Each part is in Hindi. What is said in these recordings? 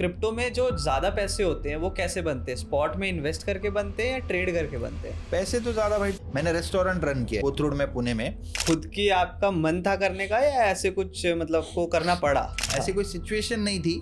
क्रिप्टो में जो ज्यादा पैसे होते हैं वो कैसे बनते हैं? स्पॉट में इन्वेस्ट करके बनते हैं या ट्रेड करके बनते हैं? पैसे तो ज्यादा भाई, मैंने रेस्टोरेंट रन किया कोथरूड में, पुणे में। खुद की आपका मन था करने का या ऐसे कुछ मतलब को करना पड़ा? ऐसी कोई सिचुएशन नहीं थी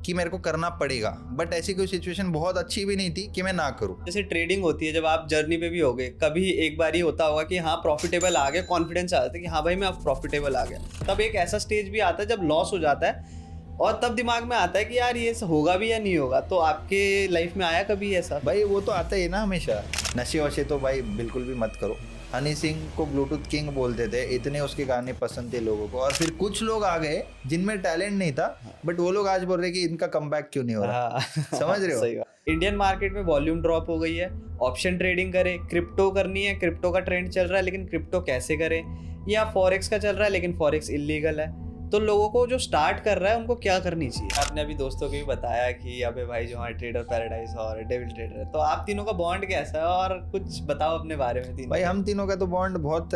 कि मेरे को करना पड़ेगा, बट ऐसी कोई सिचुएशन बहुत अच्छी भी नहीं थी कि मैं ना करूं। जैसे ट्रेडिंग होती है, जब आप जर्नी पे भी हो गए, कभी एक बार ही होता होगा कि हाँ प्रॉफिटेबल आ गया, कॉन्फिडेंस आ जाता है कि हाँ भाई मैं अब प्रॉफिटेबल आ गया। तब एक ऐसा स्टेज भी आता है जब लॉस हो जाता है और तब दिमाग में आता है कि यार ये होगा भी या नहीं होगा। तो आपके लाइफ में आया कभी ऐसा? भाई वो तो आता ही है ना हमेशा। नशे वशे तो भाई बिल्कुल भी मत करो। हनी सिंह को ब्लूटूथ किंग बोलते थे, इतने उसके गाने पसंद थे लोगों को। और फिर कुछ लोग आ गए जिनमें टैलेंट नहीं था, बट वो लोग आज बोल रहे कि इनका कमबैक क्यों नहीं हो रहा। समझ रहे हो? सही बात। इंडियन मार्केट में वॉल्यूम ड्रॉप हो गई है, ऑप्शन ट्रेडिंग करें, क्रिप्टो करनी है, क्रिप्टो का ट्रेंड चल रहा है लेकिन क्रिप्टो कैसे करें, या फॉरेक्स का चल रहा है लेकिन फॉरेक्स इलीगल है। तो लोगों को जो स्टार्ट कर रहा है उनको क्या करनी चाहिए? आपने अभी दोस्तों को भी बताया कि अबे भाई जो हमारे ट्रेडर पैराडाइज और डेविल ट्रेडर है, तो आप तीनों का बॉन्ड कैसा है और कुछ बताओ अपने बारे में। भाई हम तीनों का तो बॉन्ड बहुत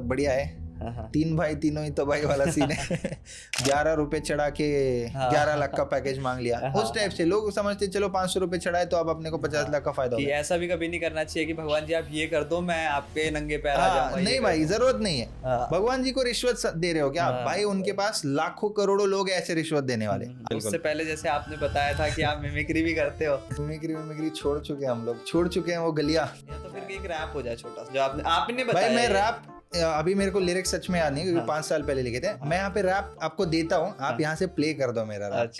बढ़िया है। तीन भाई तीनों ही तो भाई वाला सीन है। 11 रुपए चढ़ा के 11 लाख का पैकेज मांग लिया। उस टाइप से लोग समझते चलो 500 रुपए चढ़ाए तो अब अपने को 50 लाख का फायदा होगा। ऐसा भी कभी नहीं करना चाहिए कि भगवान जी आप ये कर दो, मैं आपके नंगे पैर आ जाऊंगा। नहीं भाई, जरूरत नहीं है। भगवान जी को रिश्वत दे रहे हो क्या? भाई उनके पास लाखों करोड़ों लोग ऐसे रिश्वत देने वाले। उससे पहले जैसे आपने बताया था कि आप मिमिक्री भी करते हो। मिमिक्री छोड़ चुके हैं हम लोग, छोड़ चुके हैं वो गलियां। तो फिर एक रैप हो जाए छोटा सा जो आपने बताया। भाई मैं रैप अभी मेरे को लिरिक्स सच में याद नहीं क्योंकि 5 साल पहले लिखे थे। मैं यहाँ पे रैप आपको देता हूँ, आप यहाँ से प्ले कर दो मेरा रैप।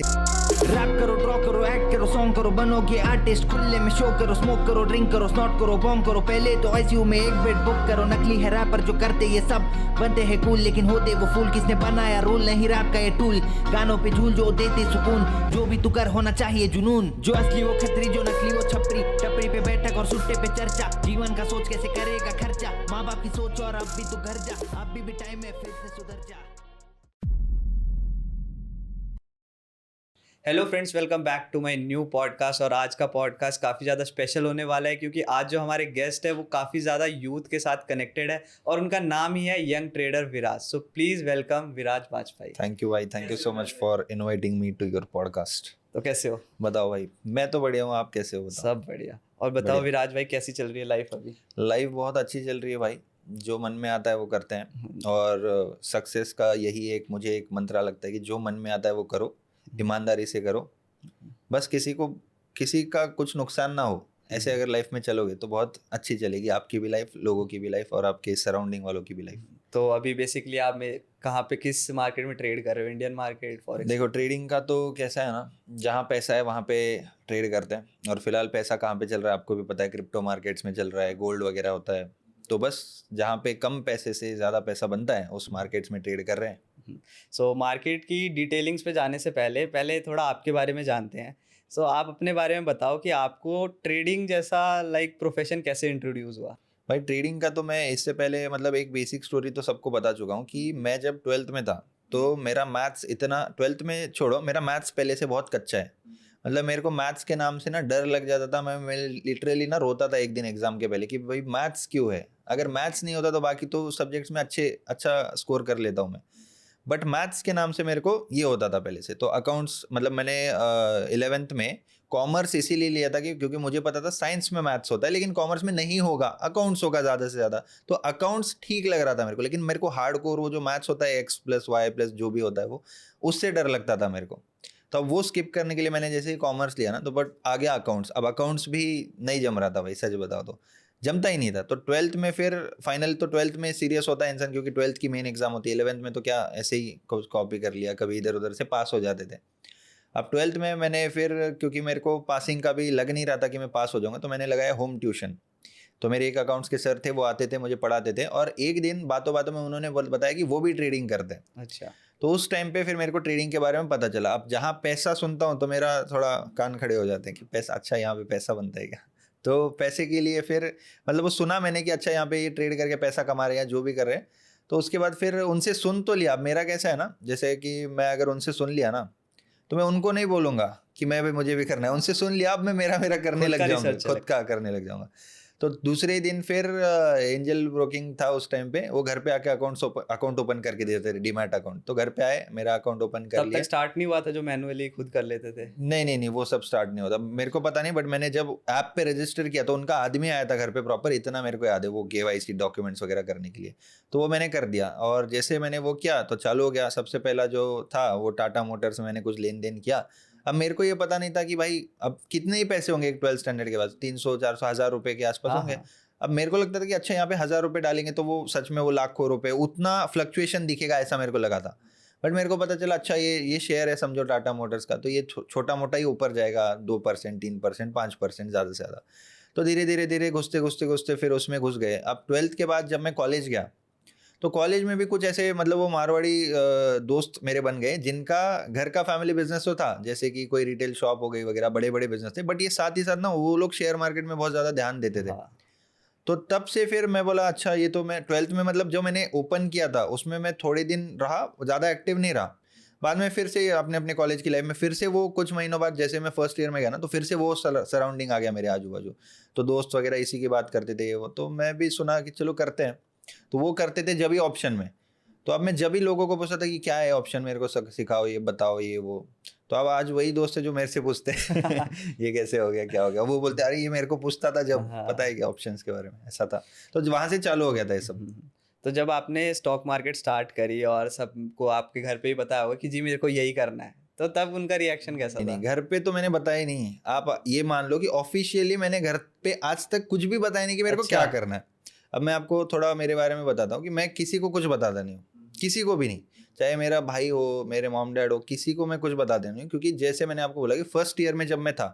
रैप करो, ड्रॉ करो, एक्ट करो, सॉन्ग करो, बनोगे आर्टिस्ट, खुले में शो करो, स्मोक करो, ड्रिंक करो, स्नॉट करो, बॉम्ब करो। पहले तो आईसीयू में एक बेड बुक करो। नकली है रैपर जो करते ये सब, बनते हैं कूल लेकिन होते वो फूल। किसने बनाया रूल? नहीं रैप का ये टूल। गानों पे झूल जो देते सुकून, जो भी तू कर होना चाहिए जुनून। जो असली वो खतरी, जो नकली वो छपरी। टपरी पे बैठक और सुट्टे पे चर्चा, जीवन का सोच कैसे करेगा खर्चा। माँ बाप की सोच और अब भी तू घर जा, अभी भी टाइम है फिर से सुधर जा। Hello friends, welcome back to my new podcast. और आज का पॉडकास्ट काफ़ी ज़्यादा स्पेशल होने वाला है क्योंकि आज जो हमारे गेस्ट है वो काफ़ी ज़्यादा यूथ के साथ कनेक्टेड है और उनका नाम ही है young trader Viraj. So please welcome Viraj Vajpayee. Thank you भाई, thank you so much for inviting me to your podcast. तो कैसे हो? बताओ भाई। मैं तो बढ़िया हूँ, आप कैसे हो? बताओ। सब बढ़िया। और बताओ विराज भाई, कैसी चल रही है लाइफ अभी? लाइफ बहुत अच्छी चल रही है भाई। जो मन में आता है वो करते हैं और सक्सेस का यही एक मुझे एक मंत्रा लगता है कि जो मन में आता है वो करो, ईमानदारी से करो। बस किसी का कुछ नुकसान ना हो, ऐसे अगर लाइफ में चलोगे तो बहुत अच्छी चलेगी आपकी भी लाइफ, लोगों की भी लाइफ और आपके सराउंडिंग वालों की भी लाइफ। तो अभी बेसिकली आप कहाँ पे, किस मार्केट में ट्रेड कर रहे हो? Indian market, forex? देखो ट्रेडिंग का तो कैसा है ना, जहाँ पैसा है वहाँ पे ट्रेड करते हैं। और फिलहाल पैसा कहाँ पे चल रहा है आपको भी पता है, क्रिप्टो मार्केट्स में चल रहा है, गोल्ड वगैरह होता है। तो बस जहाँ पे कम पैसे से ज़्यादा पैसा बनता है उस मार्केट्स में ट्रेड कर रहे हैं। सो मार्केट की डिटेलिंग्स पे जाने से पहले थोड़ा आपके बारे में जानते हैं। सो आप अपने बारे में बताओ कि आपको ट्रेडिंग जैसा प्रोफेशन कैसे इंट्रोड्यूस हुआ? भाई ट्रेडिंग का तो मैं इससे पहले मतलब एक बेसिक स्टोरी तो सबको बता चुका हूँ कि मैं जब 12th में था तो मेरा मैथ्स इतना, 12th में छोड़ो, मेरा मैथ्स पहले से बहुत कच्चा है। मतलब मेरे को मैथ्स के नाम से ना डर लग जाता था। मैं लिटरली ना रोता था एक दिन एग्जाम के पहले कि भाई मैथ्स क्यों है। अगर मैथ्स नहीं होता तो बाकी तो सब्जेक्ट्स में अच्छा स्कोर कर लेता हूँ मैं, बट मैथ्स के नाम से मेरे को ये होता था पहले से। तो अकाउंट्स मतलब मैंने 11th में कॉमर्स इसीलिए लिया था कि क्योंकि मुझे पता था साइंस में मैथ्स होता है लेकिन कॉमर्स में नहीं होगा, अकाउंट्स होगा ज़्यादा से ज़्यादा। तो अकाउंट्स ठीक लग रहा था मेरे को, लेकिन मेरे को हार्ड कोर वो जो मैथ्स होता है x+y+ जो भी होता है वो, उससे डर लगता था मेरे को। तो अब वो स्किप करने के लिए मैंने जैसे ही कॉमर्स लिया ना तो बट आ गया अकाउंट्स। अब अकाउंट्स भी नहीं जम रहा था भाई, सच बताओ तो जमता ही नहीं था। तो 12th में फिर फाइनल, तो 12th में सीरियस होता है इंसान क्योंकि 12th की मेन एग्जाम होती है। 11th में तो क्या ऐसे ही कॉपी कर लिया, कभी इधर उधर से पास हो जाते थे। अब 12th में मैंने फिर, क्योंकि मेरे को पासिंग का भी लग नहीं रहा था कि मैं पास हो जाऊंगा, तो मैंने लगाया होम ट्यूशन। तो मेरे एक अकाउंट्स के सर थे, वो आते थे मुझे पढ़ाते थे और एक दिन बातों बातों में उन्होंने बताया कि वो भी ट्रेडिंग करते हैं। अच्छा। तो उस टाइम पे फिर मेरे को ट्रेडिंग के बारे में पता चला। अब जहाँ पैसा सुनता हूँ तो मेरा थोड़ा कान खड़े हो जाते हैं कि पैसा, अच्छा यहाँ पे पैसा बनता है क्या। तो पैसे के लिए फिर मतलब वो सुना मैंने कि अच्छा यहाँ पे ये ट्रेड करके पैसा कमा रहे हैं, जो भी कर रहे हैं। तो उसके बाद फिर उनसे सुन तो लिया। अब मेरा कैसा है ना, जैसे कि मैं अगर उनसे सुन लिया ना तो मैं उनको नहीं बोलूँगा कि मैं भी मुझे भी करना है। उनसे सुन लिया, अब मैं मेरा करने लग जाऊँगा, खुद का करने लग जाऊँगा। तो दूसरे दिन फिर एंजल ब्रोकिंग था उस टाइम पे, वो घर पे आके अकाउंट ओपन करके देते थे, डीमैट अकाउंट। तो घर पे आए, मेरा अकाउंट ओपन कर तब लिया। तक स्टार्ट नहीं हुआ था जो मैनुअली खुद कर लेते थे? नहीं, वो सब स्टार्ट नहीं होता, मेरे को पता नहीं, बट मैंने जब ऐप पे रजिस्टर किया तो उनका आदमी आया था घर पे प्रॉपर, इतना मेरे को याद है, वो KYC डॉक्यूमेंट्स वगैरह करने के लिए। तो वो मैंने कर दिया, और जैसे मैंने वो किया तो चालू हो गया। सबसे पहला जो था वो टाटा मोटर्स में मैंने कुछ लेन देन किया। अब मेरे को ये पता नहीं था कि भाई अब कितने ही पैसे होंगे एक 12th स्टैंडर्ड के बाद, 300 400 हज़ार रुपए के आसपास हाँ, होंगे। हाँ। अब मेरे को लगता था कि अच्छा यहाँ पे 1000 रुपये डालेंगे तो वो सच में वो लाखों रुपए, उतना फ्लक्चुएशन दिखेगा, ऐसा मेरे को लगा था। बट मेरे को पता चला अच्छा ये शेयर है समझो टाटा मोटर्स का, तो ये छोटा मोटा ही ऊपर जाएगा, 2%, 3%, 5% ज़्यादा से ज़्यादा। तो धीरे धीरे घुसते फिर उसमें घुस गए। अब 12th के बाद जब मैं कॉलेज गया तो कॉलेज में भी कुछ ऐसे मतलब वो मारवाड़ी दोस्त मेरे बन गए जिनका घर का फैमिली बिजनेस तो था, जैसे कि कोई रिटेल शॉप हो गई वगैरह, बड़े बड़े बिजनेस थे। बट ये साथ ही साथ ना वो लोग शेयर मार्केट में बहुत ज़्यादा ध्यान देते थे। हाँ। तो तब से फिर मैं बोला अच्छा ये तो मैं 12th में मतलब जो मैंने ओपन किया था उसमें मैं थोड़े दिन रहा, ज़्यादा एक्टिव नहीं रहा। बाद में फिर से अपने कॉलेज की लाइफ में फिर से वो कुछ महीनों बाद जैसे मैं फर्स्ट ईयर में गया ना, तो फिर से वो सराउंडिंग आ गया मेरे आजू बाजू। तो दोस्त वगैरह इसी की बात करते थे वो, तो मैं भी सुना कि चलो करते हैं। तो वो करते थे जब भी ऑप्शन में। तो अब मैं जब भी लोगों को पूछता था कि क्या है ऑप्शन, मेरे को सिखाओ, ये बताओ, ये वो। तो अब आज वही दोस्त है जो मेरे से पूछते हैं ये कैसे हो गया, क्या हो गया। वो बोलते अरे ये मेरे को पूछता था जब, हाँ। पता है क्या ऑप्शंस के बारे में, ऐसा था। तो वहां से चालू हो गया था ये सब। तो जब आपने स्टॉक मार्केट स्टार्ट करी और सबको आपके घर पे ही बताया होगा कि जी मेरे को यही करना है, तो तब उनका रिएक्शन कैसा था? नहीं, घर पे तो मैंने बताया ही नहीं। आप ये मान लो कि ऑफिशियली मैंने घर पे आज तक कुछ भी बताया नहीं कि मेरे को अच्छा। क्या करना है। अब मैं आपको थोड़ा मेरे बारे में बताता हूँ कि मैं किसी को कुछ बताता नहीं हूँ, किसी को भी नहीं, चाहे मेरा भाई हो, मेरे मॉम डैड हो, किसी को मैं कुछ बताता नहीं हूँ। क्योंकि जैसे मैंने आपको बोला कि फर्स्ट ईयर में जब मैं था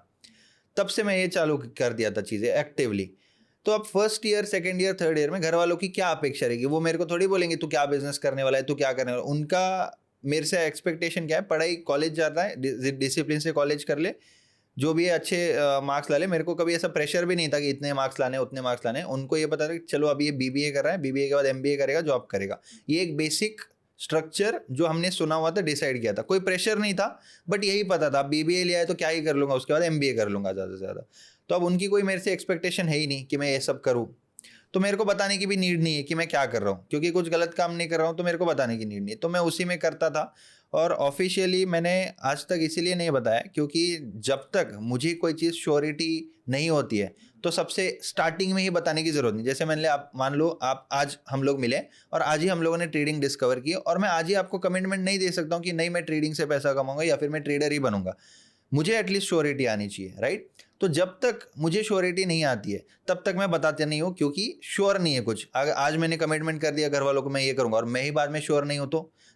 तब से मैं ये चालू कर दिया था चीज़ें एक्टिवली। तो अब first year, second year, third year में घर वालों की क्या अपेक्षा रहेगी, वो मेरे को थोड़ी बोलेंगे तू क्या बिजनेस करने वाला है, तू क्या करने वाला है। उनका मेरे से एक्सपेक्टेशन क्या है, पढ़ाई, कॉलेज जाता है, डिसिप्लिन से कॉलेज कर ले, जो भी है अच्छे मार्क्स ला ले। मेरे को कभी ऐसा प्रेशर भी नहीं था कि इतने मार्क्स लाने, उतने मार्क्स लाने। उनको ये पता था कि चलो अभी ये BBA कर रहा है, BBA के बाद MBA करेगा, जॉब करेगा। ये एक बेसिक स्ट्रक्चर जो हमने सुना हुआ था, डिसाइड किया था, कोई प्रेशर नहीं था। बट यही पता था BBA लिया है तो क्या ही कर लूँगा, उसके बाद MBA कर लूँगा ज़्यादा से ज़्यादा। तो अब उनकी कोई मेरे से एक्सपेक्टेशन है ही नहीं कि मैं ये सब करूँ। तो मेरे को बताने की भी नीड नहीं है कि मैं क्या कर रहा हूँ, क्योंकि कुछ गलत काम नहीं कर रहा हूँ तो मेरे को बताने की नीड नहीं है। तो मैं उसी में करता था। और ऑफिशियली मैंने आज तक इसीलिए नहीं बताया क्योंकि जब तक मुझे कोई चीज़ श्योरिटी नहीं होती है तो सबसे स्टार्टिंग में ही बताने की ज़रूरत नहीं। जैसे मैंने आप मान लो आप आज हम लोग मिले और आज ही हम लोगों ने ट्रेडिंग डिस्कवर की, और मैं आज ही आपको कमिटमेंट नहीं दे सकता हूँ कि नहीं मैं ट्रेडिंग से पैसा कमाऊंगा या फिर मैं ट्रेडर ही बनूंगा। मुझे एटलीस्ट श्योरिटी आनी चाहिए, राइट। तो जब तक मुझे श्योरिटी नहीं आती है तब तक मैं बताते नहीं हूँ, क्योंकि श्योर नहीं है कुछ। अगर आज मैंने कमिटमेंट कर दिया घर वालों को मैं ये करूँगा और मैं ही बाद में श्योर नहीं हूँ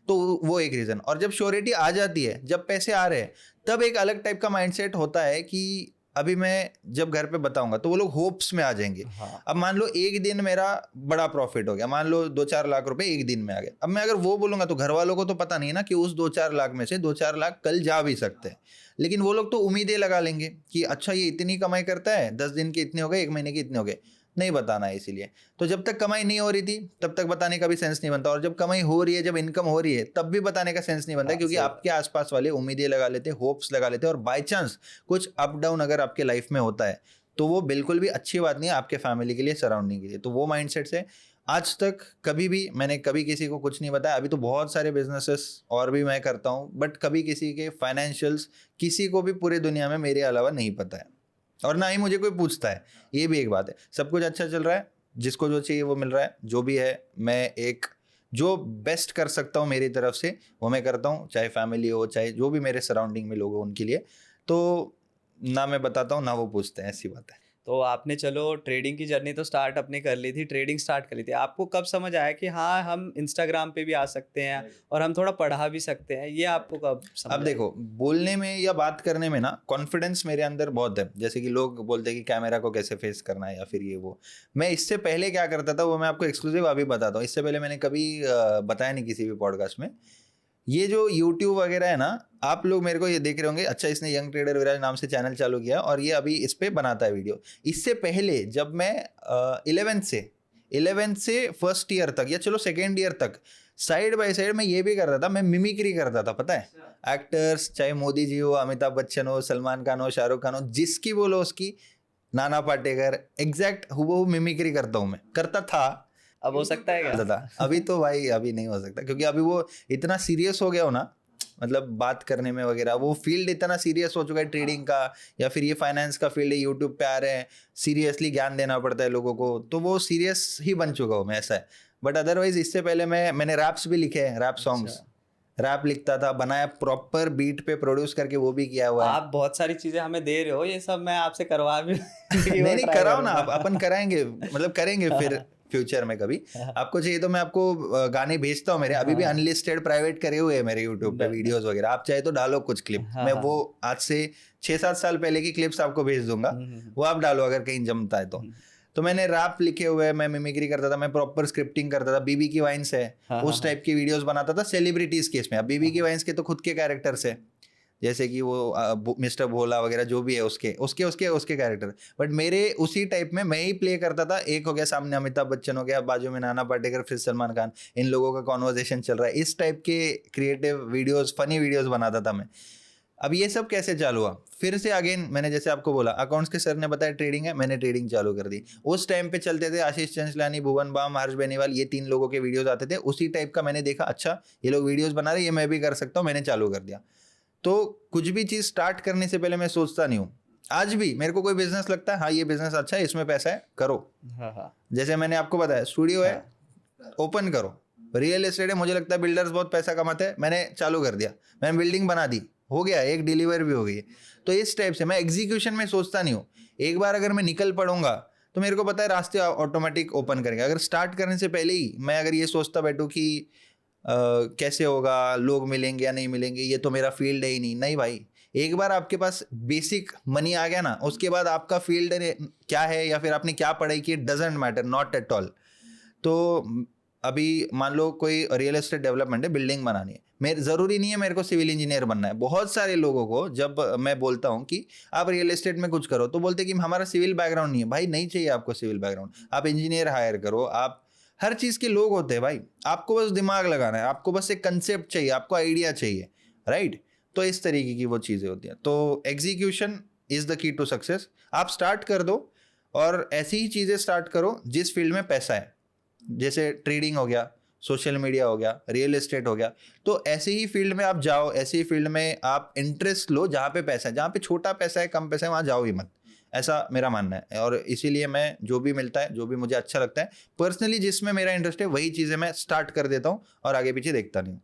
तो वो एक रीज़न। और जब श्योरिटी आ जाती है, जब पैसे आ रहे हैं, तब एक अलग टाइप का माइंडसेट होता है कि अभी मैं जब घर पे बताऊंगा तो वो लोग होप्स में आ जाएंगे। हाँ। अब मान लो एक दिन मेरा बड़ा प्रॉफिट हो गया, मान लो 2-4 लाख रुपए एक दिन में आ गए। अब मैं अगर वो बोलूंगा तो घर वालों को तो पता नहीं है ना कि उस 2-4 लाख में से 2-4 लाख कल जा भी सकते हैं। लेकिन वो लोग तो उम्मीदें लगा लेंगे कि अच्छा ये इतनी कमाई करता है, 10 दिन के इतने हो गए, 1 महीने के इतने हो गए। नहीं बताना है इसीलिए। तो जब तक कमाई नहीं हो रही थी तब तक बताने का भी सेंस नहीं बनता, और जब कमाई हो रही है, जब इनकम हो रही है, तब भी बताने का सेंस नहीं बनता, क्योंकि आपके आसपास वाले उम्मीदें लगा लेते, होप्स लगा लेते, और बाय चांस कुछ अप डाउन अगर आपके लाइफ में होता है तो वो बिल्कुल भी अच्छी बात नहीं है आपके फैमिली के लिए, सराउंडिंग के लिए। तो वो माइंडसेट से आज तक कभी भी मैंने कभी किसी को कुछ नहीं बताया। अभी तो बहुत सारे बिजनेसेस और भी मैं करता हूँ, बट कभी किसी के फाइनेंशियल्स किसी को भी पूरी दुनिया में मेरे अलावा नहीं पता है, और ना ही मुझे कोई पूछता है। ये भी एक बात है, सब कुछ अच्छा चल रहा है, जिसको जो चाहिए वो मिल रहा है। जो भी है मैं एक जो बेस्ट कर सकता हूँ मेरी तरफ से वो मैं करता हूँ, चाहे फैमिली हो, चाहे जो भी मेरे सराउंडिंग में लोग हो उनके लिए। तो ना मैं बताता हूँ ना वो पूछते हैं, ऐसी बात है। तो आपने चलो ट्रेडिंग की जर्नी तो स्टार्ट अपने कर ली थी, ट्रेडिंग स्टार्ट कर ली थी। आपको कब समझ आया कि हाँ हम इंस्टाग्राम पे भी आ सकते हैं और हम थोड़ा पढ़ा भी सकते हैं? ये आपको कब समझ अब देखो, बोलने में या बात करने में ना कॉन्फिडेंस मेरे अंदर बहुत है। जैसे कि लोग बोलते हैं कि कैमरा को कैसे फेस करना है या फिर ये वो। मैं इससे पहले क्या करता था वो मैं आपको एक्सक्लूसिव अभी बताता हूँ। इससे पहले मैंने कभी बताया नहीं किसी भी पॉडकास्ट में। ये जो YouTube वगैरह है ना, आप लोग मेरे को ये देख रहे होंगे, अच्छा इसने यंग ट्रेडर विराज नाम से चैनल चालू किया और ये अभी इस पे बनाता है वीडियो। इससे पहले जब मैं 11th से फर्स्ट ईयर तक, या चलो सेकेंड ईयर तक, साइड बाय साइड मैं ये भी कर रहा था, मैं मिमिक्री करता था, पता है। एक्टर्स, चाहे मोदी जी हो, अमिताभ बच्चन हो, सलमान खान हो, शाहरुख खान हो, जिसकी बोलो उसकी नाना पाटेकर, एग्जैक्ट वो मिमिक्री करता हूँ मैं, करता था, अब हो सकता है क्या? करता था। अभी तो भाई अभी नहीं हो सकता, क्योंकि अभी वो इतना सीरियस हो गया हो ना, मतलब बात करने में वगैरह, वो फील्ड इतना सीरियस हो चुका है ट्रेडिंग का, या फिर ये फाइनेंस का फील्ड है, यूट्यूब पे आ रहे हैं, सीरियसली ज्ञान देना पड़ता है लोगों को, तो वो सीरियस ही बन चुका हूँ मैं, ऐसा है। बट अदरवाइज इससे पहले मैंने रैप्स भी लिखे हैं, रैप सॉन्ग्स, रैप लिखता था, बनाया, प्रॉपर बीट पे प्रोड्यूस करके वो भी किया हुआ है। आप बहुत सारी चीजें हमें दे रहे हो, ये सब मैं आपसे करवा भी नहीं कराओ ना, अपन कराएंगे, मतलब करेंगे फिर फ्यूचर में कभी। आपको चाहिए तो मैं आपको गाने भेजता हूँ मेरे, अभी भी अनलिस्टेड प्राइवेट करे हुए हैं मेरे यूट्यूब पे वीडियोस वगैरह, आप चाहे तो डालो कुछ क्लिप, मैं वो आज से 6-7 साल पहले की क्लिप्स आपको भेज दूंगा, वो आप डालो अगर कहीं जमता है तो मैंने रैप लिखे हुए, मैं मिमिक्री करता था, मैं प्रॉपर स्क्रिप्टिंग करता था, बीबी की वाइन्स है उस टाइप की वीडियोस बनाता था सेलिब्रिटीज केस में। अब बीबी की वाइन्स के तो खुद के कैरेक्टर्स है, जैसे कि वो मिस्टर भोला वगैरह जो भी है उसके कैरेक्टर, बट मेरे उसी टाइप में मैं ही प्ले करता था। एक हो गया सामने अमिताभ बच्चन हो गया, बाजू में नाना पाटेकर, फिर सलमान खान, इन लोगों का कॉन्वर्जेशन चल रहा है, इस टाइप के क्रिएटिव वीडियोस, फनी वीडियोस बनाता था मैं। अब ये सब कैसे चालू हुआ, फिर से अगेन मैंने जैसे आपको बोला, अकाउंट्स के सर ने बताया ट्रेडिंग है, मैंने ट्रेडिंग चालू कर दी। उस टाइम पे चलते थे आशीष चंचलानी, भुवन बाम, हर्ष बेनीवाल, ये 3 लोगों के वीडियोस आते थे, उसी टाइप का मैंने देखा, अच्छा ये लोग वीडियोस बना रहे, ये मैं भी कर सकता हूँ, मैंने चालू कर दिया। तो कुछ भी चीज़ स्टार्ट करने से पहले मैं सोचता नहीं हूँ। आज भी मेरे को कोई बिजनेस लगता है, हाँ ये बिजनेस अच्छा है, इसमें पैसा है, करो। जैसे मैंने आपको बताया, स्टूडियो है, ओपन करो। रियल एस्टेट है, मुझे लगता है बिल्डर्स बहुत पैसा कमाते हैं, मैंने चालू कर दिया, मैंने बिल्डिंग बना दी, हो गया, एक डिलीवर भी हो गई। तो इस टाइप से मैं एग्जीक्यूशन में सोचता नहीं हूँ। एक बार अगर मैं निकल पड़ूंगा तो मेरे को पता है रास्ते ऑटोमेटिक ओपन करेंगे। अगर स्टार्ट करने से पहले ही मैं अगर ये सोचता बैठूँ कि कैसे होगा, लोग मिलेंगे या नहीं मिलेंगे, ये तो मेरा फील्ड है ही नहीं भाई। एक बार आपके पास बेसिक मनी आ गया ना, उसके बाद आपका फील्ड क्या है या फिर आपने क्या पढ़ाई की, doesn't matter, not at all. तो अभी मान लो कोई रियल एस्टेट डेवलपमेंट है, बिल्डिंग बनानी है, मेरे ज़रूरी नहीं है मेरे को सिविल इंजीनियर बनना है। बहुत सारे लोगों को जब मैं बोलता हूँ कि आप रियल एस्टेट में कुछ करो, तो बोलते कि हमारा सिविल बैकग्राउंड नहीं है। भाई नहीं चाहिए आपको सिविल बैकग्राउंड, आप इंजीनियर हायर करो, आप हर चीज़ के लोग होते हैं भाई, आपको बस दिमाग लगाना है, आपको बस एक कंसेप्ट चाहिए, आपको आइडिया चाहिए, राइट। तो इस तरीके की वो चीज़ें होती हैं। तो execution is the key to success. आप स्टार्ट कर दो और ऐसी ही चीज़ें स्टार्ट करो जिस फील्ड में पैसा है, जैसे ट्रेडिंग हो गया, सोशल मीडिया हो गया, रियल एस्टेट हो गया। तो ऐसे ही फील्ड में आप जाओ, ऐसे ही फील्ड में आप इंटरेस्ट लो जहाँ पे पैसा है। जहाँ पे छोटा पैसा है, कम पैसा है, वहाँ जाओ ही मत, ऐसा मेरा मानना है। और इसीलिए मैं जो भी मिलता है, जो भी मुझे अच्छा लगता है पर्सनली, जिसमें मेरा इंटरेस्ट है, वही चीज़ें मैं स्टार्ट कर देता हूँ और आगे पीछे देखता नहीं हूँ।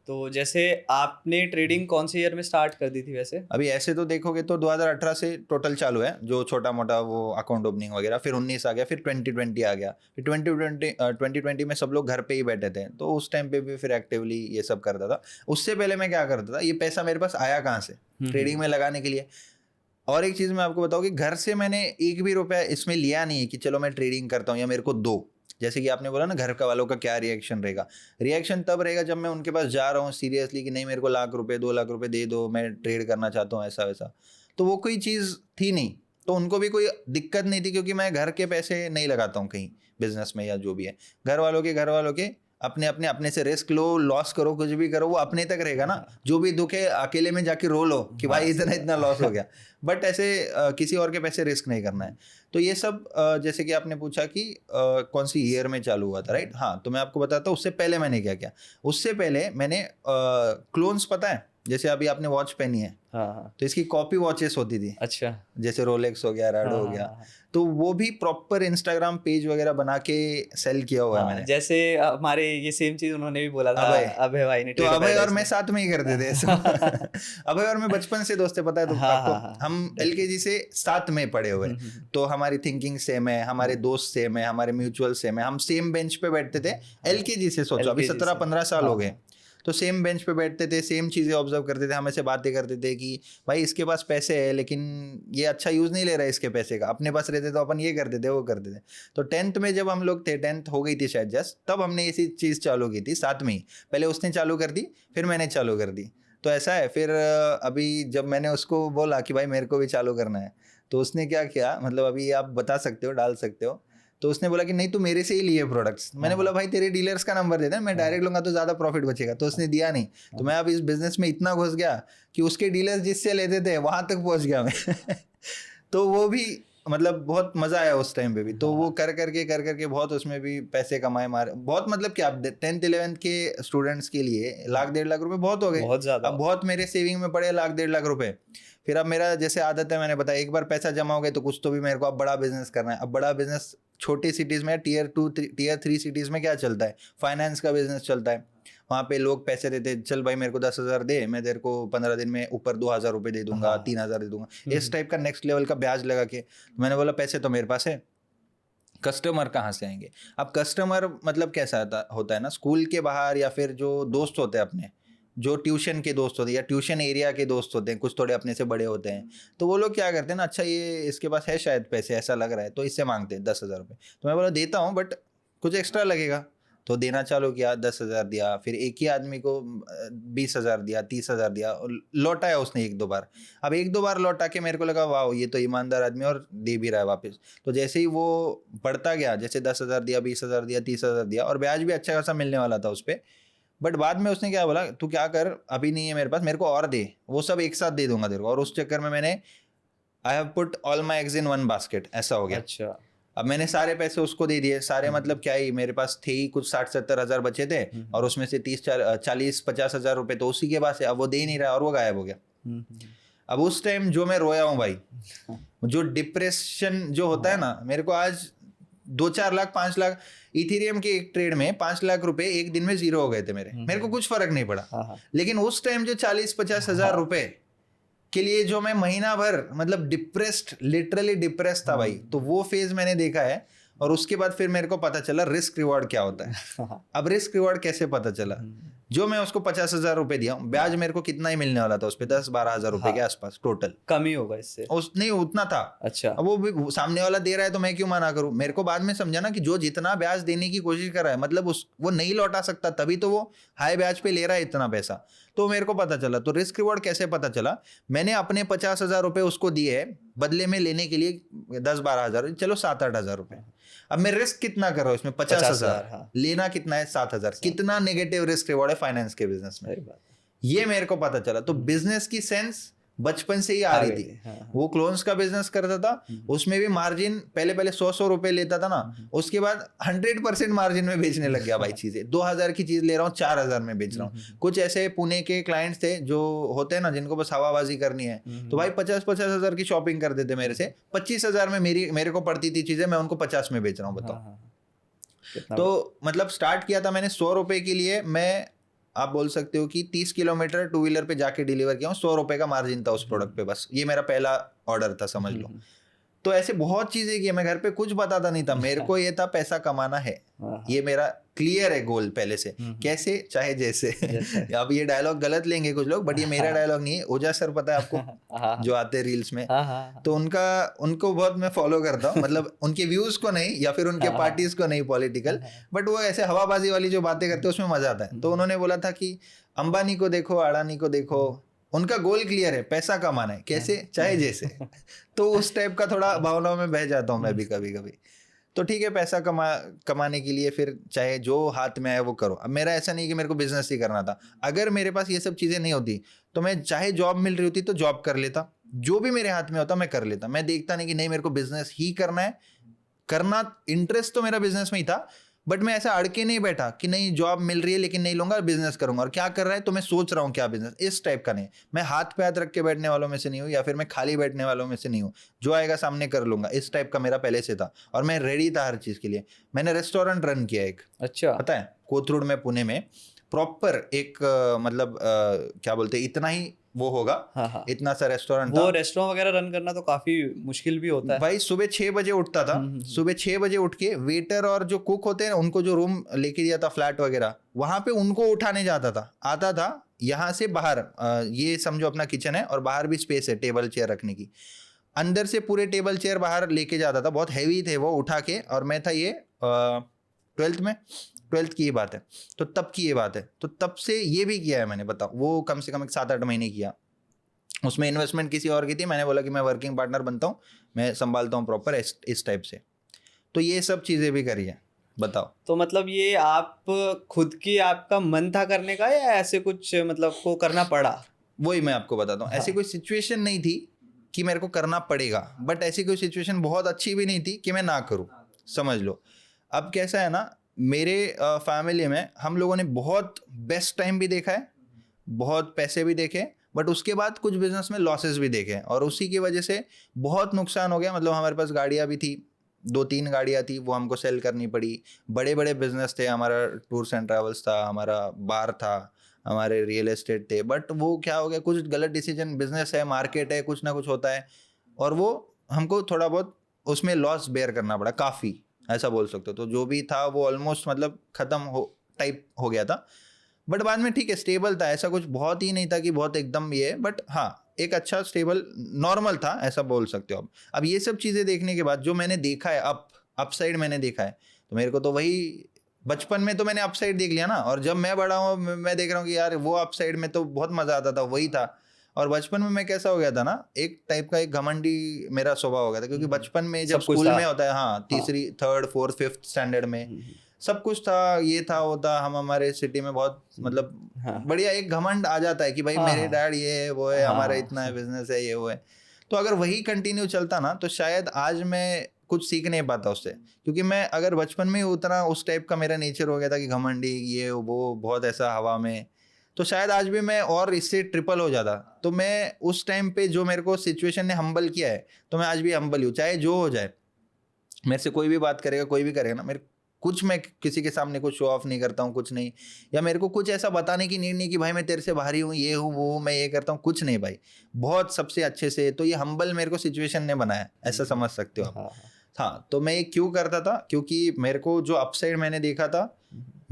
तो जैसे आपने ट्रेडिंग कौन से ईयर में स्टार्ट कर दी थी वैसे? अभी ऐसे तो देखोगे तो 2018 से टोटल चालू है, जो छोटा मोटा वो अकाउंट ओपनिंग वगैरह, फिर 19 आ गया, फिर 2020 आ गया, फिर 2020 में सब लोग घर पे ही बैठे थे, तो उस टाइम पे भी फिर एक्टिवली ये सब करता था। उससे पहले मैं क्या करता था, ये पैसा मेरे पास आया कहाँ से, ट्रेडिंग में लगाने के लिए। और एक चीज़ मैं आपको बताऊँ कि घर से मैंने एक भी रुपया इसमें लिया नहीं है कि चलो मैं ट्रेडिंग करता हूँ या मेरे को दो। जैसे कि आपने बोला ना, घर का वालों का क्या रिएक्शन रहेगा, रिएक्शन तब रहेगा जब मैं उनके पास जा रहा हूँ सीरियसली कि नहीं मेरे को 1 लाख रुपए 2 लाख रुपए दे दो, मैं ट्रेड करना चाहता हूँ, ऐसा वैसा। तो वो कोई चीज़ थी नहीं, तो उनको भी कोई दिक्कत नहीं थी, क्योंकि मैं घर के पैसे नहीं लगाता हूँ कहीं बिजनेस में या जो भी है। घर वालों के अपने से रिस्क लो, लॉस करो, कुछ भी करो, वो अपने तक रहेगा ना। जो भी दुख है अकेले में जाके रो लो कि भाई इतना लॉस हो गया, बट ऐसे किसी और के पैसे रिस्क नहीं करना है। तो ये सब जैसे कि आपने पूछा कि कौन सी ईयर में चालू हुआ था, राइट। हाँ, तो मैं आपको बताता हूँ उससे पहले मैंने क्या किया। उससे पहले मैंने क्लोन्स, पता है जैसे अभी आपने वॉच पहनी है, हाँ, तो इसकी कॉपी वॉचेस होती थी। अच्छा, जैसे रोलेक्स हो गया, राडो हो गया, तो वो भी प्रॉपर इंस्टाग्राम पेज वगैरह बना के सेल किया हुआ है मैंने। जैसे हमारे ये सेम चीज उन्होंने भी बोला था, अभय भाई ने। तो अभय और मैं साथ में ही करते थे अभय और मैं बचपन से दोस्त है, पता है तो आपको। हम LKG से साथ में पढ़े हुए, तो हमारी थिंकिंग सेम है, हमारे दोस्त सेम है, हमारे म्यूचुअल सेम है, हम सेम बेंच पे बैठते थे LKG से। सोचो अभी 17-15 साल हो गए, तो सेम बेंच पे बैठते थे, सेम चीज़ें ऑब्जर्व करते थे, हम ऐसे बातें करते थे कि भाई इसके पास पैसे है लेकिन ये अच्छा यूज़ नहीं ले रहा है इसके पैसे का। अपने पास रहते तो अपन ये करते थे, वो करते थे। तो 10th में जब हम लोग थे, 10th हो गई थी शायद जस्ट, तब हमने इसी चीज़ चालू की थी साथ में ही। पहले उसने चालू कर दी, फिर मैंने चालू कर दी। तो ऐसा है। फिर अभी जब मैंने उसको बोला कि भाई मेरे को भी चालू करना है, तो उसने क्या किया, मतलब अभी आप बता सकते हो, डाल सकते हो, तो उसने बोला कि नहीं तू मेरे से ही लिए प्रोडक्ट्स। मैंने बोला भाई तेरे डीलर्स का नंबर दे दे, मैं डायरेक्ट लूंगा तो ज़्यादा प्रॉफिट बचेगा। तो उसने दिया नहीं, तो मैं अब इस बिजनेस में इतना घुस गया कि उसके डीलर्स जिससे लेते थे वहाँ तक पहुँच गया मैं तो वो भी मतलब बहुत मजा आया उस टाइम पे भी। तो वो कर करके बहुत उसमें भी पैसे कमाए मारे बहुत। मतलब क्या 10th 11th के स्टूडेंट्स के लिए 1,00,000-1,50,000 रुपए बहुत हो गए। बहुत ज्यादा। अब बहुत मेरे सेविंग में पड़े 1,00,000-1,50,000 रुपए। फिर अब मेरा जैसे आदत है, मैंने बताया एक बार पैसा जमा हो गया तो कुछ तो भी मेरे को अब बड़ा बिजनेस करना है। अब बड़ा बिजनेस छोटी सिटीज में, Tier 2 Tier 3 सिटीज में क्या चलता है, फाइनेंस का बिजनेस चलता है। वहाँ पे लोग पैसे देते, चल भाई मेरे को 10,000 दे, मैं तेरे को 15 दिन में ऊपर 2,000 रुपये दे दूंगा, 3,000 दे दूंगा, इस टाइप का नेक्स्ट लेवल का ब्याज लगा के। मैंने बोला पैसे तो मेरे पास है, कस्टमर कहाँ से आएंगे। अब कस्टमर मतलब कैसा होता है ना, स्कूल के बाहर या फिर जो दोस्त होते हैं अपने, जो ट्यूशन के दोस्त होते हैं या ट्यूशन एरिया के दोस्त होते हैं, कुछ थोड़े अपने से बड़े होते हैं, तो वो लोग क्या करते हैं ना, अच्छा ये इसके पास है शायद पैसे, ऐसा लग रहा है, तो इससे मांगते हैं 10,000 रुपये। तो मैं बोला देता हूँ बट कुछ एक्स्ट्रा लगेगा। तो देना चालू किया, 10,000 दिया, फिर एक ही आदमी को 20,000 दिया, 30,000 दिया, और लौटाया उसने 1-2 बार। अब 1-2 बार लौटा के मेरे को लगा वाह ये तो ईमानदार आदमी और दे भी रहा है वापस। तो जैसे ही वो बढ़ता गया, जैसे 10,000 दिया, 20,000 दिया, 30,000 दिया, और ब्याज भी अच्छा खासा मिलने वाला था उस पर। बट बाद में उसने क्या बोला, तू क्या कर, अभी नहीं है मेरे पास, मेरे को और दे, वो सब एक साथ दे दूंगा तेरे को। और उस चक्कर में मैंने I have put all my eggs in one basket, ऐसा हो गया। अच्छा। अब मैंने सारे पैसे उसको दे दिए, सारे मतलब क्या ही मेरे पास थे ही कुछ 60-70 हज़ार बचे थे, और उसमें से 30-40-50 हज़ार रुपये तो उसी के पास है। अब वो दे ही नहीं रहा और वो गायब हो गया। अब उस टाइम जो मैं रोया हूँ भाई, जो डिप्रेशन जो होता है ना, मेरे को आज 2-4 लाख 5 लाख इथेरियम के एक ट्रेड में 5 लाख रुपए एक दिन में जीरो हो गए थे मेरे को कुछ फर्क नहीं पड़ा। लेकिन उस टाइम जो 40-50 हज़ार रुपए के लिए जो मैं महीना भर मतलब डिप्रेस्ड, लिटरली डिप्रेस्ड था भाई, तो वो फेज मैंने देखा है। और उसके बाद फिर मेरे को पता चला रिस्क रिवॉर्ड क्या होता है। अब रिस्क रिवॉर्ड कैसे पता चला, जो मैं उसको 50,000 रुपए दिया, ब्याज मेरे को कितना ही मिलने वाला था उस पर, 10-12 हज़ार रुपए के आसपास टोटल। कम ही होगा इससे, उस नहीं उतना था। अच्छा। अब वो भी सामने वाला दे रहा है तो मैं क्यों मना करूं। मेरे को बाद में समझा ना कि जो जितना ब्याज देने की कोशिश कर रहा है, मतलब वो नहीं लौटा सकता, तभी तो वो हाई ब्याज पे ले रहा है इतना पैसा। तो मेरे को पता चला। तो रिस्क रिवॉर्ड कैसे पता चला, मैंने अपने 50,000 रुपये उसको दिए है, बदले में लेने के लिए 10-12 हज़ार, चलो 7-8 हज़ार रुपये। अब मैं रिस्क कितना कर रहा हूँ इसमें, 50,000, लेना कितना है 7,000। कितना नेगेटिव रिस्क रिवॉर्ड है फाइनेंस के बिजनेस में, ये मेरे को पता चला। तो बिजनेस की सेंस बचपन से ही आ रही थी। वो क्लोन्स का बिजनेस करता था, उसमें भी मार्जिन पहले 100 रुपए लेता था ना, उसके बाद 100% मार्जिन में बेचने लग गया भाई चीजें। 2,000 की चीज ले रहा हूँ 4,000 में बेच रहा हूँ। कुछ ऐसे पुणे के क्लाइंट्स थे जो होते हैं ना, जिनको बस हवाबाजी करनी है, तो भाई 50-50 हज़ार की शॉपिंग कर देते मेरे से, 25,000 में मेरे को पड़ती थी चीजें, मैं उनको 50 में बेच रहा हूँ, बताओ। तो मतलब स्टार्ट किया था मैंने 100 रुपए के लिए। मैं आप बोल सकते हो कि 30 किलोमीटर 2 व्हीलर पे जाके डिलीवर किया हूँ, 100 रुपए का मार्जिन था उस प्रोडक्ट पे, बस ये मेरा पहला ऑर्डर था, समझ लो। तो ऐसे बहुत चीजें की, मैं घर पे कुछ बताता नहीं था, मेरे को ये था पैसा कमाना है, ये मेरा क्लियर है गोल पहले से, कैसे चाहे जैसे। अब ये डायलॉग गलत लेंगे कुछ लोग, बट ये मेरा डायलॉग नहीं है, ओजा सर पता है आपको जो आते हैं रील्स में, तो उनको बहुत मैं फॉलो करता हूँ। मतलब उनके व्यूज को नहीं या फिर उनके पार्टीज को नहीं पॉलिटिकल, बट वो ऐसे हवाबाजी वाली जो बातें करते हैं उसमें मजा आता है। तो उन्होंने बोला था कि अंबानी को देखो, अडानी को देखो, उनका गोल क्लियर है, पैसा कमाना है, कैसे चाहे जैसे। तो उस टाइप का थोड़ा भावनाओं में बह जाता हूँ मैं भी कभी कभी। तो ठीक है, पैसा कमाने के लिए फिर चाहे जो हाथ में आए वो करो। अब मेरा ऐसा नहीं कि मेरे को बिजनेस ही करना था, अगर मेरे पास ये सब चीज़ें नहीं होती तो मैं चाहे जॉब मिल रही होती तो जॉब कर लेता, जो भी मेरे हाथ में होता मैं कर लेता। मैं देखता नहीं कि नहीं मेरे को बिजनेस ही करना है, करना इंटरेस्ट तो मेरा बिजनेस में ही था, बट मैं ऐसा अड़के नहीं बैठा कि नहीं जॉब मिल रही है लेकिन नहीं लूंगा, बिजनेस करूंगा। और क्या कर रहा है तो मैं सोच रहा हूँ क्या बिजनेस, इस टाइप का नहीं। मैं हाथ पे हाथ रख के बैठने वालों में से नहीं हूँ, या फिर मैं खाली बैठने वालों में से नहीं हूँ, जो आएगा सामने कर लूंगा, इस टाइप का मेरा पहले से था। और मैं रेडी था हर चीज़ के लिए। मैंने रेस्टोरेंट रन किया एक, अच्छा पता है, कोथरूड में, पुणे में, प्रॉपर एक मतलब क्या बोलते हैं, इतना ही वो होगा, इतना सा रेस्टोरेंट था। वो रेस्टोरेंट वगैरह रन करना तो काफी मुश्किल भी होता है भाई। सुबह 6 बजे उठता था, सुबह 6 बजे उठ के वेटर और जो कुक होते हैं उनको जो रूम लेके दिया था, फ्लैट वगैरह, वहां पे उनको उठाने जाता था, आता था यहाँ से बाहर, ये समझो अपना किचन है और बाहर भी स्पेस है टेबल चेयर रखने की, अंदर से पूरे टेबल चेयर बाहर लेके जाता था, बहुत हैवी थे वो, उठा के। और मैं था ये 12th की ये बात है, तो तब की ये बात है। तो तब से ये भी किया है मैंने, बताओ, वो कम से कम 7-8 महीने किया। उसमें इन्वेस्टमेंट किसी और की थी, मैंने बोला कि मैं वर्किंग पार्टनर बनता हूँ, मैं संभालता हूँ प्रॉपर, इस टाइप से। तो ये सब चीज़ें भी करी है, बताओ। तो मतलब ये आप खुद की, आपका मन था करने का या ऐसे कुछ मतलब को करना पड़ा? वही मैं आपको बताता हूँ। ऐसी कोई सिचुएशन नहीं थी कि मेरे को करना पड़ेगा, बट ऐसी कोई सिचुएशन बहुत अच्छी भी नहीं थी कि मैं ना करूँ, समझ लो। अब कैसा है ना, मेरे फैमिली में हम लोगों ने बहुत बेस्ट टाइम भी देखा है, बहुत पैसे भी देखे, बट उसके बाद कुछ बिजनेस में लॉसेस भी देखे, और उसी की वजह से बहुत नुकसान हो गया। मतलब हमारे पास गाड़ियाँ भी थी, 2-3 गाड़ियाँ थी, वो हमको सेल करनी पड़ी। बड़े बड़े बिजनेस थे, हमारा टूर्स एंड ट्रैवल्स था, हमारा बार था, हमारे रियल एस्टेट थे, बट वो क्या हो गया, कुछ गलत डिसीजन, बिजनेस है, मार्केट है, कुछ ना कुछ होता है, और वो हमको थोड़ा बहुत उसमें लॉस बेयर करना पड़ा, काफ़ी ऐसा बोल सकते हो। तो जो भी था वो ऑलमोस्ट मतलब ख़त्म हो गया था, बट बाद में ठीक है, स्टेबल था, ऐसा कुछ बहुत ही नहीं था कि बहुत एकदम ये, बट हाँ एक अच्छा स्टेबल नॉर्मल था, ऐसा बोल सकते हो। अब ये सब चीज़ें देखने के बाद जो मैंने देखा है, अपसाइड मैंने देखा है, तो मेरे को तो वही, बचपन में तो मैंने अपसाइड देख लिया ना, और जब मैं बड़ा हूँ मैं देख रहा हूँ कि यार वो अपसाइड में तो बहुत मज़ा आता था, वही था। और बचपन में मैं कैसा हो गया था ना, एक टाइप का एक घमंडी मेरा स्वभाव हो गया था, क्योंकि बचपन में जब स्कूल में होता है, हाँ, तीसरी, थर्ड, फोर्थ, फिफ्थ स्टैंडर्ड में सब कुछ था, ये था, वो था, हम हमारे सिटी में बहुत मतलब बढ़िया एक घमंड आ जाता है कि भाई मेरे डैड ये है, वो है, हमारा इतना है, बिजनेस है, ये वो है। तो अगर वही कंटिन्यू चलता ना, तो शायद आज मैं कुछ सीख नहीं पाता उससे, क्योंकि मैं अगर बचपन में उतना उस टाइप का मेरा नेचर हो गया था कि घमंडी, ये वो, बहुत ऐसा हवा में, तो शायद आज भी मैं और इससे ट्रिपल हो जाता। तो मैं उस टाइम पे जो मेरे को सिचुएशन ने हम्बल किया है, तो मैं आज भी हम्बल हूँ, चाहे जो हो जाए। मेरे से कोई भी बात करेगा, कोई भी करेगा ना, मेरे कुछ, मैं किसी के सामने कुछ शो ऑफ नहीं करता हूँ, कुछ नहीं, या मेरे को कुछ ऐसा बताने की नीड नहीं कि भाई मैं तेरे से भारी हूँ, ये हूँ, वो, मैं ये करता हूँ, कुछ नहीं भाई, बहुत सबसे अच्छे से। तो ये हम्बल मेरे को सिचुएशन ने बनाया, ऐसा समझ सकते हो आप। हाँ, तो मैं ये क्यों करता था, क्योंकि मेरे को जो अपसाइड मैंने देखा था,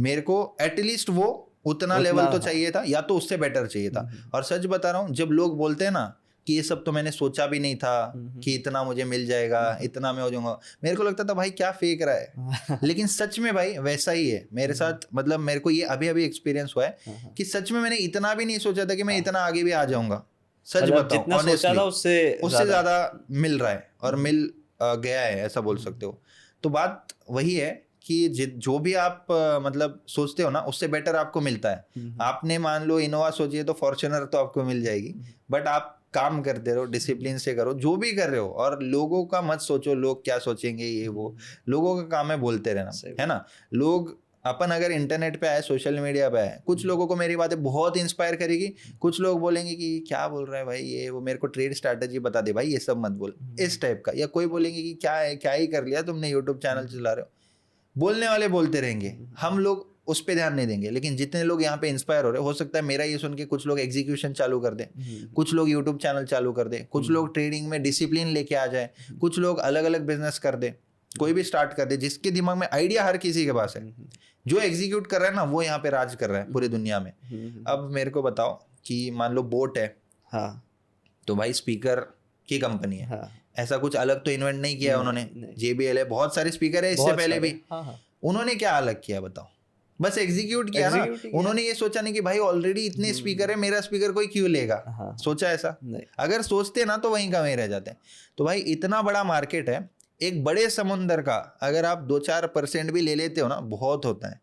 मेरे को एटलीस्ट वो उतना लेवल तो चाहिए था, या तो उससे बेटर चाहिए था। और सच बता रहा हूँ, जब लोग बोलते हैं ना कि ये सब तो मैंने सोचा भी नहीं था कि इतना मुझे मिल जाएगा, इतना मैं हो जाऊंगा, मेरे को लगता था भाई क्या फेंक रहा है। लेकिन सच में भाई वैसा ही है मेरे साथ। मतलब मेरे को ये अभी अभी एक्सपीरियंस हुआ है कि सच में मैंने इतना भी नहीं सोचा था कि मैं इतना आगे भी आ जाऊंगा। सच बताऊं, जितना सोचा था उससे ज्यादा मिल रहा है, और मिल गया है, ऐसा बोल सकते हो। तो बात वही है कि जो भी आप मतलब सोचते हो ना, उससे बेटर आपको मिलता है। आपने मान लो इनोवा सोची है, तो फॉर्च्यूनर तो आपको मिल जाएगी, बट आप काम करते रहो, डिसिप्लिन से करो जो भी कर रहे हो, और लोगों का मत सोचो लोग क्या सोचेंगे, ये वो, लोगों का काम है बोलते रहना, है ना। लोग, अपन अगर इंटरनेट पे आए, सोशल मीडिया पे आए, कुछ लोगों को मेरी बातें बहुत इंस्पायर करेगी, कुछ लोग बोलेंगे कि क्या बोल रहा है भाई, ये वो, मेरे को ट्रेड स्ट्रैटेजी बता दे भाई, ये सब मत बोल, इस टाइप का। या कोई बोलेंगे कि क्या है, क्या ही कर लिया तुमने, यूट्यूब चैनल चला रहे हो। बोलने वाले बोलते रहेंगे, हम लोग उस पर ध्यान नहीं देंगे। लेकिन जितने लोग यहाँ पे इंस्पायर हो रहे, हो सकता है मेरा ये सुन के कुछ लोग एग्जीक्यूशन चालू कर दें, कुछ लोग यूट्यूब चैनल चालू कर दें, कुछ लोग ट्रेडिंग में डिसिप्लिन लेके आ जाए, कुछ लोग अलग अलग बिजनेस कर दे, कोई भी स्टार्ट कर दे। जिसके दिमाग में आइडिया, हर किसी के पास है, जो एग्जीक्यूट कर रहा है ना, वो यहाँ पे राज कर रहा है पूरी दुनिया में। अब मेरे को बताओ कि मान लो बोट है, तो भाई स्पीकर की कंपनी है, ऐसा कुछ अलग तो इन्वेंट नहीं किया उन्होंने। JBL है, बहुत सारे स्पीकर है इससे पहले भी। उन्होंने क्या अलग किया बताओ, बस एग्जीक्यूट किया ना। उन्होंने ये सोचा नहीं कि भाई ऑलरेडी इतने स्पीकर है, मेरा स्पीकर कोई क्यों लेगा, सोचा ऐसा? अगर सोचते ना तो वहीं का वहीं रह जाते हैं। तो भाई इतना बड़ा मार्केट है, एक बड़े समुंदर का अगर आप 2-4% भी ले लेते हो ना, बहुत होता है।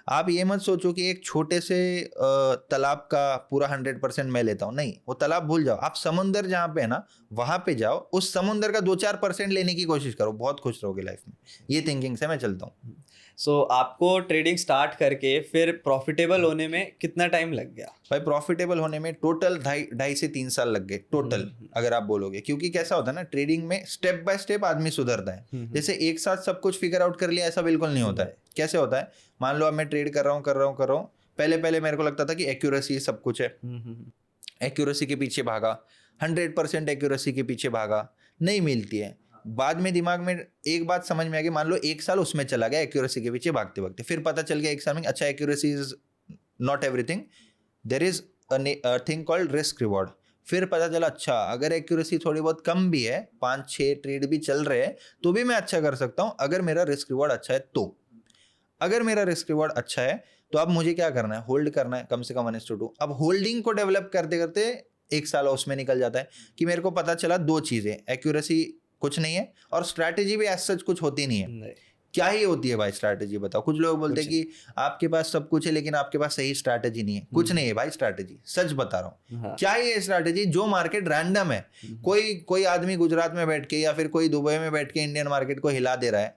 आप ये मत सोचो कि एक छोटे से तालाब का पूरा 100% मैं लेता हूँ, नहीं, वो तालाब भूल जाओ। आप समुंदर जहाँ पे है ना, वहाँ पे जाओ, उस समुंदर का 2-4% लेने की कोशिश करो, बहुत खुश रहोगे लाइफ में। ये थिंकिंग से मैं चलता हूँ। सो आपको ट्रेडिंग स्टार्ट करके फिर प्रॉफिटेबल होने में कितना टाइम लग गया? भाई प्रॉफिटेबल होने में टोटल 2.5 से 3 साल लग गए टोटल, अगर आप बोलोगे। क्योंकि कैसा होता है ना, ट्रेडिंग में स्टेप बाय स्टेप आदमी सुधरता है। जैसे एक साथ सब कुछ फिगर आउट कर लिया, ऐसा बिल्कुल नहीं होता है। कैसे होता है, मान लो अब मैं ट्रेड कर रहा हूँ, पहले मेरे को लगता था कि एक्यूरेसी सब कुछ है, एक्यूरेसी के पीछे भागा, 100% एक्यूरेसी के पीछे भागा, नहीं मिलती है। बाद में दिमाग में एक बात समझ में आ गई, मान लो 1 साल उसमें चला गया एक्यूरेसी के पीछे भागते भागते, फिर पता चल गया 1 साल में, अच्छा accuracy is not everything, there is a thing called risk reward. फिर पता चला अच्छा अगर एक्यूरेसी थोड़ी बहुत कम भी है, 5-6 ट्रेड भी चल रहे हैं, तो भी मैं अच्छा कर सकता हूँ अगर मेरा रिस्क रिवॉर्ड अच्छा है। तो अगर मेरा रिस्क रिवॉर्ड अच्छा है तो अब मुझे क्या करना है, होल्ड करना है कम से कम 1:2। अब होल्डिंग को डेवलप करते करते 1 साल उसमें निकल जाता है कि मेरे को पता चला 2 चीज़ें, एक्यूरेसी कुछ नहीं है और स्ट्रैटेजी भी एज सच कुछ होती नहीं है। क्या ही होती है भाई स्ट्रैटेजी, बताओ। कुछ लोग बोलते हैं कि आपके पास सब कुछ है लेकिन आपके पास सही स्ट्रैटेजी नहीं है। कुछ नहीं है भाई स्ट्रैटेजी, सच बता रहा हूँ। हाँ। क्या ही है स्ट्रैटेजी? जो मार्केट रैंडम है, कोई आदमी गुजरात में बैठ के या फिर कोई दुबई में बैठ के इंडियन मार्केट को हिला दे रहा है,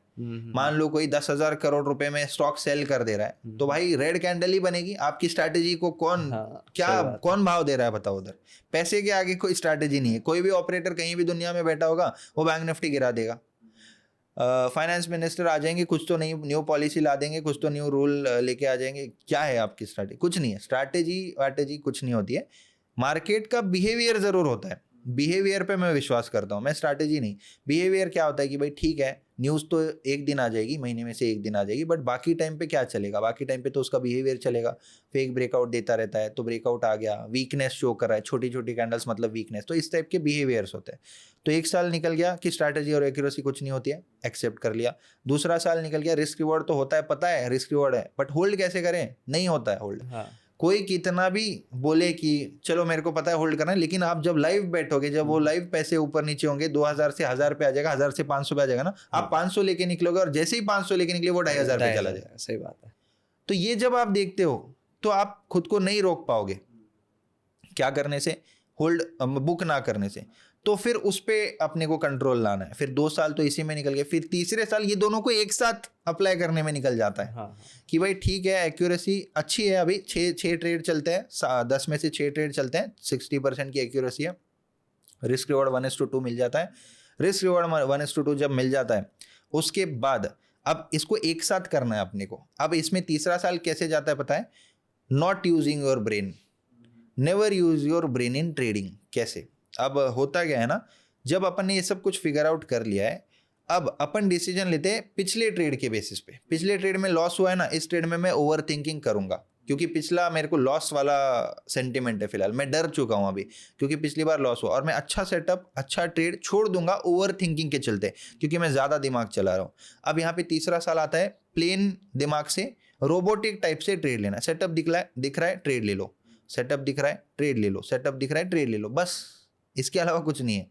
मान लो कोई 10,000 करोड़ रुपए में स्टॉक सेल कर दे रहा है, तो भाई रेड कैंडल ही बनेगी। आपकी स्ट्रैटेजी को कौन कौन भाव दे रहा है बताओ? उधर पैसे के आगे कोई स्ट्रैटेजी नहीं है। कोई भी ऑपरेटर कहीं भी दुनिया में बैठा होगा वो बैंक निफ्टी गिरा देगा। फाइनेंस मिनिस्टर आ जाएंगे, कुछ तो न्यू पॉलिसी ला देंगे, कुछ तो न्यू रूल लेके आ जाएंगे। क्या है आपकी स्ट्रैटेजी? कुछ नहीं है। स्ट्रैटेजी कुछ नहीं होती है। मार्केट का बिहेवियर जरूर होता है, बिहेवियर पे मैं विश्वास करता हूँ, मैं स्ट्रैटेजी नहीं। बिहेवियर क्या होता है कि भाई ठीक है, न्यूज़ तो एक दिन आ जाएगी, महीने में से एक दिन आ जाएगी, बट बाकी टाइम पे क्या चलेगा? बाकी टाइम पे तो उसका बिहेवियर चलेगा। फेक ब्रेकआउट देता रहता है, तो ब्रेकआउट आ गया, वीकनेस शो कर रहा है, छोटी छोटी कैंडल्स मतलब वीकनेस, तो इस टाइप के बिहेवियर्स होते हैं। तो एक साल निकल गया कि स्ट्रैटेजी और एक्यूरेसी कुछ नहीं होती है, एक्सेप्ट कर लिया। दूसरा साल निकल गया, रिस्क रिवॉर्ड तो होता है, पता है रिस्क रिवॉर्ड है, बट होल्ड कैसे करें? नहीं होता है होल्ड। कोई कितना भी बोले कि चलो मेरे को पता है होल्ड करना है, लेकिन आप जब लाइव बैठोगे, जब वो लाइव पैसे ऊपर नीचे होंगे, 2000 से 1000 पे आ जाएगा, 1000 से 500 पे आ जाएगा ना, आप 500 लेके निकलोगे और जैसे ही 500 लेके निकले वो 2500 पे चला जाएगा। सही बात है। तो ये जब आप देखते हो तो आप खुद को नहीं रोक पाओगे। क्या करने से? होल्ड बुक ना करने से। तो फिर उस पे अपने को कंट्रोल लाना है। फिर 2 साल तो इसी में निकल गए, फिर तीसरे साल ये दोनों को एक साथ अप्लाई करने में निकल जाता है। कि भाई ठीक है, एक्यूरेसी अच्छी है, अभी 6 ट्रेड चलते हैं, 10 में से 6 ट्रेड चलते हैं, 60% की एक्यूरेसी है। रिस्क रिवॉर्ड 1:2 मिल जाता है। रिस्क रिवॉर्ड 1:2 जब मिल जाता है, उसके बाद अब इसको एक साथ करना है अपने को। अब इसमें तीसरा साल कैसे जाता है पता है? Not using your brain, never use your brain in trading. कैसे? अब होता क्या है ना, जब अपन ने ये सब कुछ फिगर आउट कर लिया है, अब अपन डिसीजन लेते हैं पिछले ट्रेड के बेसिस पे। पिछले ट्रेड में लॉस हुआ है ना, इस ट्रेड में मैं ओवर थिंकिंग करूंगा, क्योंकि पिछला मेरे को लॉस वाला सेंटिमेंट है। फिलहाल मैं डर चुका हूं अभी, क्योंकि पिछली बार लॉस हुआ, और मैं अच्छा सेटअप, अच्छा ट्रेड छोड़ दूंगा ओवर थिंकिंग के चलते, क्योंकि मैं ज़्यादा दिमाग चला रहा हूँ। अब यहाँ पे तीसरा साल आता है, प्लेन दिमाग से रोबोटिक टाइप से ट्रेड लेना। सेटअप दिख रहा है ट्रेड ले लो, सेटअप दिख रहा है ट्रेड ले लो, सेटअप दिख रहा है ट्रेड ले लो, बस इसके अलावा कुछ नहीं है।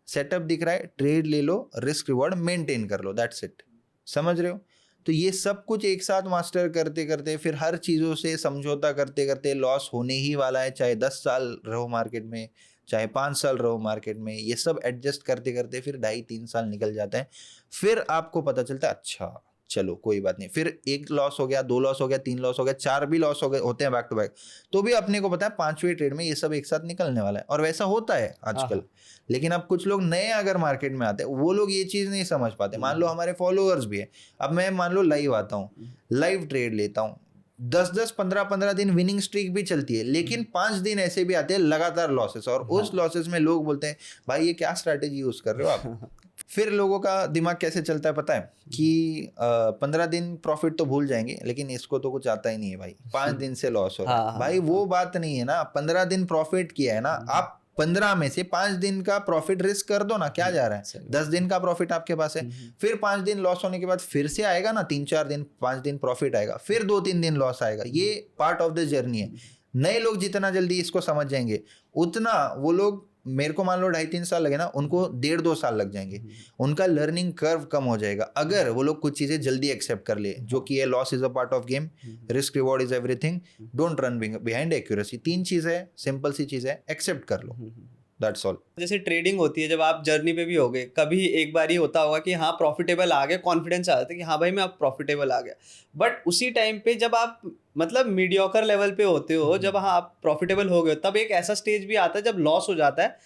सेटअप दिख रहा है ट्रेड ले लो, रिस्क रिवॉर्ड मेंटेन कर लो, दैट्स इट। समझ रहे हो? तो ये सब कुछ एक साथ मास्टर करते करते, फिर हर चीज़ों से समझौता करते करते, लॉस होने ही वाला है, चाहे 10 साल रहो मार्केट में, चाहे 5 साल रहो मार्केट में, ये सब एडजस्ट करते करते फिर 2.5-3 साल निकल जाते हैं। फिर आपको पता चलता है अच्छा चलो कोई बात नहीं, फिर 1 लॉस हो गया, 2 लॉस हो गया, 3 लॉस हो गया, 4 भी लॉस हो गए, होते हैं बैक टू बैक, तो भी अपने को पता है 5वें ट्रेड में ये सब एक साथ निकलने वाला है। और वैसा होता है आजकल। लेकिन अब कुछ लोग नए अगर मार्केट में आते हैं, वो लोग ये चीज़ नहीं समझ पाते। मान लो हमारे फॉलोअर्स भी है, अब मैं मान लो लाइव आता हूँ, लाइव ट्रेड लेता हूँ, 10-10, 15-15 दिन विनिंग स्ट्रीक भी चलती है, लेकिन 5 दिन ऐसे भी आते हैं लगातार लॉसेस, और उस लॉसेस में लोग बोलते हैं भाई ये क्या स्ट्रैटेजी यूज कर रहे हो आप। फिर लोगों का दिमाग कैसे चलता है पता है? कि 15 दिन प्रॉफिट तो भूल जाएंगे, लेकिन इसको तो कुछ आता ही नहीं है भाई, 5 दिन से लॉस हो रहा है। भाई वो बात नहीं है ना, 15 दिन प्रॉफिट किया है ना, आप 15 में से 5 दिन का प्रॉफिट रिस्क कर दो ना, क्या जा रहा है? 10 दिन का प्रॉफिट आपके पास है, फिर 5 दिन लॉस होने के बाद फिर से आएगा ना, 3-4 दिन, 5 दिन प्रॉफिट आएगा, फिर 2-3 दिन लॉस आएगा। ये पार्ट ऑफ द जर्नी है। नए लोग जितना जल्दी इसको समझ जाएंगे, उतना वो लोग, मेरे को मान लो 2.5-3 साल लगे ना, उनको 1.5-2 साल लग जाएंगे। उनका लर्निंग कर्व कम हो जाएगा अगर वो लोग कुछ चीज़ें जल्दी एक्सेप्ट कर ले, जो कि है loss is a part of game, risk reward is everything, don't run behind accuracy. 3 चीज़ है, सिंपल सी चीज़ है, एक्सेप्ट कर लो, दैट्स ऑल। जैसे ट्रेडिंग होती है, जब आप जर्नी पे भी होगे, कभी एक बार ही होता होगा कि हाँ प्रॉफिटेबल आ गया, कॉन्फिडेंस आ जाता है कि हाँ भाई मैं अब प्रॉफिटेबल आ गया, बट उसी टाइम पे जब आप मतलब मीडियोकर लेवल पे होते हो, जब हाँ आप प्रॉफिटेबल हो गए, तब एक ऐसा स्टेज भी आता है जब लॉस हो जाता है,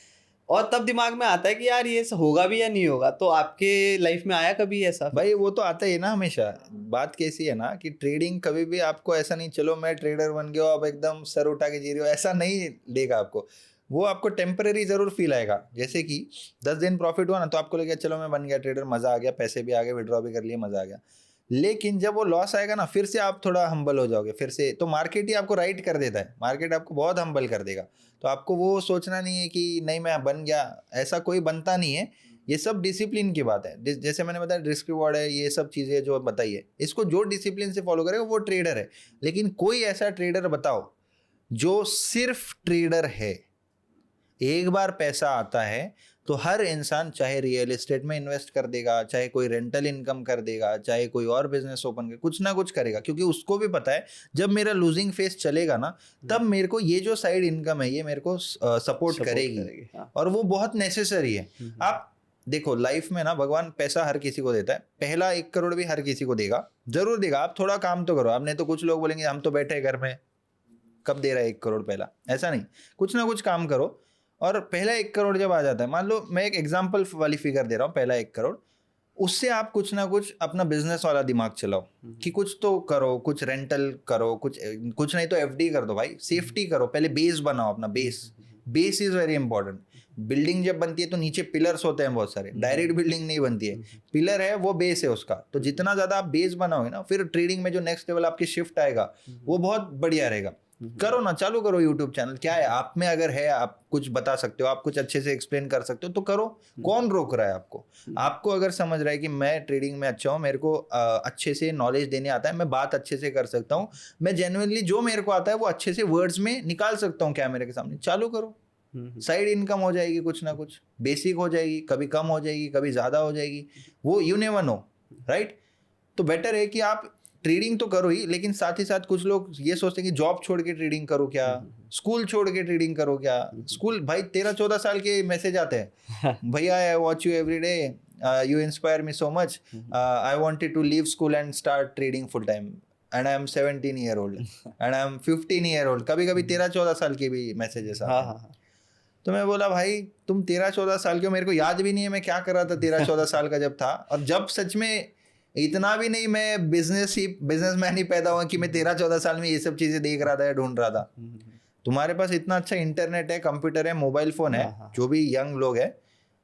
और तब दिमाग में आता है कि यार ये होगा भी या नहीं होगा। तो आपके लाइफ में आया कभी ऐसा? भाई वो तो आता ही है ना हमेशा। बात कैसी है ना कि ट्रेडिंग कभी भी आपको ऐसा नहीं चलो मैं ट्रेडर बन गया अब एकदम सर उठा के जी रही हो, ऐसा नहीं देगा आपको। वो आपको टेम्परेरी जरूर फील आएगा। जैसे कि 10 दिन प्रॉफिट हुआ ना, तो आपको लगेगा चलो मैं बन गया ट्रेडर, मजा आ गया, पैसे भी आ गए, विड्रॉ भी कर लिए, मजा आ गया। लेकिन जब वो लॉस आएगा ना, फिर से आप थोड़ा हम्बल हो जाओगे, फिर से तो मार्केट ही आपको राइट कर देता है, मार्केट आपको बहुत हम्बल कर देगा। तो आपको वो सोचना नहीं है कि नहीं मैं बन गया, ऐसा कोई बनता नहीं है। ये सब डिसिप्लिन की बात है। जैसे मैंने बताया रिस्क रिवॉर्ड है, ये सब चीज़ें जो बताइए, इसको जो डिसिप्लिन से फॉलो करेगा वो ट्रेडर है। लेकिन कोई ऐसा ट्रेडर बताओ जो सिर्फ ट्रेडर है, एक बार पैसा आता है तो हर इंसान चाहे रियल एस्टेट में इन्वेस्ट कर देगा, चाहे कोई रेंटल इनकम कर देगा, चाहे कोई और बिजनेस ओपन कर, कुछ ना कुछ करेगा, क्योंकि उसको भी पता है जब मेरा लूजिंग फेस चलेगा ना, तब मेरे को ये जो साइड इनकम है ये मेरे को सपोर्ट करेगी। हाँ। और वो बहुत नेसेसरी है। आप देखो लाइफ में ना भगवान पैसा हर किसी को देता है, पहला 1 करोड़ भी हर किसी को देगा, जरूर देगा। आप थोड़ा काम तो करो। आपने तो कुछ लोग बोलेंगे हम तो बैठे घर में, कब दे रहा है 1 करोड़ पहला, ऐसा नहीं, कुछ ना कुछ काम करो। और पहला 1 करोड़ जब आ जाता है, मान लो मैं एक एग्जांपल वाली फिगर दे रहा हूँ, पहला 1 करोड़, उससे आप कुछ ना कुछ अपना बिजनेस वाला दिमाग चलाओ कि कुछ तो करो, कुछ रेंटल करो, कुछ नहीं तो एफडी कर दो भाई, सेफ्टी करो, पहले बेस बनाओ अपना। Base is very important. Building जब बनती है तो नीचे पिलर्स होते हैं बहुत सारे, डायरेक्ट बिल्डिंग नहीं बनती है, पिलर है वो बेस है उसका। तो जितना ज्यादा आप बेस बनाओगे ना, फिर ट्रेडिंग में जो नेक्स्ट लेवल आपकी शिफ्ट आएगा वो बहुत बढ़िया रहेगा। करो ना, चालू करो यूट्यूब चैनल, क्या है आप में अगर है, आप कुछ बता सकते हो, आप कुछ अच्छे से एक्सप्लेन कर सकते हो तो करो। कौन रोक रहा है आपको? आपको अगर समझ रहा है कि मैं ट्रेडिंग में अच्छा हूँ, मेरे को अच्छे से नॉलेज देने आता है, मैं बात अच्छे से कर सकता हूँ, मैं जेन्युइनली जो मेरे को आता है वो अच्छे से वर्ड्स में निकाल सकता हूँ कैमरे के सामने, चालू करो। साइड इनकम हो जाएगी, कुछ ना कुछ बेसिक हो जाएगी, कभी कम हो जाएगी, कभी ज्यादा हो जाएगी, वो यू नेवर नो, राइट? तो बेटर है कि आप ट्रेडिंग तो करो ही, लेकिन साथ ही साथ कुछ लोग ये सोचते हैं कि जॉब छोड़ के ट्रेडिंग करो क्या, स्कूल छोड़ के ट्रेडिंग करो क्या। स्कूल भाई 13-14 साल के मैसेज आते हैं, भैया I watch you every day, you inspire me so much, I wanted to leave school and start trading full time and I am 17 year old and I am 15 year old. कभी कभी 13-14 साल के भी मैसेजेस आते हैं। तो मैं बोला भाई तुम 13-14 साल के हो, मेरे को याद भी नहीं है मैं क्या कर रहा था 13-14 साल का जब था। और जब सच में इतना भी नहीं, मैं बिजनेसमैन ही पैदा हुआ कि मैं 13-14 साल में ये सब चीजें देख रहा था या ढूंढ रहा था। तुम्हारे पास इतना अच्छा इंटरनेट है, कंप्यूटर है, मोबाइल फोन है, जो भी यंग लोग है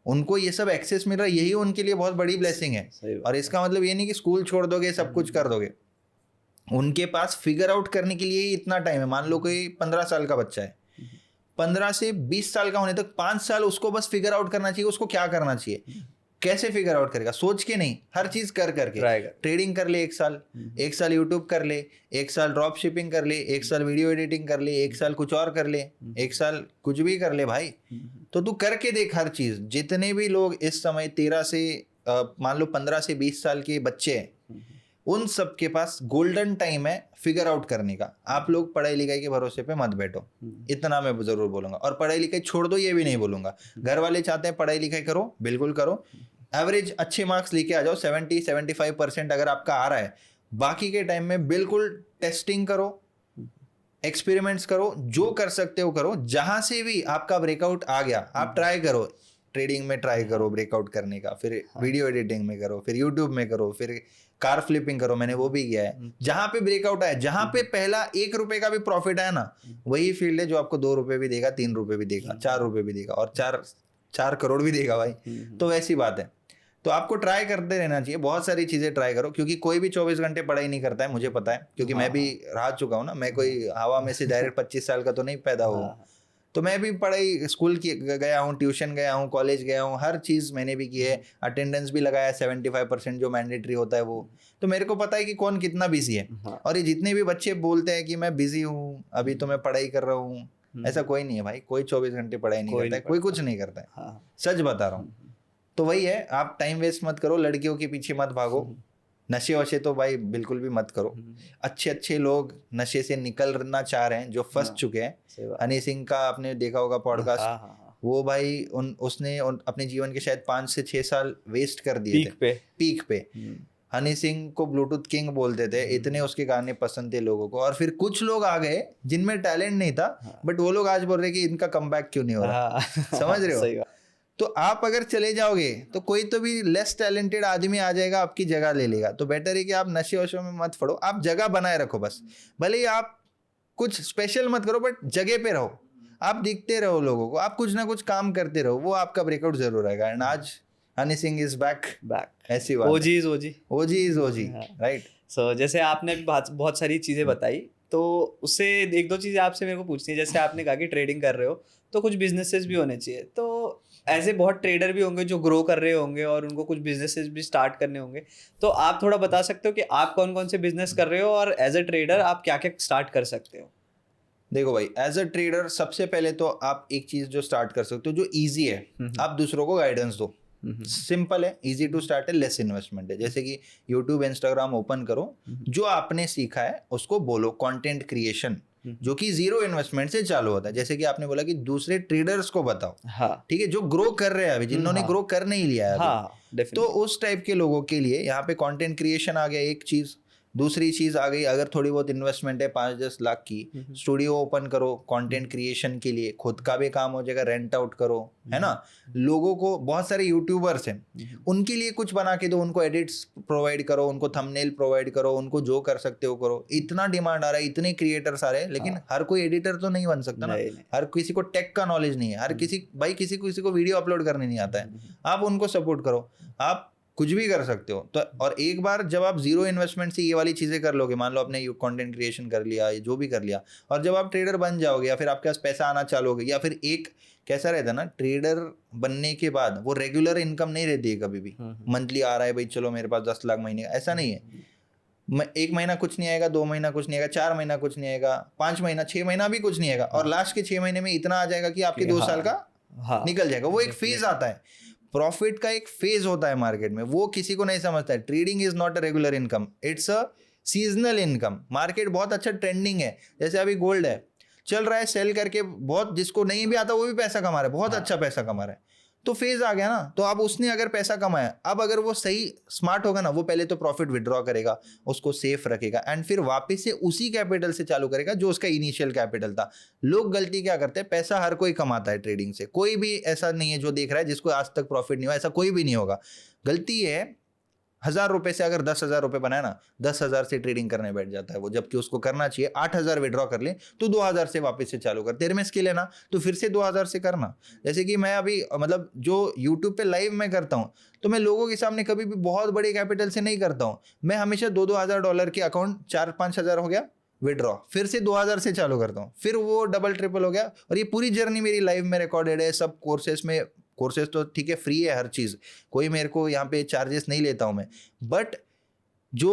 उनको ये सब एक्सेस मिल रहा है, यही उनके लिए बहुत बड़ी ब्लेसिंग है। और इसका मतलब ये नहीं कि स्कूल छोड़ दोगे सब कुछ कर दोगे, उनके पास फिगर आउट करने के लिए इतना टाइम है। मान लो कोई 15 साल का बच्चा है, 15 से 20 साल का होने तक 5 साल उसको बस फिगर आउट करना चाहिए उसको क्या करना चाहिए। कैसे फिगर आउट करेगा? सोच के नहीं, हर चीज कर करके। ट्रेडिंग कर ले 1 साल, 1 साल यूट्यूब कर ले, 1 साल ड्रॉप शिपिंग कर ले, 1 साल वीडियो एडिटिंग कर ले, 1 साल कुछ और कर ले, 1 साल कुछ भी कर ले भाई। तो तू करके देख हर चीज। जितने भी लोग इस समय 13 से मान लो 15 से 20 साल के बच्चे हैं, उन सब के पास गोल्डन टाइम है फिगर आउट करने का। आप लोग पढ़ाई लिखाई के भरोसे पे मत बैठो, इतना मैं जरूर बोलूंगा। और पढ़ाई लिखाई छोड़ दो ये भी नहीं बोलूंगा। घर वाले चाहते हैं पढ़ाई लिखाई करो, बिल्कुल करो, एवरेज अच्छे मार्क्स लेके आ जाओ, 70-75% अगर आपका आ रहा है। बाकी के टाइम में बिल्कुल टेस्टिंग करो, एक्सपेरिमेंट्स करो, जो कर सकते हो करो। जहां से भी आपका ब्रेकआउट आ गया आप ट्राई करो, ट्रेडिंग में ट्राई करो ब्रेकआउट करने का, फिर वीडियो एडिटिंग में करो, फिर यूट्यूब में करो, फिर कार फ्लिपिंग करो, मैंने वो भी किया है। जहां पे ब्रेकआउट आया, जहां पे पहला 1 रुपए का भी प्रॉफिट आया ना, वही फील्ड है जो आपको 2 रुपए भी देगा, 3 रुपए भी देगा, 4 रुपए भी देगा, और 4 करोड़ भी देगा भाई। तो वैसी बात है। तो आपको ट्राई करते रहना चाहिए, बहुत सारी चीजें ट्राई करो, क्योंकि कोई भी 24 घंटे पढ़ाई नहीं करता है, मुझे पता है, क्योंकि मैं भी रह चुका हूँ ना। मैं कोई हवा में से डायरेक्ट 25 साल का तो नहीं पैदा हुआ। तो मैं भी पढ़ाई स्कूल की गया हूँ, ट्यूशन गया हूँ, कॉलेज गया हूँ, हर चीज़ मैंने भी की है। अटेंडेंस भी लगाया 75% जो मैंडेटरी होता है वो। तो मेरे को पता है कि कौन कितना बिजी है। और ये जितने भी बच्चे बोलते हैं कि मैं बिजी हूँ, अभी तो मैं पढ़ाई कर रहा हूँ, ऐसा कोई नहीं है भाई। कोई 24 घंटे पढ़ाई नहीं करता है, कोई कुछ नहीं करता है, सच बता रहा हूँ। तो वही है, आप टाइम वेस्ट मत करो, लड़कियों के पीछे मत भागो, नशे वशे तो भाई बिल्कुल भी मत करो। अच्छे अच्छे लोग नशे से निकलना चाह रहे हैं, जो फंस चुके हैं। हनी सिंह का आपने देखा होगा पॉडकास्ट, वो भाई उसने अपने जीवन के शायद 5 से 6 साल वेस्ट कर दिए थे पीक पे। हनी सिंह को ब्लूटूथ किंग बोलते थे, इतने उसके गाने पसंद थे लोगों को। और फिर कुछ लोग आ गए जिनमें टैलेंट नहीं था, बट वो लोग आज बोल रहे कि इनका कमबैक क्यों नहीं हो रहा। समझ रहे हो? तो आप अगर चले जाओगे तो कोई तो भी लेस टैलेंटेड आदमी आ जाएगा, आपकी जगह ले लेगा। तो बेटर है कि आप नशे वशों में मत पड़ो, आप जगह बनाए रखो बस। भले ही आप कुछ स्पेशल मत करो, बट जगह पे रहो, आप दिखते रहो लोगों को, आप कुछ ना कुछ काम करते रहो, वो आपका ब्रेकआउट जरूर आएगा। एंड आज हनी सिंह इज बैक। ऐसी बात, ओजी इज ओजी, राइट? सो जैसे आपने बहुत सारी चीजें बताई, तो उससे 1-2 चीजें आपसे मेरे को पूछनी है। जैसे आपने कहा कि ट्रेडिंग कर रहे हो तो कुछ बिजनेसेस भी होने चाहिए। तो ऐसे बहुत ट्रेडर भी होंगे जो ग्रो कर रहे होंगे और उनको कुछ बिजनेसेस भी स्टार्ट करने होंगे। तो आप थोड़ा बता सकते हो कि आप कौन कौन से बिजनेस कर रहे हो और एज अ ट्रेडर आप क्या क्या स्टार्ट कर सकते हो? देखो भाई, एज अ ट्रेडर सबसे पहले तो आप एक चीज जो स्टार्ट कर सकते हो जो इजी है, आप दूसरों को गाइडेंस दो। सिंपल है, इजी टू स्टार्ट है, लेस इन्वेस्टमेंट है। जैसे कि यूट्यूब इंस्टाग्राम ओपन करो, जो आपने सीखा है उसको बोलो, कंटेंट क्रिएशन जो कि जीरो इन्वेस्टमेंट से चालू होता है। जैसे कि आपने बोला कि दूसरे ट्रेडर्स को बताओ, हाँ ठीक है, जो ग्रो कर रहे हैं अभी, जिन्होंने ग्रो कर नहीं लिया है अभी। हाँ तो उस टाइप के लोगों के लिए यहाँ पे कंटेंट क्रिएशन आ गया एक चीज। दूसरी चीज आ गई, अगर थोड़ी बहुत इन्वेस्टमेंट है 5-10 लाख की, स्टूडियो ओपन करो कंटेंट क्रिएशन के लिए, खुद का भी काम हो जाएगा, रेंट आउट करो, है ना। लोगों को, बहुत सारे यूट्यूबर्स हैं, उनके लिए कुछ बना के दो, उनको एडिट्स प्रोवाइड करो, उनको थंबनेल प्रोवाइड करो, उनको जो कर सकते हो करो। इतना डिमांड आ रहा है, इतने क्रिएटर्स आ रहे हैं, लेकिन हर कोई एडिटर तो नहीं बन सकता ना। हर किसी को टेक का नॉलेज नहीं है, हर किसी भाई किसी को वीडियो अपलोड करने नहीं आता है। आप उनको सपोर्ट करो, आप कुछ भी कर सकते हो। तो और एक बार जब आप जीरो इन्वेस्टमेंट से ये वाली चीजें कर लोगे, मान लो आपने कंटेंट क्रिएशन कर लिया, जो भी कर लिया, और जब आप ट्रेडर बन जाओगे या फिर आपके पास पैसा आना चालू हो गया, या फिर एक कैसा रहता है ना, ट्रेडर बनने के बाद वो रेगुलर इनकम नहीं रहती है कभी भी। मंथली आ रहा है भाई, चलो मेरे पास 10 लाख महीने का, ऐसा नहीं है। 1 महीना कुछ नहीं आएगा, 2 महीना कुछ नहीं आएगा, 4 महीना कुछ नहीं आएगा, 5 महीना, 6 महीना भी कुछ नहीं आएगा, और लास्ट के 6 महीने में इतना आ जाएगा कि आपके 2 साल का निकल जाएगा। वो एक फेज आता है, प्रॉफिट का एक फेज होता है मार्केट में, वो किसी को नहीं समझता है। Trading is not a regular income, it's a seasonal income. Market बहुत अच्छा ट्रेंडिंग है, जैसे अभी गोल्ड है, चल रहा है, सेल करके बहुत, जिसको नहीं भी आता वो भी पैसा कमा रहा है, बहुत अच्छा पैसा कमा रहा है। तो फेज आ गया ना, तो अब उसने अगर पैसा कमाया, अब अगर वो सही स्मार्ट होगा ना, वो पहले तो प्रॉफिट विड्रॉ करेगा, उसको सेफ रखेगा, एंड फिर वापस से उसी कैपिटल से चालू करेगा जो उसका इनिशियल कैपिटल था। लोग गलती क्या करते हैं, पैसा हर कोई कमाता है ट्रेडिंग से, कोई भी ऐसा नहीं है जो देख रहा है जिसको आज तक प्रॉफिट नहीं हुआ, ऐसा कोई भी नहीं होगा। गलती है 1000 रुपए से अगर 10,000 रुपए बनाए ना, 10,000 से ट्रेडिंग करने बैठ जाता है वो, जबकि उसको करना चाहिए 8,000 विड्रॉ कर ले तो 2,000 से वापस से चालू कर। तेरे में स्किल है ना, तो फिर से 2,000 से करना। जैसे कि मैं अभी मतलब जो यूट्यूब पे लाइव मैं करता हूँ, तो मैं लोगों के सामने कभी भी बहुत बड़े कैपिटल से नहीं करता हूँ। मैं हमेशा $2,000 के अकाउंट 4-5 हज़ार हो गया विड्रॉ, फिर से 2,000 से चालू करता हूँ, फिर वो डबल ट्रिपल हो गया। और ये पूरी जर्नी मेरी लाइव में रिकॉर्डेड है, सब कोर्सेज में। कोर्सेज तो ठीक है, फ्री है हर चीज़, कोई मेरे को यहाँ पे चार्जेस नहीं लेता हूँ मैं, बट जो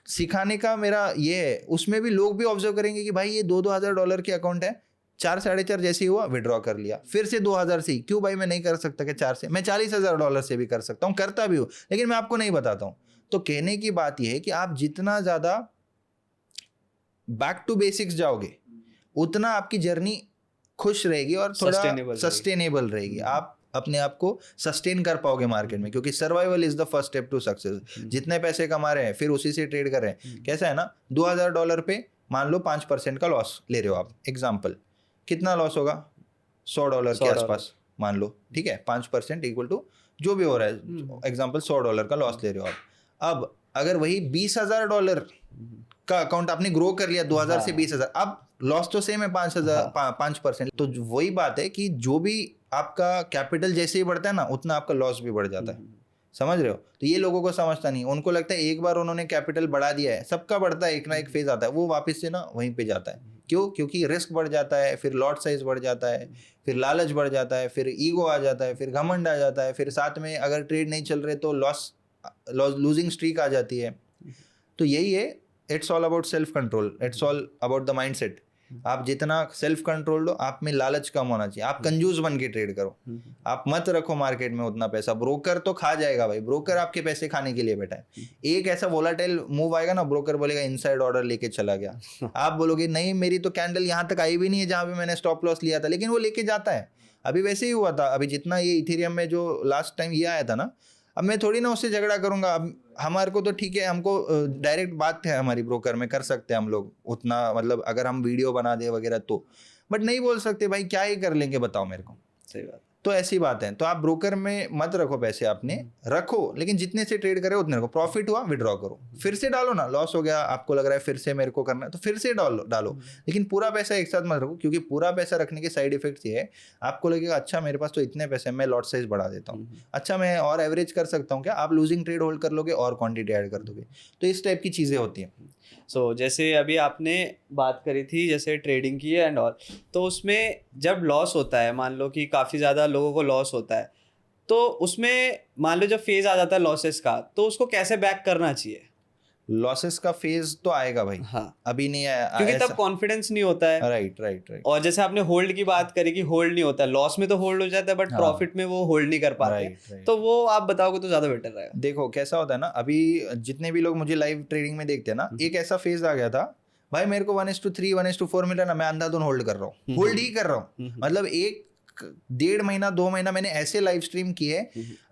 सिखाने का मेरा ये है, उसमें भी लोग भी ऑब्जर्व करेंगे कि भाई ये $2,000 के अकाउंट है, 4-4.5 जैसे ही हुआ विड्रॉ कर लिया, फिर से 2,000 से ही। क्यों भाई मैं नहीं कर सकता कि 4 से? मैं $40,000 से भी कर सकता हूँ, करता भी हूँ, लेकिन मैं आपको नहीं बताता हूँ। तो कहने की बात यह है कि आप जितना ज़्यादा बैक टू बेसिक्स जाओगे, उतना आपकी जर्नी खुश रहेगी और थोड़ा सस्टेनेबल रहेगी। आप अपने आप को सस्टेन कर पाओगे मार्केट में, क्योंकि survival is the first step to success. जितने पैसे कमा रहे हैं फिर उसी से ट्रेड कर रहे हैं। कैसा है ना, $2,000 पे मान लो 5% का लॉस ले रहे हो आप, एग्जाम्पल, कितना लॉस होगा? $100 के आसपास मान लो, ठीक है। 5% इक्वल टू जो भी हो रहा है, एग्जाम्पल $100 का लॉस ले रहे हो आप। अब अगर वही $20,000 का अकाउंट आपने ग्रो कर लिया, 2,000 से 20,000, अब लॉस तो सेम है 5%। तो वही बात है कि जो भी आपका कैपिटल जैसे ही बढ़ता है ना, उतना आपका लॉस भी बढ़ जाता है। समझ रहे हो? तो ये लोगों को समझता नहीं, उनको लगता है एक बार उन्होंने कैपिटल बढ़ा दिया है, सबका बढ़ता है, एक ना एक फेज आता है, वो वापस से ना वहीं पे जाता है। क्यों? क्योंकि रिस्क बढ़ जाता है, फिर लॉट साइज बढ़ जाता है, फिर लालच बढ़ जाता है, फिर ईगो आ जाता है, फिर घमंड आ जाता है, फिर साथ में अगर ट्रेड नहीं चल रहे तो लूजिंग स्ट्रीक आ जाती है। तो यही है, it's all about self control, it's all about the mindset. आप जितना सेल्फ कंट्रोल लो, आप में लालच कम होना चाहिए। आप कंजूस बन के ट्रेड करो, आप मत रखो मार्केट में उतना पैसा। ब्रोकर तो खा जाएगा भाई, ब्रोकर आपके पैसे खाने के लिए बैठा है। एक ऐसा वोलाटाइल मूव आएगा ना, ब्रोकर बोलेगा इनसाइड ऑर्डर लेके चला गया। आप बोलोगे नहीं, मेरी तो कैंडल यहाँ तक आई भी नहीं है जहाँ पे मैंने स्टॉप लॉस लिया था, लेकिन वो लेके जाता है। अभी वैसे ही हुआ था, अभी जितना ये इथेरियम में जो लास्ट टाइम ये आया था ना, अब मैं थोड़ी ना उससे झगड़ा करूंगा। अब हमारे को तो ठीक है, हमको डायरेक्ट बात है हमारी ब्रोकर में, कर सकते हैं हम लोग उतना, मतलब अगर हम वीडियो बना दे वगैरह तो, बट नहीं बोल सकते भाई, क्या ही कर लेंगे बताओ मेरे को। सही बात। तो ऐसी बात है। तो आप ब्रोकर में मत रखो पैसे, आपने रखो, लेकिन जितने से ट्रेड करे उतने रखो। प्रॉफिट हुआ विड्रॉ करो, फिर से डालो ना। लॉस हो गया, आपको लग रहा है फिर से मेरे को करना है, तो फिर से डालो, लेकिन पूरा पैसा एक साथ मत रखो, क्योंकि पूरा पैसा रखने के साइड इफेक्ट्स ये है, आपको लगेगा अच्छा मेरे पास तो इतने पैसे हैं, मैं लॉट साइज बढ़ा देता हूँ, अच्छा मैं और एवरेज कर सकता हूँ क्या? आप लूजिंग ट्रेड होल्ड कर लोगे और क्वांटिटी ऐड कर दोगे। तो इस टाइप की चीज़ें होती हैं। जैसे अभी आपने बात करी थी जैसे ट्रेडिंग की एंड ऑल, तो उसमें जब लॉस होता है, मान लो कि काफ़ी ज़्यादा लोगों को लॉस होता है, तो उसमें मान लो जब फेज आ जाता है लॉसेस का, तो उसको कैसे बैक करना चाहिए? लॉसेस का फेज तो आएगा भाई, हाँ, अभी नहीं आया क्योंकि तब कॉन्फिडेंस नहीं होता है। राइट राइट राइट और जैसे आपने होल्ड की बात करी कि होल्ड नहीं होता, लॉस में तो होल्ड हो जाता है बट हाँ। प्रॉफिट में वो होल्ड नहीं कर पाते, राइट राइट। तो वो आप बताओगे तो ज्यादा बेटर रहेगा। देखो कैसा होता है ना, अभी जितने भी लोग मुझे लाइव ट्रेडिंग में देखते हैं ना, एक ऐसा फेज आ गया था भाई, मेरे को 1:3 1:4 मिला ना, मैं अंधाधुन होल्ड कर रहा हूँ, होल्ड ही कर रहा हूँ। मतलब 1-1.5 महीना 2 महीना मैंने ऐसे लाइव स्ट्रीम किए,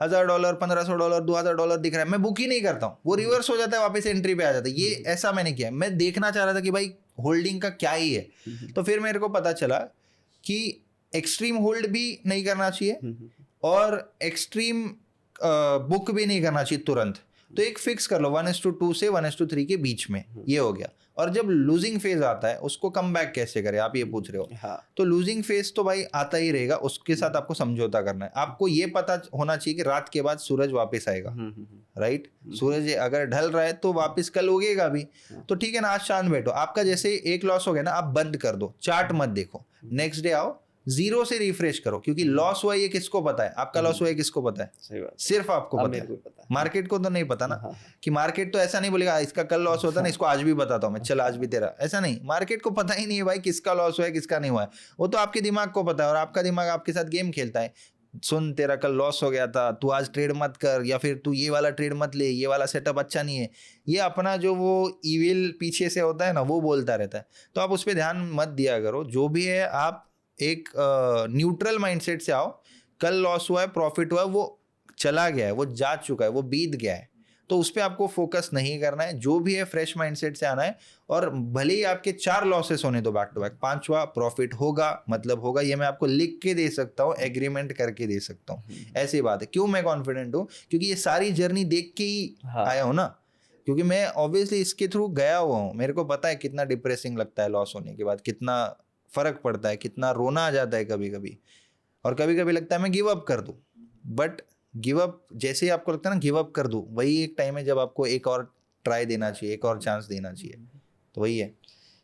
$1000 $1500 $2000 दिख रहा है, मैं बुक ही नहीं करता हूँ, वो रिवर्स हो जाता है, वापस एंट्री पे आ जाता है। ये ऐसा मैंने किया, मैं देखना चाह रहा था कि भाई होल्डिंग का क्या ही है। तो फिर मेरे को पता चला कि एक्सट्रीम होल्ड भी नहीं करना चाहिए और एक्सट्रीम बुक भी नहीं करना चाहिए तुरंत। तो एक फिक्स कर लो 1:2 से 1:3 के बीच में, ये हो गया। और जब लूजिंग फेज आता है उसको कम बैक कैसे करें, आप ये पूछ रहे हो। हाँ। तो लूजिंग फेज तो भाई आता ही रहेगा, उसके साथ आपको समझौता करना है। आपको ये पता होना चाहिए कि रात के बाद सूरज वापस आएगा, राइट। सूरज अगर ढल रहा है तो वापस कल उगेगा भी, तो ठीक है ना, आज शांत बैठो। आपका जैसे एक लॉस हो गया ना, आप बंद कर दो, चार्ट मत देखो, नेक्स्ट डे आओ, 0 से रिफ्रेश करो, क्योंकि लॉस हुआ ये किसको पता है, आपका लॉस हुआ है किसको पता है, सही बात, सिर्फ आपको अब पता मेरे को है, पता है। मार्केट को तो नहीं पता ना। हाँ। कि मार्केट तो ऐसा नहीं बोलेगा इसका कल लॉस होता ना, इसको आज भी बताता हूँ मैं, चल आज भी तेरा, ऐसा नहीं। मार्केट को पता ही नहीं है भाई किसका लॉस हुआ है किसका नहीं हुआ है, वो तो आपके दिमाग को पता है, और आपका दिमाग आपके साथ गेम खेलता है। सुन, तेरा कल लॉस हो गया था, तू आज ट्रेड मत कर, या फिर तू ये वाला ट्रेड मत ले, ये वाला सेटअप अच्छा नहीं है, ये अपना जो वो ईविल पीछे से होता है ना, वो बोलता रहता है। तो आप उस पर ध्यान मत दिया करो, जो भी है आप एक न्यूट्रल माइंडसेट से आओ। कल लॉस हुआ है, प्रॉफिट हुआ है, वो चला गया है, वो जा चुका है, वो बीत गया है, तो उस पर आपको फोकस नहीं करना है। जो भी है फ्रेश माइंडसेट से आना है, और भले ही आपके 4 लॉसेस होने दो बैक टू बैक, 5वां प्रॉफिट होगा, मतलब होगा, ये मैं आपको लिख के दे सकता हूँ, एग्रीमेंट करके दे सकता हूँ, ऐसी बात है। क्यों मैं कॉन्फिडेंट हूँ, क्योंकि ये सारी जर्नी देख के ही आया हूँ ना, क्योंकि मैं ऑब्वियसली इसके थ्रू गया हुआ हूँ। मेरे को पता है कितना डिप्रेसिंग लगता है लॉस होने के बाद, कितना फर्क पड़ता है, कितना रोना आ जाता है कभी कभी, और कभी कभी लगता है मैं गिव अप कर दूं। बट गिव अप जैसे ही आपको लगता है ना गिव अप कर दूं, वही एक टाइम है जब आपको एक और ट्राई देना चाहिए, एक और चांस देना चाहिए, तो वही है।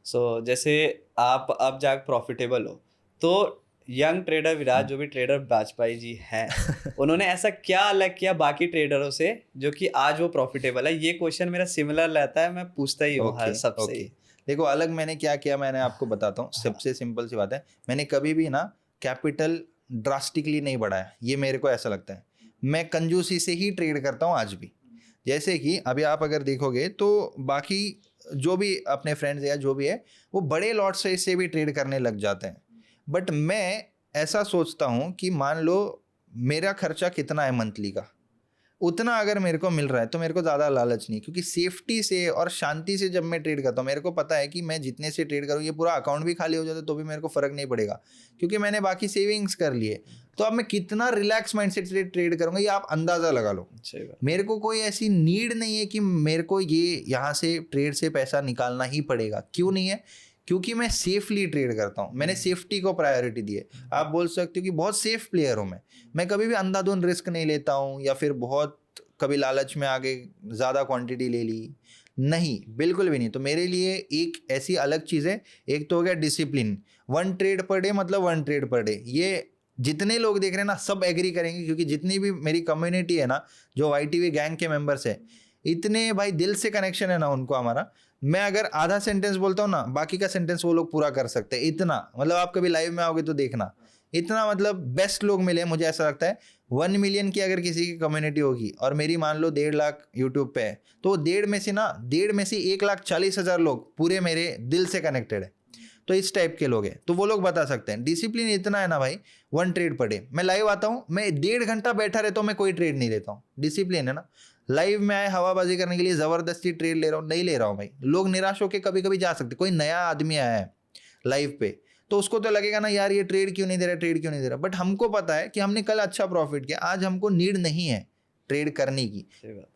सो जैसे आप अब जाके प्रॉफिटेबल हो, तो यंग ट्रेडर विराज, जो भी ट्रेडर वाजपेयी जी हैं, उन्होंने ऐसा क्या अलग किया बाकी ट्रेडरों से जो कि आज वो प्रॉफिटेबल है? ये क्वेश्चन मेरा सिमिलर रहता है, मैं पूछता ही हूँ हर सबसे। देखो अलग मैंने क्या किया, मैंने आपको बताता हूँ। सबसे सिंपल सी बात है, मैंने कभी भी ना कैपिटल ड्रास्टिकली नहीं बढ़ाया, ये मेरे को ऐसा लगता है। मैं कंजूसी से ही ट्रेड करता हूँ आज भी। जैसे कि अभी आप अगर देखोगे तो बाकी जो भी अपने फ्रेंड्स या जो भी है, वो बड़े लॉट से भी ट्रेड करने लग जाते हैं। बट मैं ऐसा सोचता हूँ कि मान लो मेरा खर्चा कितना है मंथली का, उतना अगर मेरे को मिल रहा है तो मेरे को ज़्यादा लालच नहीं, क्योंकि सेफ्टी से और शांति से जब मैं ट्रेड करता हूँ, मेरे को पता है कि मैं जितने से ट्रेड करूँ, ये पूरा अकाउंट भी खाली हो जाता तो भी मेरे को फ़र्क नहीं पड़ेगा, क्योंकि मैंने बाकी सेविंग्स कर लिए। तो अब मैं कितना रिलैक्स माइंडसेट से ट्रेड करूँगा, ये आप अंदाज़ा लगा लो। मेरे को कोई ऐसी नीड नहीं है कि मेरे को ये यहाँ से ट्रेड से पैसा निकालना ही पड़ेगा। क्यों नहीं है? क्योंकि मैं सेफली ट्रेड करता हूँ, मैंने सेफ्टी को प्रायोरिटी दी है। आप बोल सकते हो कि बहुत सेफ प्लेयर हूँ मैं कभी भी अंधाधुंध रिस्क नहीं लेता हूँ, या फिर बहुत कभी लालच में आगे ज़्यादा क्वांटिटी ले ली, नहीं, बिल्कुल भी नहीं। तो मेरे लिए एक ऐसी अलग चीज़ है, एक तो हो गया डिसिप्लिन, 1 ट्रेड पर डे मतलब 1 ट्रेड पर डे। ये जितने लोग देख रहे हैं ना, सब एग्री करेंगे, क्योंकि जितनी भी मेरी कम्युनिटी है ना, जो YTV गैंग के मेंबर्स है, इतने भाई दिल से कनेक्शन है ना उनको हमारा। मैं अगर आधा सेंटेंस बोलता हूँ ना, बाकी का सेंटेंस वो लोग पूरा कर सकते हैं, इतना मतलब आप कभी लाइव में आओगे तो देखना, इतना मतलब बेस्ट लोग मिले। मुझे ऐसा लगता है 1 मिलियन की अगर किसी की कम्युनिटी होगी और मेरी मान लो 1.5 लाख यूट्यूब पे है, तो 1.5 में से 1,40,000 लोग पूरे मेरे दिल से कनेक्टेड है। तो इस टाइप के लोग हैं, तो वो लोग बता सकते हैं। डिसिप्लिन इतना है ना भाई, 1 ट्रेड पर डे। मैं लाइव आता हूँ, मैं 1.5 घंटा बैठा रहता हूँ, मैं कोई ट्रेड नहीं लेता हूँ। डिसिप्लिन है ना। लाइव में आए हवाबाजी करने के लिए ज़बरदस्ती ट्रेड ले रहा हूँ, नहीं ले रहा हूँ भाई। लोग निराश होकर कभी कभी जा सकते। कोई नया आदमी आया है लाइव पे, तो उसको तो लगेगा ना यार ये ट्रेड क्यों नहीं दे रहा, ट्रेड क्यों नहीं दे रहा। बट हमको पता है कि हमने कल अच्छा प्रॉफिट किया, आज हमको नीड नहीं है ट्रेड करने की।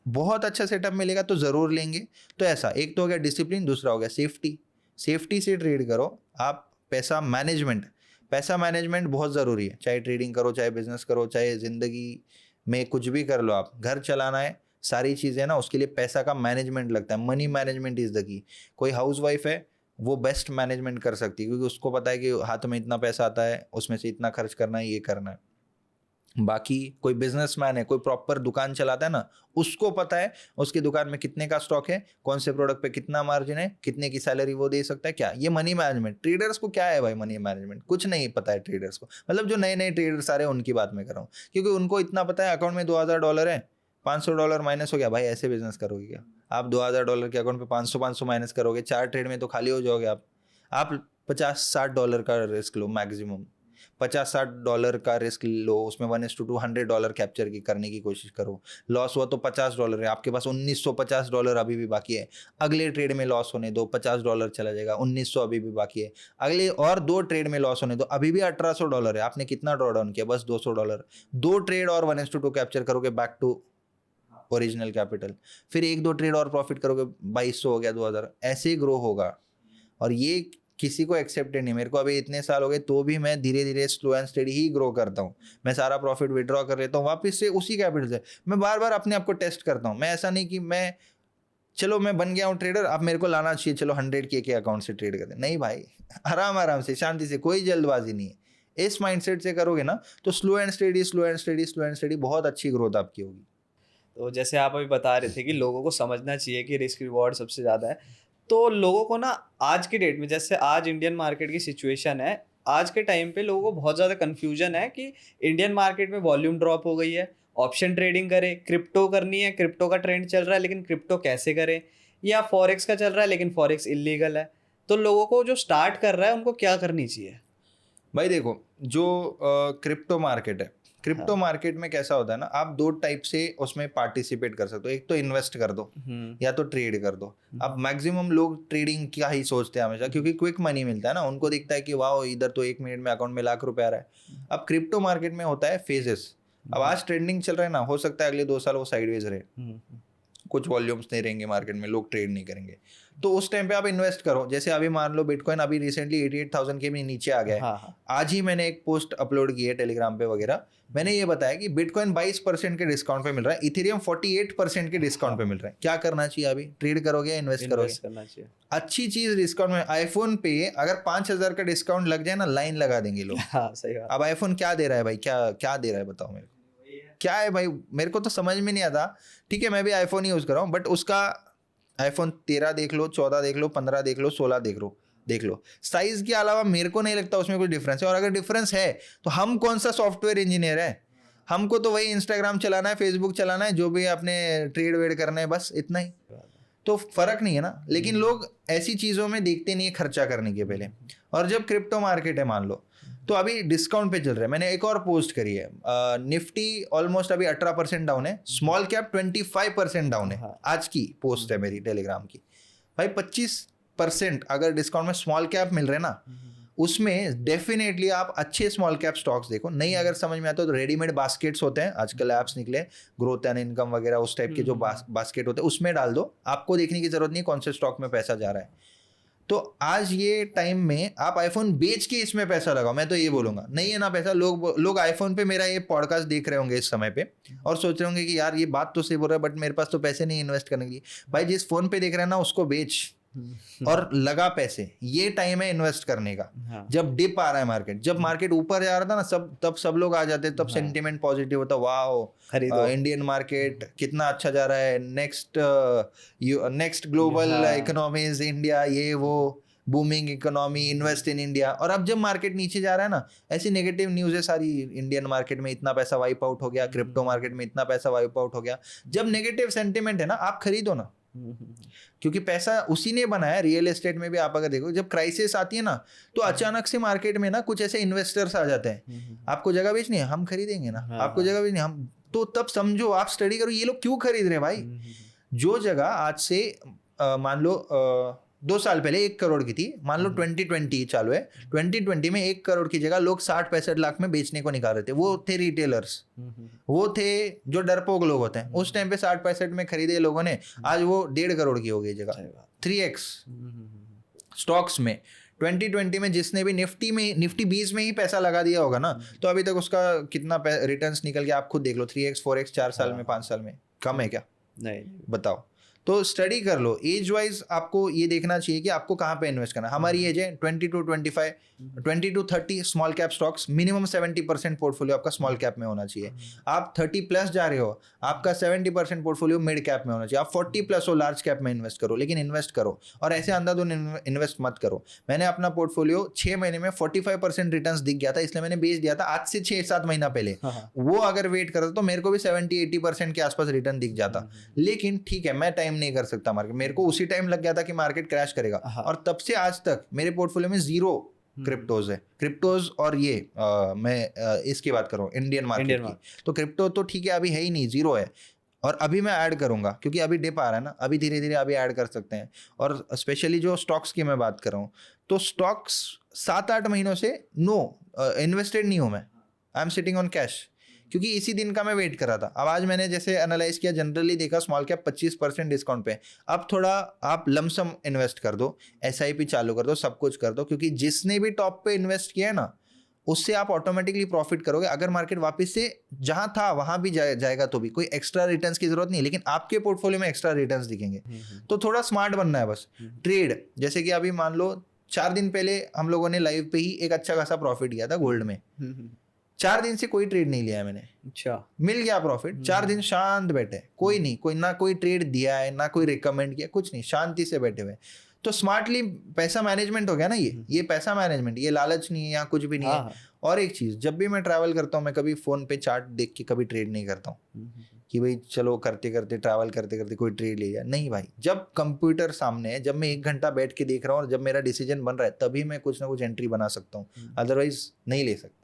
बहुत अच्छा सेटअप मिलेगा तो ज़रूर लेंगे। तो ऐसा एक तो हो गया डिसिप्लिन, दूसरा हो गया सेफ्टी। सेफ्टी से ट्रेड करो आप। पैसा मैनेजमेंट बहुत ज़रूरी है, चाहे ट्रेडिंग करो, चाहे बिजनेस करो, चाहे ज़िंदगी में कुछ भी कर लो आप। घर चलाना है, सारी चीज़ें ना, उसके लिए पैसा का मैनेजमेंट लगता है। मनी मैनेजमेंट इज़ द की। कोई हाउसवाइफ है, वो बेस्ट मैनेजमेंट कर सकती है, क्योंकि उसको पता है कि हाथ में इतना पैसा आता है, उसमें से इतना खर्च करना है, ये करना है। बाकी कोई बिजनेसमैन है, कोई प्रॉपर दुकान चलाता है ना, उसको पता है उसकी दुकान में कितने का स्टॉक है, कौन से प्रोडक्ट पे कितना मार्जिन है, कितने की सैलरी वो दे सकता है। क्या ये मनी मैनेजमेंट? ट्रेडर्स को क्या है भाई मनी मैनेजमेंट? कुछ नहीं पता है ट्रेडर्स को। मतलब जो नए नए ट्रेडर्स आ रहे हैं उनकी बात मैं कर रहा हूँ, क्योंकि उनको इतना पता है अकाउंट में $2000 है, $500 माइनस हो गया। भाई ऐसे बिजनेस करोगे क्या आप? $2000 के अकाउंट पे 500 माइनस करोगे, 4 ट्रेड में तो खाली हो जाओगे आप $50-60 का रिस्क लो मैक्सिमम। $50-60 का रिस्क लो, उसमें 1:2 $100 कैप्चर की करने की कोशिश करो। लॉस हुआ तो $50 है, आपके पास $1950 अभी भी बाकी है। अगले ट्रेड में लॉस होने दो, $50 चला जाएगा, 1900 अभी भी बाकी है। अगले और 2 ट्रेड में लॉस होने दो, अभी भी $1800 है। आपने कितना ड्रॉ डाउन किया? बस $200। 2 ट्रेड और 1:2 कैप्चर करोगे, बैक टू ओरिजिनल कैपिटल। फिर 1-2 ट्रेड और प्रॉफिट करोगे, 2200 हो गया, 2000। ऐसे ही ग्रो होगा। और ये किसी को एक्सेप्टेड नहीं। मेरे को अभी इतने साल हो गए तो भी मैं धीरे धीरे slow and steady he grow करता हूँ। मैं सारा प्रॉफिट विड्रॉ कर लेता हूँ वापस से उसी कैपिटल से। मैं बार बार अपने आप को टेस्ट करता हूँ। मैं ऐसा नहीं कि मैं चलो मैं बन गया हूँ ट्रेडर, अब मेरे को लाना चाहिए, चलो 100K के अकाउंट से ट्रेड करते। नहीं भाई, आराम आराम से, शांति से, कोई जल्दबाजी नहीं है। इस माइंडसेट से करोगे ना तो स्लो एंड स्टेडी बहुत अच्छी ग्रोथ आपकी होगी। तो जैसे आप अभी बता रहे थे कि लोगों को समझना चाहिए कि रिस्क रिवॉर्ड सबसे ज़्यादा है, तो लोगों को ना आज की डेट में, जैसे आज इंडियन मार्केट की सिचुएशन है, आज के टाइम पे लोगों को बहुत ज़्यादा कन्फ्यूजन है कि इंडियन मार्केट में वॉल्यूम ड्रॉप हो गई है, ऑप्शन ट्रेडिंग करें, क्रिप्टो करनी है, क्रिप्टो का ट्रेंड चल रहा है लेकिन क्रिप्टो कैसे करें, या फॉरेक्स का चल रहा है लेकिन फॉरेक्स इलीगल है। तो लोगों को जो स्टार्ट कर रहा है उनको क्या करनी चाहिए? भाई देखो, जो क्रिप्टो मार्केट है, क्रिप्टो मार्केट में कैसा होता है ना, आप 2 टाइप से उसमें पार्टिसिपेट कर सकते हो। एक तो इन्वेस्ट कर दो या तो ट्रेड कर दो। अब मैक्सिमम लोग ट्रेडिंग क्या ही सोचते हैं हमेशा, क्योंकि क्विक मनी मिलता है ना, उनको दिखता है कि वाह इधर तो 1 मिनट में अकाउंट में लाख रुपए आ रहा है। अब क्रिप्टो मार्केट में होता है फेजेस। अब आज ट्रेंडिंग चल रहा है ना, हो सकता है अगले 2 साल वो साइडवेज रहे, कुछ वॉल्यूम्स नहीं रहेंगे मार्केट में, लोग ट्रेड नहीं करेंगे, तो उस टाइम पे आप इन्वेस्ट करो। जैसे अभी मान लो बिटकॉइन अभी रिसेंटली 88,000 के भी नीचे आ गया है। हाँ। आज ही मैंने एक पोस्ट अपलोड की है टेलीग्राम पे वगैरह, मैंने ये बताया कि बिटकॉइन 22% के डिस्काउंट पे मिल रहा है, इथेरियम 48% के डिस्काउंट पे मिल रहा है। क्या करना चाहिए अभी? ट्रेड करोगे या इन्वेस्ट करोगे? करना चाहिए। अच्छी चीज डिस्काउंट में, आईफोन पे अगर 5000 का डिस्काउंट लग जाए ना, लाइन लगा देंगे लोग। हाँ सही बात। अब आईफोन क्या दे रहा है भाई? क्या दे रहा है बताओ मेरे को, क्या है भाई? मेरे को तो समझ में नहीं आता। ठीक है मैं भी आईफोन ही यूज कर रहा हूँ, बट उसका आईफोन 13 देख लो, 14 देख लो, 15 देख लो, 16 देख लो, साइज के अलावा मेरे को नहीं लगता उसमें कोई डिफरेंस है। और अगर डिफरेंस है तो हम कौन सा सॉफ्टवेयर इंजीनियर है? हमको तो वही इंस्टाग्राम चलाना है, फेसबुक चलाना है, जो भी अपने ट्रेड वेड करना है, बस इतना ही। तो फर्क नहीं है ना। लेकिन लोग ऐसी चीज़ों में देखते नहीं है खर्चा करने के पहले। और जब क्रिप्टो मार्केट है मान लो, तो अभी डिस्काउंट पे चल रहा है। मैंने एक और पोस्ट करी है, निफ्टी ऑलमोस्ट अभी 18% डाउन है, स्मॉल कैप 25% डाउन है। आज की पोस्ट है मेरी टेलीग्राम की। भाई 25% अगर डिस्काउंट में स्मॉल कैप मिल रहे हैं ना, उसमें डेफिनेटली आप अच्छे स्मॉल कैप स्टॉक्स देखो। नहीं अगर समझ में आता तो रेडीमेड बास्केट्स होते हैं आजकल, ऐप्स निकले, ग्रोथ एंड इनकम वगैरह, उस टाइप के जो बास्केट होते हैं उसमें डाल दो। आपको देखने की जरूरत नहीं कौन से स्टॉक में पैसा जा रहा है। तो आज ये टाइम में आप आईफोन बेच के इसमें पैसा लगाओ, मैं तो ये बोलूंगा। नहीं है ना पैसा, लोग आईफोन पे मेरा ये पॉडकास्ट देख रहे होंगे इस समय पे और सोच रहे होंगे कि यार ये बात तो सही बोल रहा है, बट मेरे पास तो पैसे नहीं इन्वेस्ट करने के लिए। भाई जिस फोन पे देख रहे हैं ना उसको बेच और लगा पैसे। ये टाइम है इन्वेस्ट करने का। हाँ। जब डिप आ रहा है मार्केट, जब मार्केट ऊपर जा रहा था ना, तब सब लोग आ जाते, तब सेंटिमेंट पॉजिटिव होता, वाओ इंडियन मार्केट कितना अच्छा जा रहा है, नेक्स्ट ग्लोबल इकोनॉमीज इंडिया, ये वो booming economy, invest in India. और अब जब मार्केट नीचे जा रहा है ना, ऐसी नेगेटिव न्यूज़ है सारी, इंडियन मार्केट में इतना पैसा वाइप आउट हो गया, क्रिप्टो मार्केट में इतना पैसा वाइप आउट हो गया। जब नेगेटिव सेंटिमेंट है ना, आप खरीदो ना, क्योंकि पैसा उसी ने बनाया। रियल एस्टेट में भी आप अगर देखो, जब क्राइसिस आती है ना, तो अचानक से मार्केट में ना कुछ ऐसे इन्वेस्टर्स आ जाते हैं, आपको जगह बेचनी है, हम खरीदेंगे ना, आपको जगह बेचनी है, हम तो तब समझो, आप स्टडी करो ये लोग क्यों खरीद रहे हैं भाई। जो जगह आज से मान लो 2 साल पहले 1 करोड़ की थी, मान लो 2020 चालू है, 2020 में 1 करोड़ की जगह लोग 60-65 लाख में बेचने को निकाल रहे थे। वो थे रिटेलर्स, वो थे जो डरपोक लोग होते हैं। उस टाइम पे 60-65 में खरीदे लोगों ने, आज वो 1.5 करोड़ की हो गई जगह, 3x स्टॉक्स में। 2020 में जिसने भी निफ्टी 20 में ही पैसा लगा दिया होगा ना, तो अभी तक उसका कितना रिटर्न्स निकल गया आप खुद देख लो, 3x 4x 4 साल में, 5 साल में। कम है क्या? नहीं बताओ। तो स्टडी कर लो, एज वाइज आपको ये देखना चाहिए कि आपको कहाँ पे इन्वेस्ट करना है। हमारी एज है 20 to 25, 20 to 30 small cap stocks, minimum 70% portfolio आपका स्मॉल कैप में होना चाहिए। आप 30 प्लस जा रहे हो, आपका 70% पोर्टफोलियो मिड कैप में होना चाहिए। आप 40 प्लस हो, लार्ज कैप में इन्वेस्ट करो, लेकिन इन्वेस्ट करो और ऐसे अंधाधुंध इन्वेस्ट मत करो। मैंने अपना पोर्टफोलियो 6 महीने में 45% रिटर्न्स दिख गया था, इसलिए मैंने बेच दिया था आज से 6-7 महीना पहले। वो अगर वेट करता तो मेरे को भी 70-80% के आसपास रिटर्न दिख जाता। लेकिन ठीक है, मैं टाइम नहीं कर सकता मार्केट, मेरे को उसी टाइम लग गया था कि मार्केट क्रैश करेगा, और तब से आज तक मेरे पोर्टफोलियो में 0 क्रिप्टोज है। क्रिप्टोज और ये मैं इसकी बात कर रहा हूँ इंडियन मार्केट की, तो क्रिप्टो तो ठीक है अभी है ही नहीं, 0 है। और अभी मैं ऐड करूंगा क्योंकि अभी डिप आ रहा है ना, अभी धीरे धीरे अभी ऐड कर सकते हैं। और स्पेशली जो स्टॉक्स की मैं बात कर रहा हूँ, तो स्टॉक्स 7-8 महीनों से इन्वेस्टेड नहीं हूँ मैं, I am sitting on cash, क्योंकि इसी दिन का मैं वेट कर रहा था। अब आज मैंने जैसे एनालाइज किया, जनरली देखा स्मॉल कैप 25% डिस्काउंट पे। अब थोड़ा आप लमसम इन्वेस्ट कर दो, SIP चालू कर दो, सब कुछ कर दो, क्योंकि जिसने भी टॉप पे इन्वेस्ट किया है ना, उससे आप ऑटोमेटिकली प्रॉफिट करोगे। अगर मार्केट वापस से जहां था वहां भी जाएगा तो भी कोई एक्स्ट्रा रिटर्न्स की जरूरत नहीं, लेकिन आपके पोर्टफोलियो में एक्स्ट्रा रिटर्न्स दिखेंगे। तो थोड़ा स्मार्ट बनना है बस। ट्रेड, जैसे कि अभी मान लो 4 दिन पहले हम लोगों ने लाइव पे ही एक अच्छा खासा प्रॉफिट किया था गोल्ड में। 4 दिन से कोई ट्रेड नहीं लिया है मैंने। अच्छा, मिल गया प्रॉफिट। 4 दिन शांत बैठे, कोई नहीं, कोई ना कोई ट्रेड दिया है ना कोई रिकमेंड किया, कुछ नहीं, शांति से बैठे हुए। तो स्मार्टली पैसा मैनेजमेंट हो गया ना, ये पैसा मैनेजमेंट, ये लालच नहीं है, यहाँ कुछ भी नहीं है। और एक चीज, जब भी मैं ट्रैवल करता हूँ, मैं कभी फोन पे चार्ट देख के कभी ट्रेड नहीं करता हूँ कि भाई चलो करते करते ट्रैवल करते करते कोई ट्रेड ले लिया। नहीं भाई, जब कंप्यूटर सामने है, जब मैं 1 घंटा बैठ के देख रहा हूँ और जब मेरा डिसीजन बन रहा है, तभी मैं कुछ ना कुछ एंट्री बना सकता हूँ, अदरवाइज नहीं ले सकता।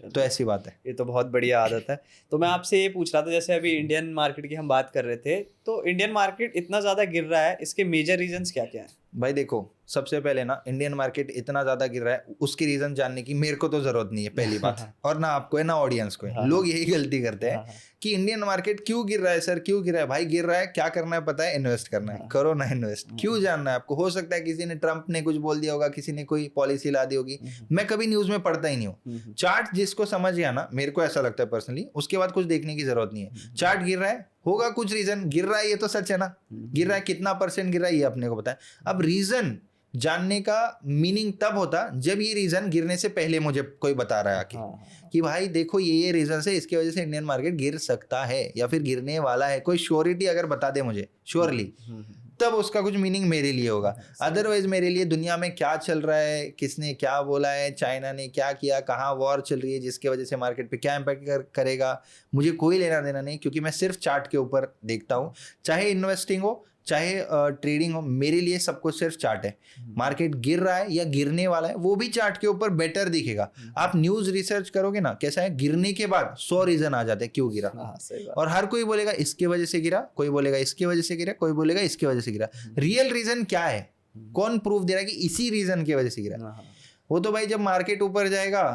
तो ऐसी बात है। ये तो बहुत बढ़िया आदत है। तो मैं आपसे ये पूछ रहा था, जैसे अभी इंडियन मार्केट की हम बात कर रहे थे, तो इंडियन मार्केट इतना ज़्यादा गिर रहा है, इसके मेजर रीजंस क्या क्या हैं? भाई देखो, सबसे पहले ना, इंडियन मार्केट इतना ज्यादा गिर रहा है, उसकी रीजन जानने की मेरे को तो जरूरत नहीं है, पहली बात। और ना आपको है ना ऑडियंस को है। लोग यही गलती करते हैं कि इंडियन मार्केट क्यों गिर रहा है सर, क्यों गिर रहा है? भाई गिर रहा है, क्या करना है पता है? इन्वेस्ट करना है, करो ना इन्वेस्ट। क्यों जानना है आपको? हो सकता है किसी ने, ट्रम्प ने कुछ बोल दिया होगा, किसी ने कोई पॉलिसी ला दी होगी, मैं कभी न्यूज में पढ़ता ही नहीं हूँ। चार्ट जिसको समझ गया ना, मेरे को ऐसा लगता है पर्सनली, उसके बाद कुछ देखने की जरूरत नहीं है। चार्ट गिर रहा है, होगा कुछ रीजन, गिर रहा है ये तो सच है ना, गिर रहा है, कितना % गिर रहा है ये अपने को पता है। अब रीजन जानने का मीनिंग तब होता जब ये रीजन गिरने से पहले मुझे कोई बता रहा है आके कि भाई देखो ये रीजन से, इसकी वजह से इंडियन मार्केट गिर सकता है या फिर गिरने वाला है, कोई श्योरिटी अगर बता दे मुझे श्योरली, तब उसका कुछ मीनिंग मेरे लिए होगा। अदरवाइज मेरे लिए दुनिया में क्या चल रहा है, किसने क्या बोला है, चाइना ने क्या किया, कहाँ वॉर चल रही है जिसके वजह से मार्केट पे क्या इम्पैक्ट करेगा, मुझे कोई लेना देना नहीं, क्योंकि मैं सिर्फ चार्ट के ऊपर देखता हूँ। चाहे इन्वेस्टिंग हो, चाहे ट्रेडिंग हो, मेरे लिए सब कुछ सिर्फ चार्ट है। मार्केट गिर रहा है या गिरने वाला है, वो भी चार्ट के ऊपर बेटर दिखेगा। आप न्यूज रिसर्च करोगे ना, कैसा है, गिरने के बाद 100 रीजन आ जाते हैं क्यों गिरा, और हर कोई बोलेगा इसके वजह से गिरा, कोई बोलेगा इसकी वजह से गिरा, कोई बोलेगा इसकी वजह से गिरा। रियल रीजन क्या है? कौन प्रूफ दे रहा है कि इसी रीजन की वजह से गिरा? वो तो भाई जब मार्केट ऊपर जाएगा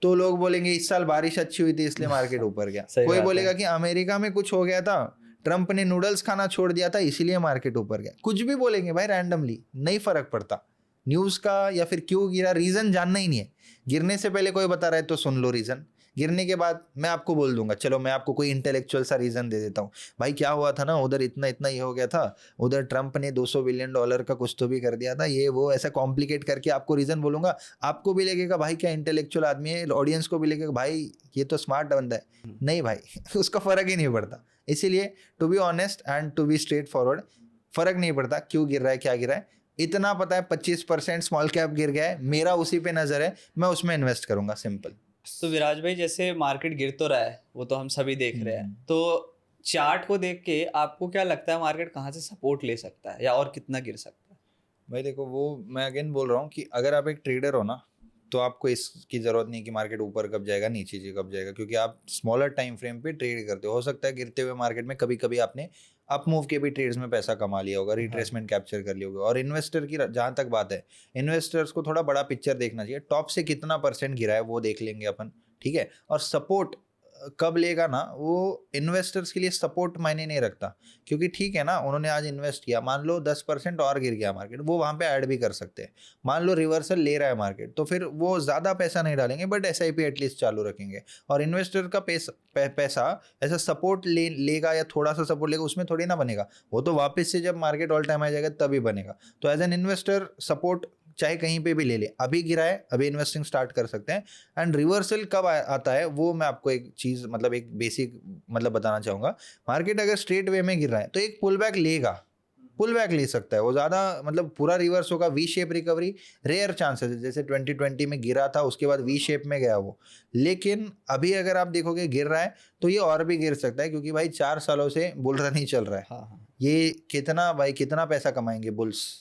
तो लोग बोलेंगे इस साल बारिश अच्छी हुई थी इसलिए मार्केट ऊपर गया। कोई बोलेगा कि अमेरिका में कुछ हो गया था, ट्रम्प ने नूडल्स खाना छोड़ दिया था इसीलिए मार्केट ऊपर गया। कुछ भी बोलेंगे भाई रैंडमली, नहीं फर्क पड़ता न्यूज़ का या फिर क्यों गिरा, रीज़न जानना ही नहीं है। गिरने से पहले कोई बता रहा है तो सुन लो रीज़न, गिरने के बाद मैं आपको बोल दूंगा। चलो मैं आपको कोई इंटेलेक्चुअल सा रीज़न दे देता हूँ, भाई क्या हुआ था ना, उधर इतना इतना ये हो गया था, उधर ट्रम्प ने $200 बिलियन का कुछ तो भी कर दिया था, ये वो, ऐसा कॉम्प्लिकेट करके आपको रीज़न बोलूंगा। आपको भी लगेगा भाई क्या इंटेलेक्चुअल आदमी है, ऑडियंस को भी लगेगा भाई ये तो स्मार्ट बंदा है। नहीं भाई उसका फ़र्क ही नहीं पड़ता। इसीलिए to be honest and to be straight forward, फ़र्क नहीं पड़ता क्यों गिर रहा है, क्या गिर रहा है। इतना पता है 25% स्मॉल कैप गिर गया है, मेरा उसी पे नज़र है, मैं उसमें इन्वेस्ट करूंगा, सिंपल। तो विराज भाई, जैसे मार्केट गिर तो रहा है, वो तो हम सभी देख रहे हैं, तो चार्ट को देख के आपको क्या लगता है मार्केट कहाँ से सपोर्ट ले सकता है या और कितना गिर सकता है? भाई देखो, वो मैं अगेन बोल रहा हूँ कि अगर आप एक ट्रेडर हो ना, तो आपको इसकी ज़रूरत नहीं कि मार्केट ऊपर कब जाएगा नीचे कब जाएगा, क्योंकि आप स्मॉलर टाइम फ्रेम पे ट्रेड करते हो सकता है गिरते हुए मार्केट में कभी कभी आपने अप मूव के भी ट्रेड्स में पैसा कमा लिया होगा, रिट्रेसमेंट कैप्चर कर लिया होगा। और इन्वेस्टर की जहाँ तक बात है, इन्वेस्टर्स को थोड़ा बड़ा पिक्चर देखना चाहिए, टॉप से कितना % गिरा है वो देख लेंगे अपन, ठीक है। और सपोर्ट कब लेगा ना, वो इन्वेस्टर्स के लिए सपोर्ट मायने नहीं रखता, क्योंकि ठीक है ना, उन्होंने आज इन्वेस्ट किया, मान लो 10% और गिर गया मार्केट, वो वहाँ पे ऐड भी कर सकते हैं। मान लो रिवर्सल ले रहा है मार्केट, तो फिर वो ज़्यादा पैसा नहीं डालेंगे, बट SIP एटलीस्ट चालू रखेंगे। और इन्वेस्टर का पैसा ऐसा सपोर्ट लेगा या थोड़ा सा सपोर्ट लेगा, उसमें थोड़ी ना बनेगा, वो तो वापस से जब मार्केट ऑल टाइम आ जाएगा तभी बनेगा। तो एज एन इन्वेस्टर सपोर्ट चाहे कहीं पे भी ले ले, अभी गिरा है, अभी इन्वेस्टिंग स्टार्ट कर सकते हैं। एंड रिवर्सल कब आता है, वो मैं आपको एक चीज़ मतलब एक बेसिक मतलब बताना चाहूँगा। मार्केट अगर स्ट्रेट वे में गिर रहा है तो एक पुल बैक लेगा, पुल बैक ले सकता है वो, ज़्यादा मतलब पूरा रिवर्स होगा। V shape recovery rare chances है, जैसे 2020 में गिरा था, उसके बाद वी शेप में गया वो। लेकिन अभी अगर आप देखोगे गिर रहा है तो ये और भी गिर सकता है, क्योंकि भाई 4 सालों से बुल रन ही चल रहा है। हाँ। ये कितना पैसा कमाएंगे बुल्स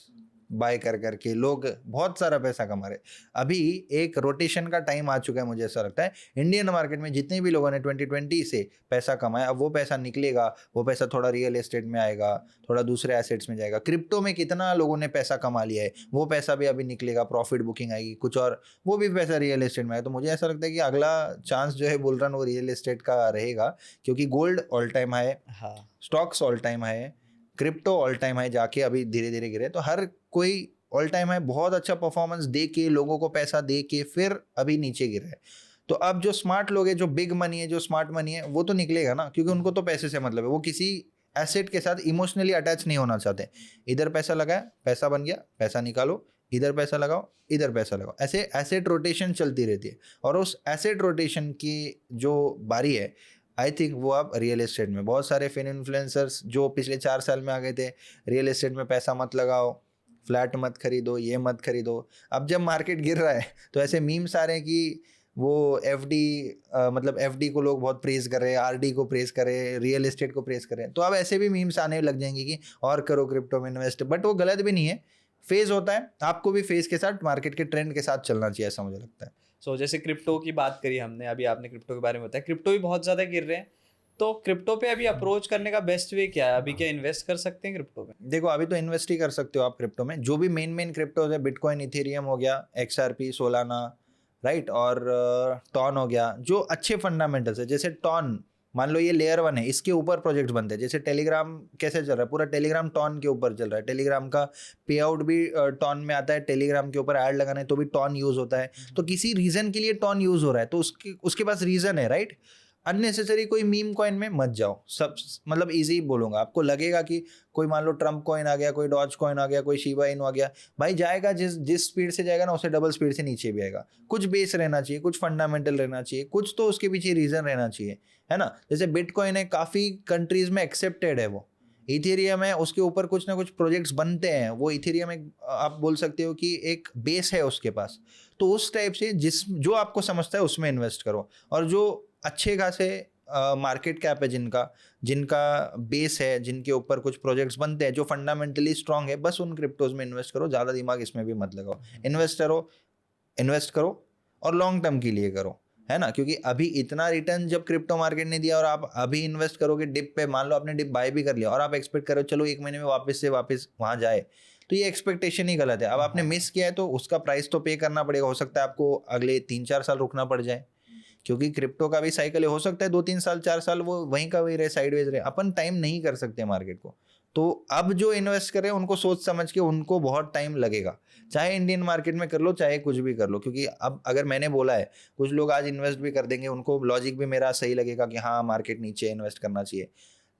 बाय कर करके, लोग बहुत सारा पैसा कमा रहे। अभी एक रोटेशन का टाइम आ चुका है, मुझे ऐसा लगता है इंडियन मार्केट में जितने भी लोगों ने 2020 से पैसा कमाया, अब वो पैसा निकलेगा, वो पैसा थोड़ा रियल एस्टेट में आएगा, थोड़ा दूसरे एसेट्स में जाएगा। क्रिप्टो में कितना लोगों ने पैसा कमा लिया है, वो पैसा भी अभी निकलेगा, प्रॉफिट बुकिंग आएगी कुछ, और वो भी पैसा रियल एस्टेट में आएगा। तो मुझे ऐसा लगता है कि अगला चांस जो है बुल रन वो रियल एस्टेट का रहेगा, क्योंकि गोल्ड ऑल टाइम हाई, हाँ। स्टॉक्स ऑल टाइम हाई है, क्रिप्टो ऑल टाइम हाई जाके अभी धीरे धीरे गिरे। तो हर कोई ऑल टाइम हाई बहुत अच्छा परफॉर्मेंस दे के, लोगों को पैसा दे के फिर अभी नीचे गिरा है। तो अब जो स्मार्ट लोग हैं, जो बिग मनी है, जो स्मार्ट मनी है, वो तो निकलेगा ना, क्योंकि उनको तो पैसे से मतलब है, वो किसी एसेट के साथ इमोशनली अटैच नहीं होना चाहते। इधर पैसा लगाया, पैसा बन गया, पैसा निकालो, इधर पैसा लगाओ, इधर पैसा लगाओ, ऐसे एसेट रोटेशन चलती रहती है। और उस एसेट रोटेशन की जो बारी है, आई थिंक वो अब रियल एस्टेट में, बहुत सारे फिन इन्फ्लुएंसर्स जो पिछले 4 साल में आ गए थे, रियल एस्टेट में पैसा मत लगाओ, फ्लैट मत खरीदो, ये मत खरीदो। अब जब मार्केट गिर रहा है तो ऐसे मीम्स आ रहे हैं कि वो FD मतलब FD को लोग बहुत प्रेज कर रहे हैं, RD को प्रेज कर रहे हैं, रियल एस्टेट को प्रेज कर रहे हैं। तो अब ऐसे भी मीम्स आने लग जाएंगे कि और करो क्रिप्टो में इन्वेस्ट, बट वो गलत भी नहीं है, फेज होता है, आपको भी फेज के साथ मार्केट के ट्रेंड के साथ चलना चाहिए, ऐसा मुझे लगता है। सो जैसे क्रिप्टो की बात करी हमने, अभी आपने क्रिप्टो के बारे में बताया, क्रिप्टो भी बहुत ज़्यादा गिर रहे हैं, तो क्रिप्टो पे अभी अप्रोच करने का बेस्ट वे क्या है? अभी क्या इन्वेस्ट कर सकते हैं क्रिप्टो में? देखो अभी तो इन्वेस्ट ही कर सकते हो आप क्रिप्टो में, जो भी मेन क्रिप्टोज है, बिटकॉइन, इथेरियम हो गया, XRP, सोलाना, राइट, और टॉन हो गया, जो अच्छे फंडामेंटल्स है। जैसे टॉन, मान लो ये लेयर 1 है, इसके ऊपर प्रोजेक्ट्स बनते हैं। जैसे टेलीग्राम कैसे चल रहा है, पूरा टेलीग्राम टॉन के ऊपर चल रहा है, टेलीग्राम का पे आउट भी टॉन में आता है, टेलीग्राम के ऊपर ऐड लगाना है तो भी टॉन यूज़ होता है। तो किसी रीज़न के लिए टॉन यूज़ हो रहा है, तो उसके पास रीज़न है, राइट। अननेसेसरी कोई मीम कॉइन में मत जाओ, सब मतलब इजी बोलूँगा। आपको लगेगा कि कोई मान लो ट्रम्प कॉइन आ गया, कोई डॉज कॉइन आ गया, कोई शिबा इनू आ गया, भाई जाएगा जिस स्पीड से जाएगा ना, उससे डबल स्पीड से नीचे भी आएगा। कुछ बेस रहना चाहिए, कुछ फंडामेंटल रहना चाहिए, कुछ तो उसके पीछे रीज़न रहना चाहिए, है ना। जैसे बिटकॉइन है, काफ़ी कंट्रीज़ में एक्सेप्टेड है वो। इथेरियम है, उसके ऊपर कुछ ना कुछ प्रोजेक्ट्स बनते हैं, वो इथेरियम एक आप बोल सकते हो कि एक बेस है उसके पास। तो उस टाइप से जो आपको समझता है उसमें इन्वेस्ट करो, और जो अच्छे खासे मार्केट कैप है, जिनका बेस है, जिनके ऊपर कुछ प्रोजेक्ट्स बनते हैं, जो फंडामेंटली स्ट्रांग है, बस उन क्रिप्टोज में इन्वेस्ट करो, ज़्यादा दिमाग इसमें भी मत लगाओ। इन्वेस्ट करो और लॉन्ग टर्म के लिए करो, है ना। क्योंकि अभी इतना रिटर्न जब क्रिप्टो मार्केट ने दिया और आप अभी इन्वेस्ट करोगे डिप पे, मान लो आपने डिप बाय भी कर लिया और आप एक्सपेक्ट करो चलो 1 महीने में वापस वहाँ जाए, तो ये एक्सपेक्टेशन ही गलत है। अब आपने मिस किया है तो उसका प्राइस तो पे करना पड़ेगा। हो सकता है आपको अगले 3-4 साल रुकना पड़ जाए, क्योंकि क्रिप्टो का भी साइकिल है, हो सकता है 2-3 साल 4 साल वो वहीं का वही रहे, साइडवेज रहे। अपन टाइम नहीं कर सकते मार्केट को। तो अब जो इन्वेस्ट कर रहे हैं उनको सोच समझ के, उनको बहुत टाइम लगेगा, चाहे इंडियन मार्केट में कर लो, चाहे कुछ भी कर लो। क्योंकि अब अगर मैंने बोला है, कुछ लोग आज इन्वेस्ट भी कर देंगे, उनको लॉजिक भी मेरा सही लगेगा कि हाँ मार्केट नीचे इन्वेस्ट करना चाहिए।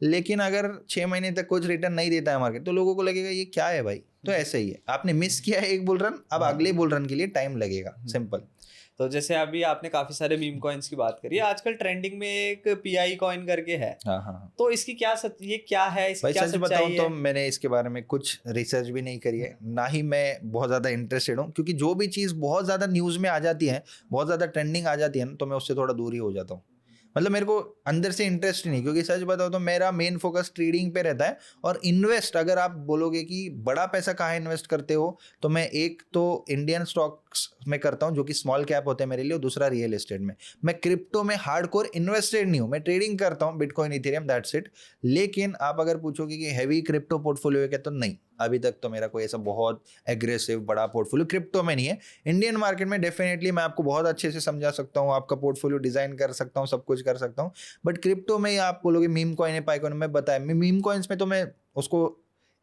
लेकिन अगर 6 महीने तक कुछ रिटर्न नहीं देता है मार्केट, तो लोगों को लगेगा ये क्या है भाई। तो ऐसे ही है, आपने मिस किया है एक बुल रन, अब अगले बुल रन के लिए टाइम लगेगा, सिंपल। तो जैसे अभी आपने काफी सारे मीम कॉइन्स की बात करी है, आजकल ट्रेंडिंग में एक PI कॉइन करके है। हाँ। तो इसकी ये क्या है, इसकी भाई क्या सच बताऊं सच्चाई तो है? मैंने इसके बारे में कुछ रिसर्च भी नहीं करी है, ना ही मैं बहुत ज़्यादा इंटरेस्टेड हूँ। क्योंकि जो भी चीज़ बहुत ज़्यादा न्यूज़ में आ जाती है, बहुत ज़्यादा ट्रेंडिंग आ जाती है ना, तो मैं उससे थोड़ा दूर ही हो जाता हूँ। मतलब मेरे को अंदर से इंटरेस्ट ही नहीं, क्योंकि सच बताओ तो मेरा मेन फोकस ट्रेडिंग पे रहता है। और इन्वेस्ट, अगर आप बोलोगे कि बड़ा पैसा कहाँ इन्वेस्ट करते हो, तो मैं एक तो इंडियन स्टॉक्स में करता हूँ जो कि स्मॉल कैप होते हैं मेरे लिए, और दूसरा रियल एस्टेट में। मैं क्रिप्टो में हार्डकोर इन्वेस्टेड नहीं हूँ, मैं ट्रेडिंग करता हूँ बिटकॉइन, इथेरियम, दैट्स इट। लेकिन आप अगर पूछोगे कि हैवी क्रिप्टो पोर्टफोलियो है क्या, तो नहीं, अभी तक तो मेरा कोई ऐसा बहुत एग्रेसिव बड़ा पोर्टफोलियो क्रिप्टो में नहीं है। इंडियन मार्केट में डेफिनेटली मैं आपको बहुत अच्छे से समझा सकता हूँ, आपका पोर्टफोलियो डिजाइन कर सकता हूँ, सब कुछ कर सकता हूँ। बट क्रिप्टो में आप बोलोगे मीम कॉइन है, पाई कॉइन, मैं बताया मीम कॉइन्स में तो मैं उसको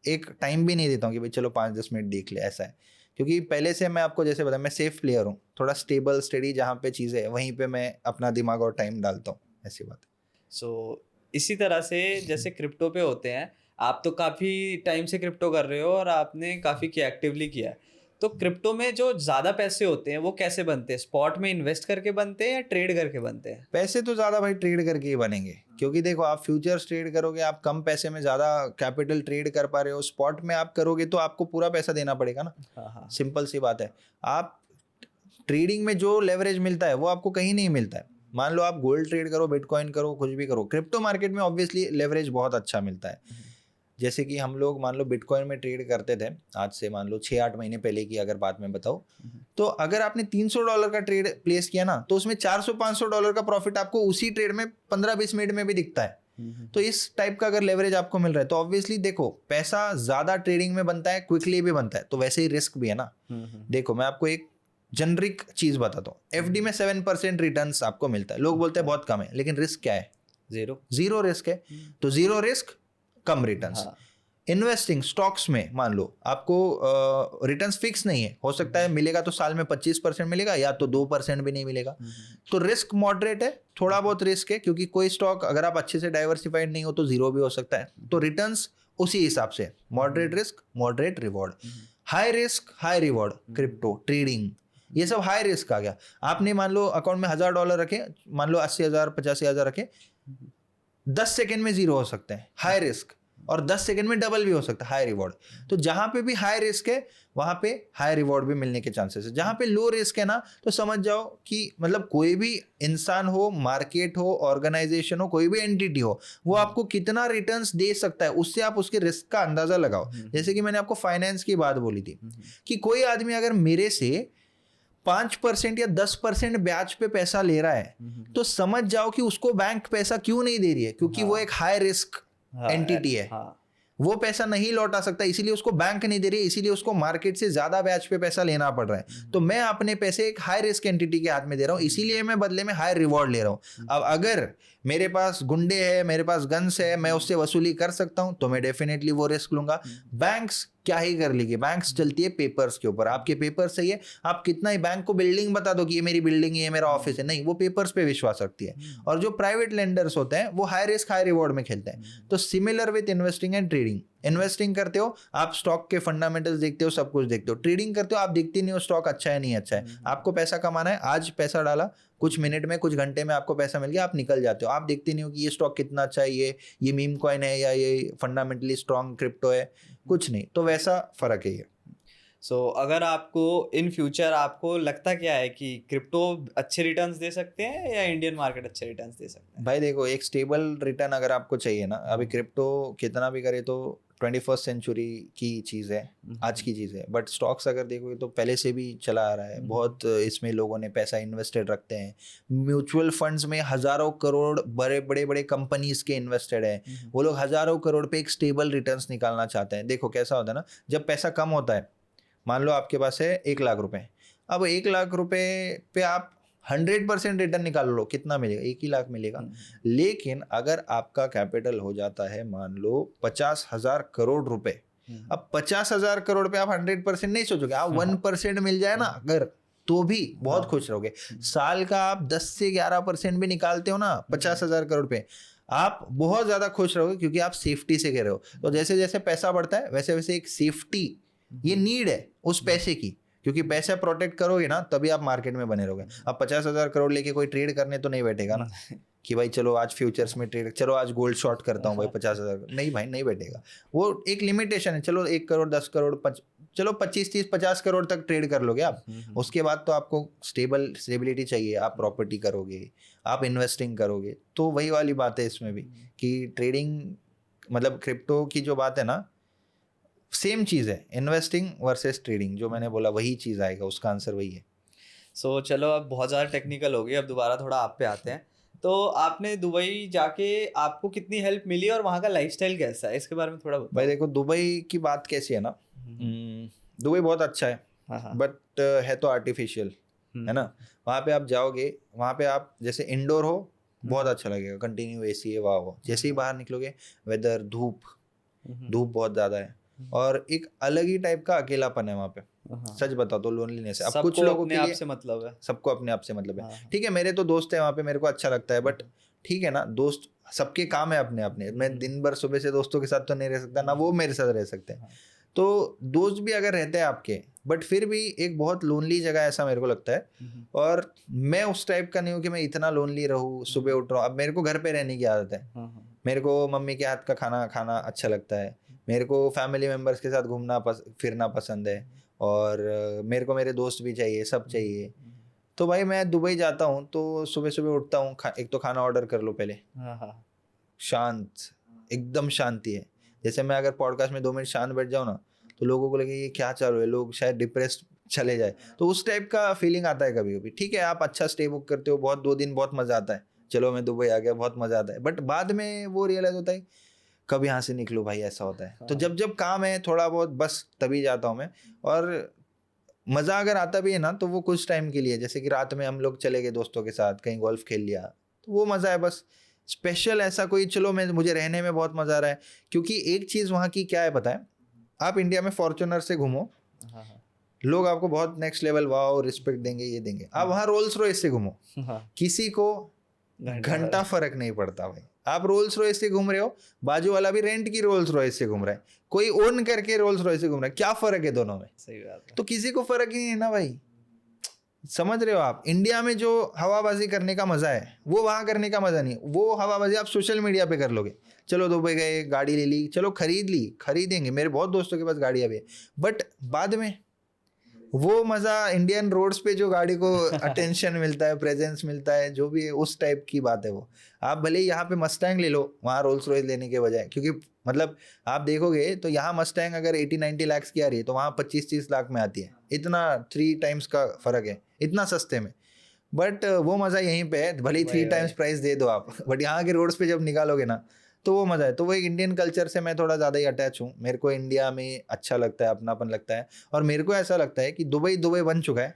एक टाइम भी नहीं देता हूँ कि भाई चलो 5-10 मिनट देख ले, ऐसा है। क्योंकि पहले से मैं आपको जैसे बताया, मैं सेफ प्लेयर हूँ, थोड़ा स्टेबल स्टडी जहाँ पे चीज़ें है वहीं पे मैं अपना दिमाग और टाइम डालता हूँ, ऐसी बात है। सो इसी तरह से जैसे क्रिप्टो पे होते हैं, आप तो काफ़ी टाइम से क्रिप्टो कर रहे हो और आपने काफ़ी किया, एक्टिवली किया है। तो क्रिप्टो में जो ज़्यादा पैसे होते हैं वो कैसे बनते हैं? स्पॉट में इन्वेस्ट करके बनते हैं या ट्रेड करके बनते हैं? पैसे तो ज़्यादा भाई ट्रेड करके ही बनेंगे, क्योंकि देखो आप फ्यूचर्स ट्रेड करोगे, आप कम पैसे में ज़्यादा कैपिटल ट्रेड कर पा रहे हो। स्पॉट में आप करोगे तो आपको पूरा पैसा देना पड़ेगा ना, हाँ। सिंपल सी बात है। आप ट्रेडिंग में जो लेवरेज मिलता है वो आपको कहीं नहीं मिलता है। मान लो आप गोल्ड ट्रेड करो, बिटकॉइन करो, कुछ भी करो, क्रिप्टो मार्केट में ऑब्वियसली लेवरेज बहुत अच्छा मिलता है। जैसे कि हम लोग मान लो बिटकॉइन में ट्रेड करते थे, आज से मान लो 6-8 महीने पहले की अगर बात मैं बताऊँ, तो अगर आपने $300 का ट्रेड प्लेस किया ना, तो उसमें $400-500 का प्रॉफिट आपको उसी ट्रेड में 15-20 मिनट में भी दिखता है। तो इस टाइप का अगर लेवरेज आपको मिल रहा है तो ऑब्वियसली देखो पैसा ज्यादा ट्रेडिंग में बनता है, क्विकली भी बनता है, तो वैसे ही रिस्क भी है ना। देखो मैं आपको एक जेनरिक चीज बताता हूँ, एफडी में 7% रिटर्न्स आपको मिलता है। लोग बोलते हैं बहुत कम है, लेकिन रिस्क क्या है? जीरो रिस्क है। तो जीरो रिस्क कम रिटर्न्स। इन्वेस्टिंग स्टॉक्स में मान लो आपको रिटर्न्स फिक्स नहीं है, हो सकता है मिलेगा तो साल में 25% मिलेगा, या तो 2% भी नहीं मिलेगा। तो रिस्क मॉडरेट है, थोड़ा बहुत रिस्क है, क्योंकि कोई स्टॉक अगर आप अच्छे से डाइवर्सिफाइड नहीं हो तो जीरो भी हो सकता है। तो रिटर्न्स उसी हिसाब से, moderate risk moderate reward. High risk high reward, crypto trading ये सब हाई रिस्क आ गया। आपने मान लो अकाउंट में $1000 रखे, मान लो 80,000 85,000 रखे, 10 सेकेंड में जीरो हो सकते हैं, हाई रिस्क। और 10 सेकंड में डबल भी हो सकता है, हाई रिवॉर्ड। तो जहां पे भी हाई रिस्क है वहां पे हाई रिवॉर्ड भी मिलने के चांसेस है। जहां पे लो रिस्क है ना, तो समझ जाओ कि मतलब कोई भी इंसान हो, मार्केट हो, ऑर्गेनाइजेशन हो, कोई भी एंटिटी हो, वो आपको कितना रिटर्न्स दे सकता है उससे आप उसके रिस्क का अंदाजा लगाओ। जैसे कि मैंने आपको फाइनेंस की बात बोली थी कि कोई आदमी अगर मेरे से 5% या 10% ब्याज पे पैसा ले रहा है, तो समझ जाओ कि उसको बैंक पैसा क्यों नहीं दे रही है, क्योंकि वो एक हाई रिस्क एंटिटी है। वो पैसा नहीं लौटा सकता, इसीलिए उसको बैंक नहीं दे रही है, इसीलिए उसको मार्केट से ज्यादा ब्याज पे पैसा लेना पड़ रहा है। तो मैं अपने पैसे एक हाई रिस्क एंटिटी के हाथ में दे रहा हूँ, इसीलिए मैं बदले में हाई रिवॉर्ड ले रहा हूँ। अब अगर मेरे पास गुंडे है, मेरे पास गन्स है, मैं उससे वसूली कर सकता हूँ, तो मैं डेफिनेटली वो रिस्क लूंगा। बैंक्स क्या ही कर लेगी, बैंक्स चलती है पेपर्स के ऊपर। आपके पेपर सही है, आप कितना ही बैंक को बिल्डिंग बता दो कि ये मेरी बिल्डिंग है, ये मेरा ऑफिस है, नहीं, वो पेपर्स पे विश्वास रखती है। और जो प्राइवेट लेंडर्स होते हैं वो हाई रिस्क हाई रिवॉर्ड में खेलते हैं। तो similar with investing and trading. Investing करते हो आप स्टॉक के फंडामेंटल्स देखते हो, सब कुछ देखते हो। ट्रेडिंग करते हो आप देखते नहीं हो स्टॉक अच्छा है नहीं अच्छा है, आपको पैसा कमाना है, आज पैसा डाला, कुछ मिनट में कुछ घंटे में आपको पैसा मिल गया, आप निकल जाते हो। आप देखते नहीं हो कि ये स्टॉक कितना अच्छा है, ये मीम कॉइन है या ये फंडामेंटली स्ट्रॉन्ग क्रिप्टो है, कुछ नहीं। तो वैसा फर्क है ये। सो अगर आपको इन फ्यूचर आपको लगता क्या है कि क्रिप्टो अच्छे रिटर्न्स दे सकते हैं या इंडियन मार्केट अच्छे रिटर्न्स दे सकते हैं? भाई देखो एक स्टेबल रिटर्न अगर आपको चाहिए ना, अभी क्रिप्टो कितना भी करे तो 21st सेंचुरी की चीज़ है, आज की चीज़ है। बट स्टॉक्स अगर देखोगे तो पहले से भी चला आ रहा है, बहुत इसमें लोगों ने पैसा इन्वेस्टेड रखते हैं। म्यूचुअल फंड्स में हज़ारों करोड़ बड़े बड़े कंपनीज के इन्वेस्टेड है। वो लोग हज़ारों करोड़ पे एक स्टेबल रिटर्न्स निकालना चाहते हैं। देखो कैसा होता है ना, जब पैसा कम होता है, मान लो आपके पास है 1 लाख रुपए, अब 1 लाख रुपए पे आप 100% रिटर्न निकाल लो, कितना मिलेगा? 1 ही लाख मिलेगा। लेकिन अगर आपका कैपिटल हो जाता है मान लो 50,000 करोड़ रुपए, अब 50,000 करोड़ पे आप 100% नहीं सोचोगे, आप 1% मिल जाए ना अगर, तो भी बहुत खुश रहोगे। साल का आप 10 से 11% भी निकालते हो ना 50,000 करोड़ पे, आप बहुत ज्यादा खुश रहोगे, क्योंकि आप सेफ्टी से कह रहे हो। तो जैसे जैसे पैसा बढ़ता है वैसे वैसे एक सेफ्टी, ये नीड है उस पैसे की, क्योंकि पैसा प्रोटेक्ट करोगे ना तभी आप मार्केट में बने रहोगे। अब 50,000 करोड़ लेके कोई ट्रेड करने तो नहीं बैठेगा ना कि भाई चलो आज फ्यूचर्स में ट्रेड, चलो आज गोल्ड शॉर्ट करता हूँ भाई 50,000, नहीं भाई नहीं बैठेगा। वो एक लिमिटेशन है, चलो 1 करोड़ 10 करोड़ चलो 25 30 50 करोड़ तक ट्रेड कर लोगे आप। उसके बाद तो आपको स्टेबिलिटी चाहिए, आप प्रॉपर्टी करोगे, आप इन्वेस्टिंग करोगे। तो वही वाली बात है इसमें भी कि ट्रेडिंग मतलब क्रिप्टो की जो बात है ना, सेम चीज़ है, इन्वेस्टिंग वर्सेस ट्रेडिंग, जो मैंने बोला वही चीज़ आएगा, उसका आंसर वही है। सो चलो अब बहुत ज़्यादा टेक्निकल हो गई, अब दोबारा थोड़ा आप पे आते हैं। तो आपने दुबई जाके आपको कितनी हेल्प मिली और वहाँ का लाइफस्टाइल कैसा है, इसके बारे में थोड़ा बताओ। भाई देखो दुबई की बात कैसी है ना, दुबई बहुत अच्छा है हाँ हाँ। बट है तो आर्टिफिशियल, है ना। वहाँ पे आप जाओगे, वहाँ पे आप जैसे इंडोर हो बहुत अच्छा लगेगा, कंटिन्यू एसी है, वाह वाह। जैसे ही बाहर निकलोगे वेदर, धूप बहुत ज़्यादा है और एक अलग ही टाइप का अकेलापन है वहाँ पे। सच बताओ तो लोनलीनेस है। अब कुछ सबको लोगों अपने के आप लिए से मतलब है। सबको अपने आप से मतलब है। हाँ, हाँ। ठीक है, मेरे तो दोस्त है वहाँ पे, मेरे को अच्छा लगता है बट ठीक है ना, दोस्त सबके काम है अपने अपने। मैं दिन भर सुबह से दोस्तों के साथ तो नहीं रह सकता ना, वो मेरे साथ रह सकते हैं। तो दोस्त भी अगर रहते हैं आपके, बट फिर भी एक बहुत लोनली जगह है ऐसा मेरे को लगता है। और मैं उस टाइप का नहीं हूँ कि मैं इतना लोनली रहूँ, सुबह उठ रहा हूँ। अब मेरे को घर पे रहने की आदत है, मेरे को मम्मी के हाथ का खाना खाना अच्छा लगता है, मेरे को फैमिली मेम्बर्स के साथ घूमना फिरना पसंद है, और मेरे को मेरे दोस्त भी चाहिए, सब चाहिए। तो भाई मैं दुबई जाता हूँ तो सुबह सुबह उठता हूँ, एक तो खाना ऑर्डर कर लो पहले, शांत, एकदम शांति है। जैसे मैं अगर पॉडकास्ट में 2 मिनट शांत बैठ जाऊँ ना तो लोगों को लगे ये क्या चालू है, लोग शायद डिप्रेस्ड चले जाए, तो उस टाइप का फीलिंग आता है कभी कभी। ठीक है, आप अच्छा स्टे बुक करते हो, बहुत 2 दिन बहुत मज़ा आता है, चलो मैं दुबई आ गया, बहुत मज़ा आता है, बट बाद में वो रियलाइज होता है कब यहाँ से निकलूँ भाई, ऐसा होता है। तो जब जब काम है थोड़ा बहुत बस तभी जाता हूँ मैं। और मज़ा अगर आता भी है ना तो वो कुछ टाइम के लिए, जैसे कि रात में हम लोग चले गए दोस्तों के साथ कहीं गोल्फ खेल लिया, तो वो मज़ा है बस। स्पेशल ऐसा कोई चलो मुझे रहने में बहुत मज़ा आ रहा है, क्योंकि एक चीज़ वहाँ की क्या है पता है, आप इंडिया में फॉर्च्यूनर से घूमो, लोग आपको बहुत नेक्स्ट लेवल वाओ रिस्पेक्ट देंगे, ये देंगे। आप वहाँ रोल्स रॉयस से घूमो, किसी को घंटा फर्क नहीं पड़ता भाई। आप रोल्स रॉयस से घूम रहे हो, बाजू वाला भी रेंट की रोल्स रॉयस से घूम रहा है, कोई ओन करके रोल्स रॉयस से घूम रहा है, क्या फर्क है दोनों में? सही बात है। तो किसी को फर्क ही नहीं है ना भाई, समझ रहे हो आप। इंडिया में जो हवाबाजी करने का मजा है वो वहाँ करने का मजा नहीं। वो हवाबाजी आप सोशल मीडिया पे कर लोगे, चलो दुबई गए, गाड़ी ले ली, चलो खरीदेंगे, मेरे बहुत दोस्तों के पास गाड़ियाँ भी है, बट बाद में वो मज़ा इंडियन रोड्स पे जो गाड़ी को अटेंशन मिलता है, प्रेजेंस मिलता है, जो भी है उस टाइप की बात है वो। आप भले ही यहाँ पे मस्टैंग ले लो वहाँ रोल्स रॉयस लेने के बजाय, क्योंकि मतलब आप देखोगे तो यहाँ मस्टैंग अगर 80-90 लाख की आ रही है तो वहाँ 25-30 लाख में आती है। इतना 3 टाइम्स का फ़र्क है, इतना सस्ते में। बट वो मज़ा यहीं पे है, भले ही 3 टाइम्स प्राइस दे दो आप, बट यहाँ के रोड्स पे जब निकालोगे ना तो वो मज़ा है। तो वो एक इंडियन कल्चर से मैं थोड़ा ज़्यादा ही अटैच हूँ, मेरे को इंडिया में अच्छा लगता है, अपनापन लगता है। और मेरे को ऐसा लगता है कि दुबई बन चुका है,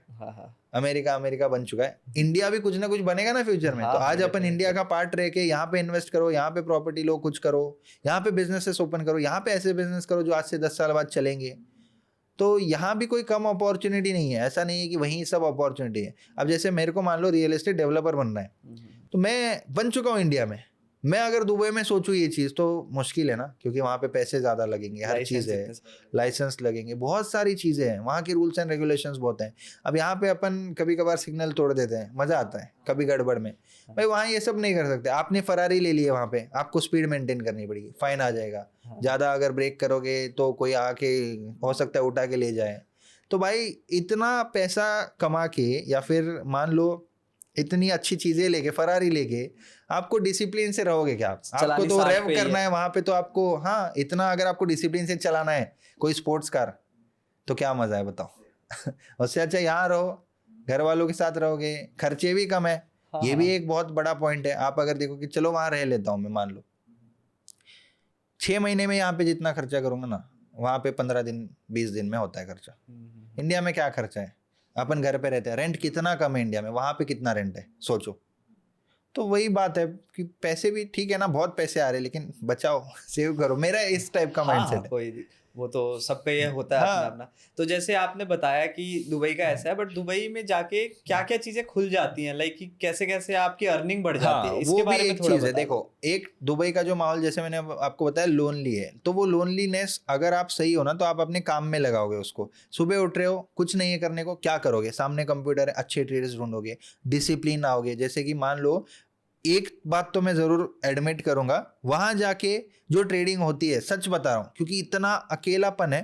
अमेरिका बन चुका है, इंडिया भी कुछ ना कुछ बनेगा ना फ्यूचर में। तो आज अपन इंडिया का पार्ट रह के यहाँ पे इन्वेस्ट करो, यहाँ पे प्रॉपर्टी लो, कुछ करो, यहाँ पे बिजनेसेस ओपन करो, यहाँ पे ऐसे बिजनेस करो जो आज से 10 साल बाद चलेंगे। तो यहाँ भी कोई कम अपॉर्चुनिटी नहीं है, ऐसा नहीं है कि वहीं सब अपॉर्चुनिटी है। अब जैसे मेरे को मान लो रियल एस्टेट डेवलपर बनना है, तो मैं बन चुका हूँ इंडिया में, मैं अगर दुबई में सोचूं ये चीज़ तो मुश्किल है ना, क्योंकि वहाँ पे पैसे ज़्यादा लगेंगे, हर चीज़ है, लाइसेंस लगेंगे, बहुत सारी चीज़ें हैं, वहाँ के रूल्स एंड रेगुलेशंस बहुत हैं। अब यहाँ पे अपन कभी कभार सिग्नल तोड़ देते हैं, मज़ा आता है कभी गड़बड़ में, भाई वहाँ ये सब नहीं कर सकते। आपने फरारी ले ली है, वहाँ पे आपको स्पीड मेंटेन करनी पड़ेगी, फाइन आ जाएगा, ज़्यादा अगर ब्रेक करोगे तो कोई आके हो सकता है उठा के ले जाए। तो भाई इतना पैसा कमा के या फिर मान लो इतनी अच्छी चीज़ें लेके, फरारी लेके, आपको डिसिप्लिन से रहोगे क्या? आपको तो रेव करना है वहाँ पे, तो आपको हाँ इतना अगर आपको डिसिप्लिन से चलाना है कोई स्पोर्ट्स कार, तो क्या मज़ा है बताओ। उससे अच्छा यहाँ रहो, घर वालों के साथ रहोगे, खर्चे भी कम है। ये भी एक बहुत बड़ा पॉइंट है। आप अगर देखो कि चलो वहाँ रह लेता हूँ मैं, मान लो 6 महीने में यहाँ पे जितना खर्चा करूँगा ना, वहाँ पे 15 दिन 20 दिन में होता है खर्चा। इंडिया में क्या खर्चा है, अपन घर पे रहते हैं, रेंट कितना कम है इंडिया में, वहाँ पे कितना रेंट है सोचो। तो वही बात है कि पैसे भी ठीक है ना, बहुत पैसे आ रहे हैं, लेकिन बचाओ, सेव करो, मेरा इस टाइप का माइंडसेट है। कोई वो तो सबका ये होता है अपना अपना। तो जैसे आपने बताया कि दुबई का ऐसा है, बट दुबई में जाके क्या क्या चीजें खुल जाती हैं, लाइक कि कैसे कैसे आपकी अर्निंग बढ़ जाती है, इसके बारे में थोड़ा बताओ। देखो एक दुबई का जो माहौल, जैसे मैंने आपको बताया लोनली है, तो वो लोनलीनेस अगर आप सही हो ना तो आप अपने काम में लगाओगे उसको। सुबह उठ रहे हो, कुछ नहीं है करने को, क्या करोगे? सामने कंप्यूटर है, अच्छे ट्रेडर्स ढूंढोगे, डिसिप्लिन आओगे। जैसे कि मान लो एक बात तो मैं ज़रूर एडमिट करूंगा, वहाँ जाके जो ट्रेडिंग होती है, सच बता रहा हूँ, क्योंकि इतना अकेलापन है,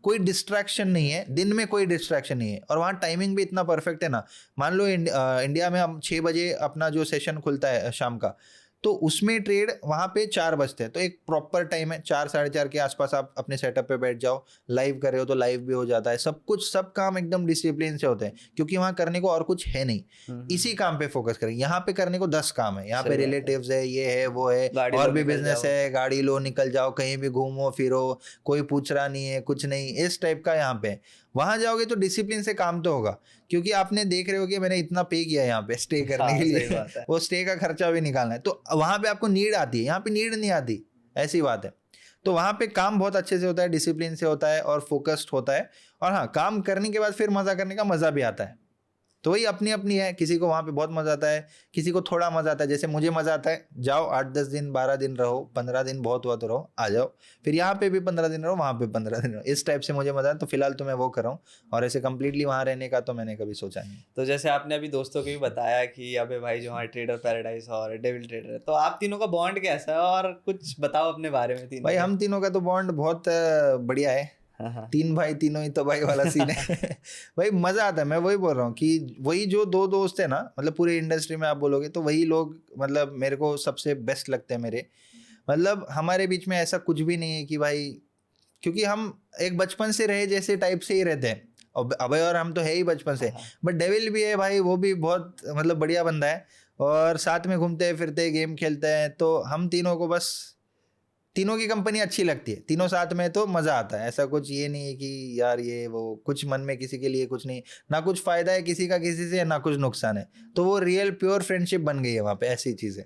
कोई डिस्ट्रैक्शन नहीं है, दिन में कोई डिस्ट्रैक्शन नहीं है, और वहाँ टाइमिंग भी इतना परफेक्ट है ना। मान लो इंडिया में हम 6 बजे अपना जो सेशन खुलता है शाम का, तो उसमें ट्रेड वहाँ पे 4 बजते हैं, तो एक प्रॉपर टाइम है, 4 साढ़े 4 के आसपास आप अपने सेटअप पे बैठ जाओ, लाइव कर रहे हो तो लाइव भी हो जाता है, सब कुछ, सब काम एकदम डिसिप्लिन से होते हैं, क्योंकि वहाँ करने को और कुछ है नहीं, इसी काम पे फोकस करें। यहाँ पे करने को 10 काम है, यहाँ पे रिलेटिव्स है, ये है वो है, और भी बिजनेस है, गाड़ी लो निकल जाओ, कहीं भी घूमो फिरो, कोई पूछ रहा नहीं है, कुछ नहीं, इस टाइप का यहाँ पे। वहां जाओगे तो डिसिप्लिन से काम तो होगा, क्योंकि आपने देख रहे हो कि मैंने इतना पे किया यहाँ पे स्टे करने के लिए, वो स्टे का खर्चा भी निकालना है, तो वहां पे आपको नीड आती है, यहाँ पे नीड नहीं आती, ऐसी बात है। तो वहां पे काम बहुत अच्छे से होता है, डिसिप्लिन से होता है और फोकस्ड होता है, और हाँ, काम करने के बाद फिर मजा करने का मजा भी आता है। तो वही अपनी अपनी है, किसी को वहाँ पे बहुत मजा आता है, किसी को थोड़ा मजा आता है, जैसे मुझे मजा आता है, जाओ 8-10 दिन 12 दिन रहो, 15 दिन बहुत हुआ तो रहो, आ जाओ, फिर यहाँ पे भी 15 दिन रहो, वहाँ पे 15 दिन रहो, इस टाइप से मुझे मजा है। तो फिलहाल तो मैं वो कर रहा हूँ, और ऐसे कंप्लीटली वहाँ रहने का तो मैंने कभी सोचा नहीं। तो जैसे आपने अभी दोस्तों को भी बताया कि अबे भाई जो हमारे ट्रेडर पैराडाइज और डेविल ट्रेडर है, तो आप तीनों का बॉन्ड कैसा है, और कुछ बताओ अपने बारे में। तीनों भाई हम तीनों का तो बॉन्ड बहुत बढ़िया है, 3 भाई तीनों ही तो भाई वाला सीन है। भाई मजा आता है, मैं वही बोल रहा हूँ कि वही जो 2 दोस्त है ना, मतलब पूरे इंडस्ट्री में आप बोलोगे तो वही लोग मतलब मेरे को सबसे बेस्ट लगते हैं मेरे। मतलब हमारे बीच में ऐसा कुछ भी नहीं है कि भाई, क्योंकि हम एक बचपन से रहे जैसे टाइप से ही रहते हैं, और अभय और हम तो है ही बचपन से, बट डेविल भी है भाई, वो भी बहुत मतलब बढ़िया बंदा है, और साथ में घूमते फिरते गेम खेलते हैं, तो हम तीनों को बस तीनों की कंपनी अच्छी लगती है, तीनों साथ में तो मजा आता है। ऐसा कुछ ये नहीं है कि यार ये वो, कुछ मन में किसी के लिए कुछ नहीं, ना कुछ फायदा है किसी का किसी से, ना कुछ नुकसान है, तो वो रियल प्योर फ्रेंडशिप बन गई है वहाँ पे, ऐसी चीज है।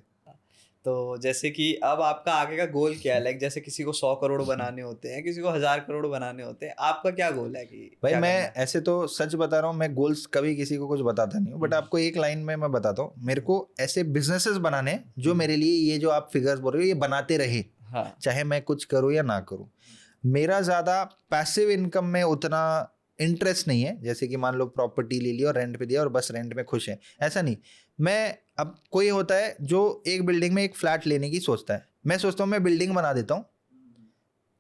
तो जैसे कि अब आपका आगे का गोल क्या है, लाइक जैसे किसी को 100 करोड़ बनाने होते हैं, किसी को 1000 करोड़ बनाने होते हैं, आपका क्या गोल है? कि भाई मैं ऐसे तो सच बता रहा हूँ, मैं गोल्स कभी किसी को कुछ बताता नहीं हूँ, बट आपको एक लाइन में मैं बताता हूँ, मेरे को ऐसे बिजनेसेस बनाने जो मेरे लिए, ये जो आप फिगर्स बोल रहे हो, ये बनाते रहे, चाहे मैं कुछ करूँ या ना करूँ। मेरा ज़्यादा पैसिव इनकम में उतना इंटरेस्ट नहीं है, जैसे कि मान लो प्रॉपर्टी ले ली और रेंट पे दिया और बस रेंट में खुश है, ऐसा नहीं। मैं, अब कोई होता है जो एक बिल्डिंग में एक फ्लैट लेने की सोचता है, मैं सोचता हूँ मैं बिल्डिंग बना देता हूँ,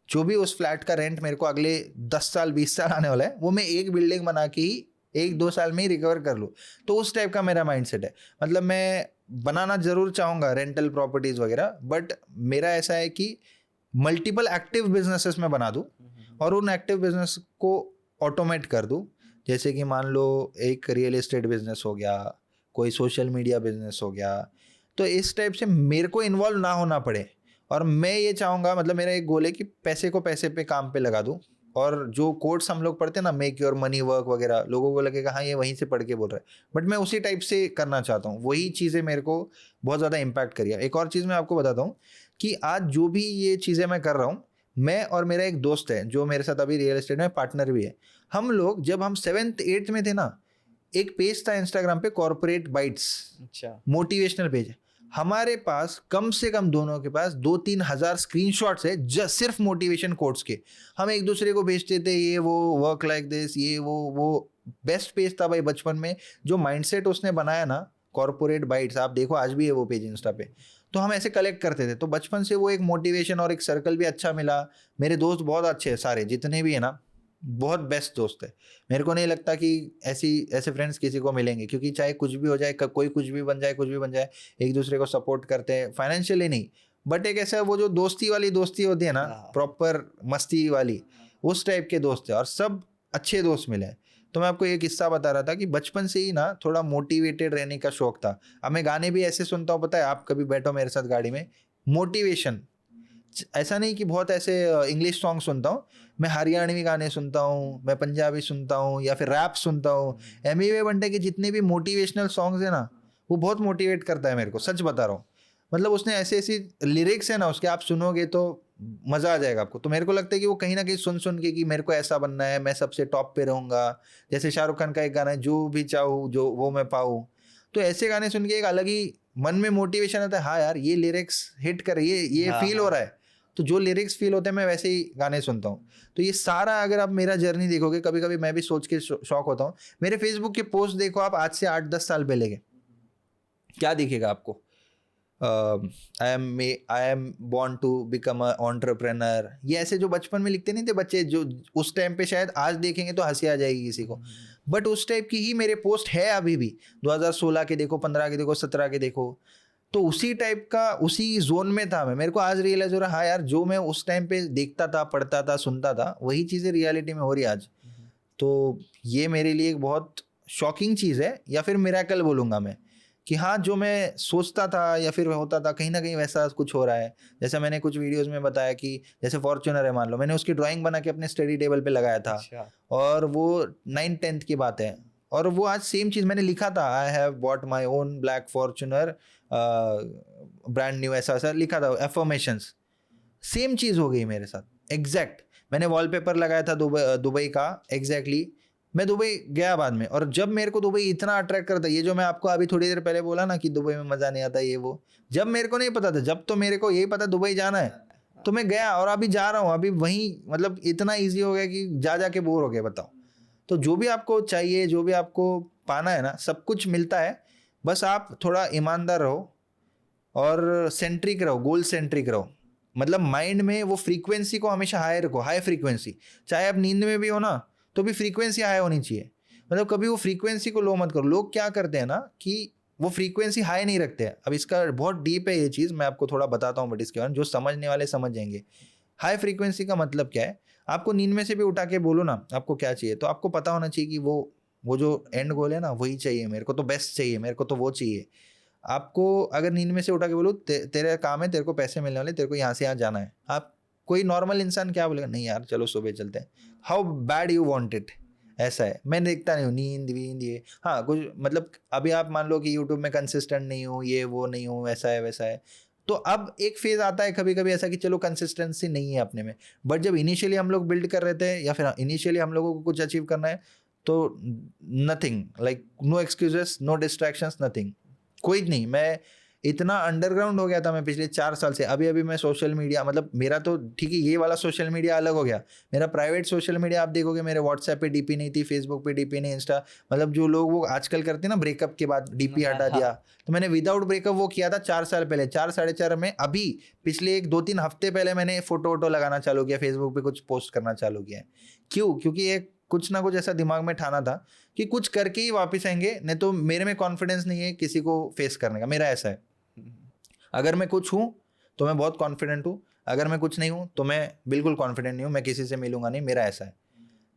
जो भी उस फ्लैट का रेंट मेरे को अगले 10 साल 20 साल आने वाला है, वो मैं एक बिल्डिंग बना के ही 1-2 साल में ही रिकवर कर लूँ। तो उस टाइप का मेरा माइंडसेट है। मतलब मैं बनाना जरूर चाहूँगा रेंटल प्रॉपर्टीज़ वगैरह, बट मेरा ऐसा है कि मल्टीपल एक्टिव बिजनेसेस में बना दूँ, और उन एक्टिव बिजनेस को ऑटोमेट कर दूँ। जैसे कि मान लो एक रियल एस्टेट बिजनेस हो गया, कोई सोशल मीडिया बिजनेस हो गया, तो इस टाइप से मेरे को इन्वॉल्व ना होना पड़े। और मैं ये चाहूँगा, मतलब मेरा एक गोल है कि पैसे को पैसे पे काम पे लगा दूँ, और जो कोड्स हम लोग पढ़ते हैं ना, मेक योर मनी वर्क वगैरह, लोगों को लगेगा हाँ ये वहीं से पढ़ के बोल रहा है, बट मैं उसी टाइप से करना चाहता हूँ। वही चीज़ें मेरे को बहुत ज़्यादा इम्पैक्ट करी है। एक और चीज़ मैं आपको बताता हूँ कि आज जो भी ये चीज़ें मैं कर रहा हूँ, मैं और मेरा एक दोस्त है जो मेरे साथ अभी रियल एस्टेट में पार्टनर भी है, हम लोग जब हम 7th 8th में थे ना, एक पेज था इंस्टाग्राम पे, कॉर्पोरेट बाइट्स, अच्छा मोटिवेशनल पेज है, हमारे पास कम से कम दोनों के पास 2-3 हज़ार स्क्रीनशॉट्स है जस्ट सिर्फ मोटिवेशन कोट्स के। हम एक दूसरे को भेजते थे, ये वो वर्क लाइक दिस, ये वो बेस्ट पेज था भाई बचपन में। जो माइंडसेट उसने बनाया ना, कॉर्पोरेट बाइट्स, आप देखो आज भी है वो पेज इंस्टा पे, तो हम ऐसे कलेक्ट करते थे। तो बचपन से वो एक मोटिवेशन और एक सर्कल भी अच्छा मिला। मेरे दोस्त बहुत अच्छे हैं, सारे जितने भी है ना, बहुत बेस्ट दोस्त है। मेरे को नहीं लगता कि ऐसे फ्रेंड्स किसी को मिलेंगे, क्योंकि चाहे कुछ भी हो जाए, कोई कुछ भी बन जाए, एक दूसरे को सपोर्ट करते हैं, फाइनेंशियली नहीं, बट एक ऐसा वो जो दोस्ती वाली दोस्ती होती है ना, प्रॉपर मस्ती वाली, उस टाइप के दोस्त है, और सब अच्छे दोस्त मिले। तो मैं आपको एक किस्सा बता रहा था कि बचपन से ही ना थोड़ा मोटिवेटेड रहने का शौक था। अब मैं गाने भी ऐसे सुनता हूँ, पता है, आप कभी बैठो मेरे साथ गाड़ी में, मोटिवेशन, ऐसा नहीं कि बहुत ऐसे इंग्लिश सॉन्ग सुनता हूँ, मैं हरियाणवी गाने सुनता हूँ, मैं पंजाबी सुनता हूँ, या फिर रैप सुनता हूँ। एमी बंटे के जितने भी मोटिवेशनल सॉन्ग्स है ना, वो बहुत मोटिवेट करता है मेरे को, सच बता रहा हूँ। मतलब उसने ऐसी लिरिक्स है ना उसके, आप सुनोगे तो मज़ा आ जाएगा आपको। तो मेरे को लगता है कि वो कहीं ना कहीं सुन के कि मेरे को ऐसा बनना है, मैं सबसे टॉप पे रहूँगा। जैसे शाहरुख खान का एक गाना है, जो भी चाहूँ जो वो मैं पाऊँ, तो ऐसे गाने सुन के एक अलग ही मन में मोटिवेशन आता है, हाँ यार ये लिरिक्स हिट कर, ये फील हो रहा है। तो जो लिरिक्स फील होते हैं मैं वैसे ही गाने सुनता हूँ। तो ये सारा, अगर आप मेरा जर्नी देखोगे, कभी कभी मैं भी सोच के शौक होता हूँ। मेरे फेसबुक के पोस्ट देखो आप, आज से 8-10 साल पहले के, क्या दिखेगा आपको? I am born to become a entrepreneur, ये ऐसे जो बचपन में लिखते नहीं थे बच्चे, जो उस टाइम पे शायद आज देखेंगे तो हंसी आ जाएगी किसी को, बट उस टाइप की ही मेरे पोस्ट है अभी भी। 2016 के देखो, 15 के देखो, 17 के देखो, तो उसी टाइप का उसी जोन में था मैं। मेरे को आज रियलाइज हो रहा हाँ यार, जो मैं उस टाइम पे देखता था, पढ़ता था, सुनता था, वही चीज़ें रियलिटी में हो रही आज। तो ये मेरे लिए एक बहुत शॉकिंग चीज़ है, या फिर मिरेकल बोलूँगा मैं, कि हाँ जो मैं सोचता था या फिर होता था कहीं ना कहीं वैसा कुछ हो रहा है। जैसे मैंने कुछ वीडियोस में बताया कि जैसे फॉर्च्यूनर है मान लो, मैंने उसकी ड्राइंग बना के अपने स्टडी टेबल पे लगाया था। अच्छा। और वो 9th-10th की बात है, और वो आज सेम चीज़ मैंने लिखा था, I have bought my own black Fortuner brand new, ऐसा ऐसा लिखा था एफर्मेशंस। सेम चीज़ हो गई मेरे साथ एग्जैक्ट। मैंने वॉलपेपर लगाया था दुबई का एग्जैक्टली। मैं दुबई गया बाद में, और जब मेरे को दुबई इतना अट्रैक्ट करता, ये जो मैं आपको अभी थोड़ी देर पहले बोला ना कि दुबई में मज़ा नहीं आता ये वो, जब मेरे को नहीं पता था, जब तो मेरे को यही पता दुबई जाना है तो मैं गया, और अभी जा रहा हूँ। अभी वहीं मतलब इतना ईजी हो गया कि जा के बोर हो गया। बताओ, तो जो भी आपको चाहिए, जो भी आपको पाना है ना, सब कुछ मिलता है। बस आप थोड़ा ईमानदार रहो और सेंट्रिक रहो, गोल सेंट्रिक रहो। मतलब माइंड में वो फ्रीक्वेंसी को हमेशा हाई रखो, हाई फ्रीक्वेंसी। चाहे आप नींद में भी हो ना, तो भी फ्रीक्वेंसी हाई होनी चाहिए। मतलब कभी वो फ्रीक्वेंसी को लो मत करो। लोग क्या करते हैं ना कि वो फ्रीक्वेंसी हाई नहीं रखते हैं। अब इसका बहुत डीप है ये चीज़, मैं आपको थोड़ा बताता हूँ, बट इसके बारे में जो समझने वाले समझ जाएंगे। हाई फ्रीक्वेंसी का मतलब क्या है, आपको नींद में से भी उठा के बोलो ना आपको क्या चाहिए, तो आपको पता होना चाहिए कि वो जो एंड गोल है ना, वही चाहिए मेरे को, तो बेस्ट चाहिए मेरे को, तो वो चाहिए। आपको अगर नींद में से उठा के बोलो तेरा काम है, तेरे को पैसे मिलने वाले, तेरे को यहाँ से यहाँ जाना है, आप कोई नॉर्मल इंसान क्या बोलेगा, नहीं यार चलो सुबह चलते हैं। How bad you want it, ऐसा है। मैं देखता नहीं हूँ नींद वींद ये, हाँ कुछ मतलब अभी आप मान लो कि यूट्यूब में कंसिस्टेंट नहीं हूँ, ये वो नहीं हूँ, ऐसा है वैसा है। तो अब एक फेज आता है कभी कभी ऐसा कि चलो कंसिस्टेंसी नहीं है अपने में, बट जब इनिशियली हम लोग बिल्ड कर रहे थे या फिर इनिशियली हम लोगों को कुछ अचीव करना है, तो nothing like no excuses, no distractions, nothing, कोई नहीं। मैं इतना अंडरग्राउंड हो गया था मैं पिछले 4 साल से। अभी मैं सोशल मीडिया, मतलब मेरा तो ठीक है ये वाला सोशल मीडिया अलग हो गया, मेरा प्राइवेट सोशल मीडिया आप देखोगे मेरे व्हाट्सएप पे डीपी नहीं थी, फेसबुक पे डीपी नहीं, इंस्टा, मतलब जो लोग वो आजकल करते हैं ना ब्रेकअप के बाद डीपी हटा दिया, तो मैंने विदाउट ब्रेकअप वो किया था 4 साल पहले, 4 साढ़े 4 में। अभी पिछले 1-2-3 हफ्ते पहले मैंने फोटो वोटो लगाना चालू किया, फेसबुक पे कुछ पोस्ट करना चालू किया। क्यों? क्योंकि एक कुछ ना कुछ ऐसा दिमाग में ठाना था कि कुछ करके ही वापस आएंगे, नहीं तो मेरे में कॉन्फिडेंस नहीं है किसी को फेस करने का। मेरा ऐसा है, अगर मैं कुछ हूँ तो मैं बहुत कॉन्फिडेंट हूँ, अगर मैं कुछ नहीं हूँ तो मैं बिल्कुल कॉन्फिडेंट नहीं हूँ, मैं किसी से मिलूंगा नहीं, मेरा ऐसा है।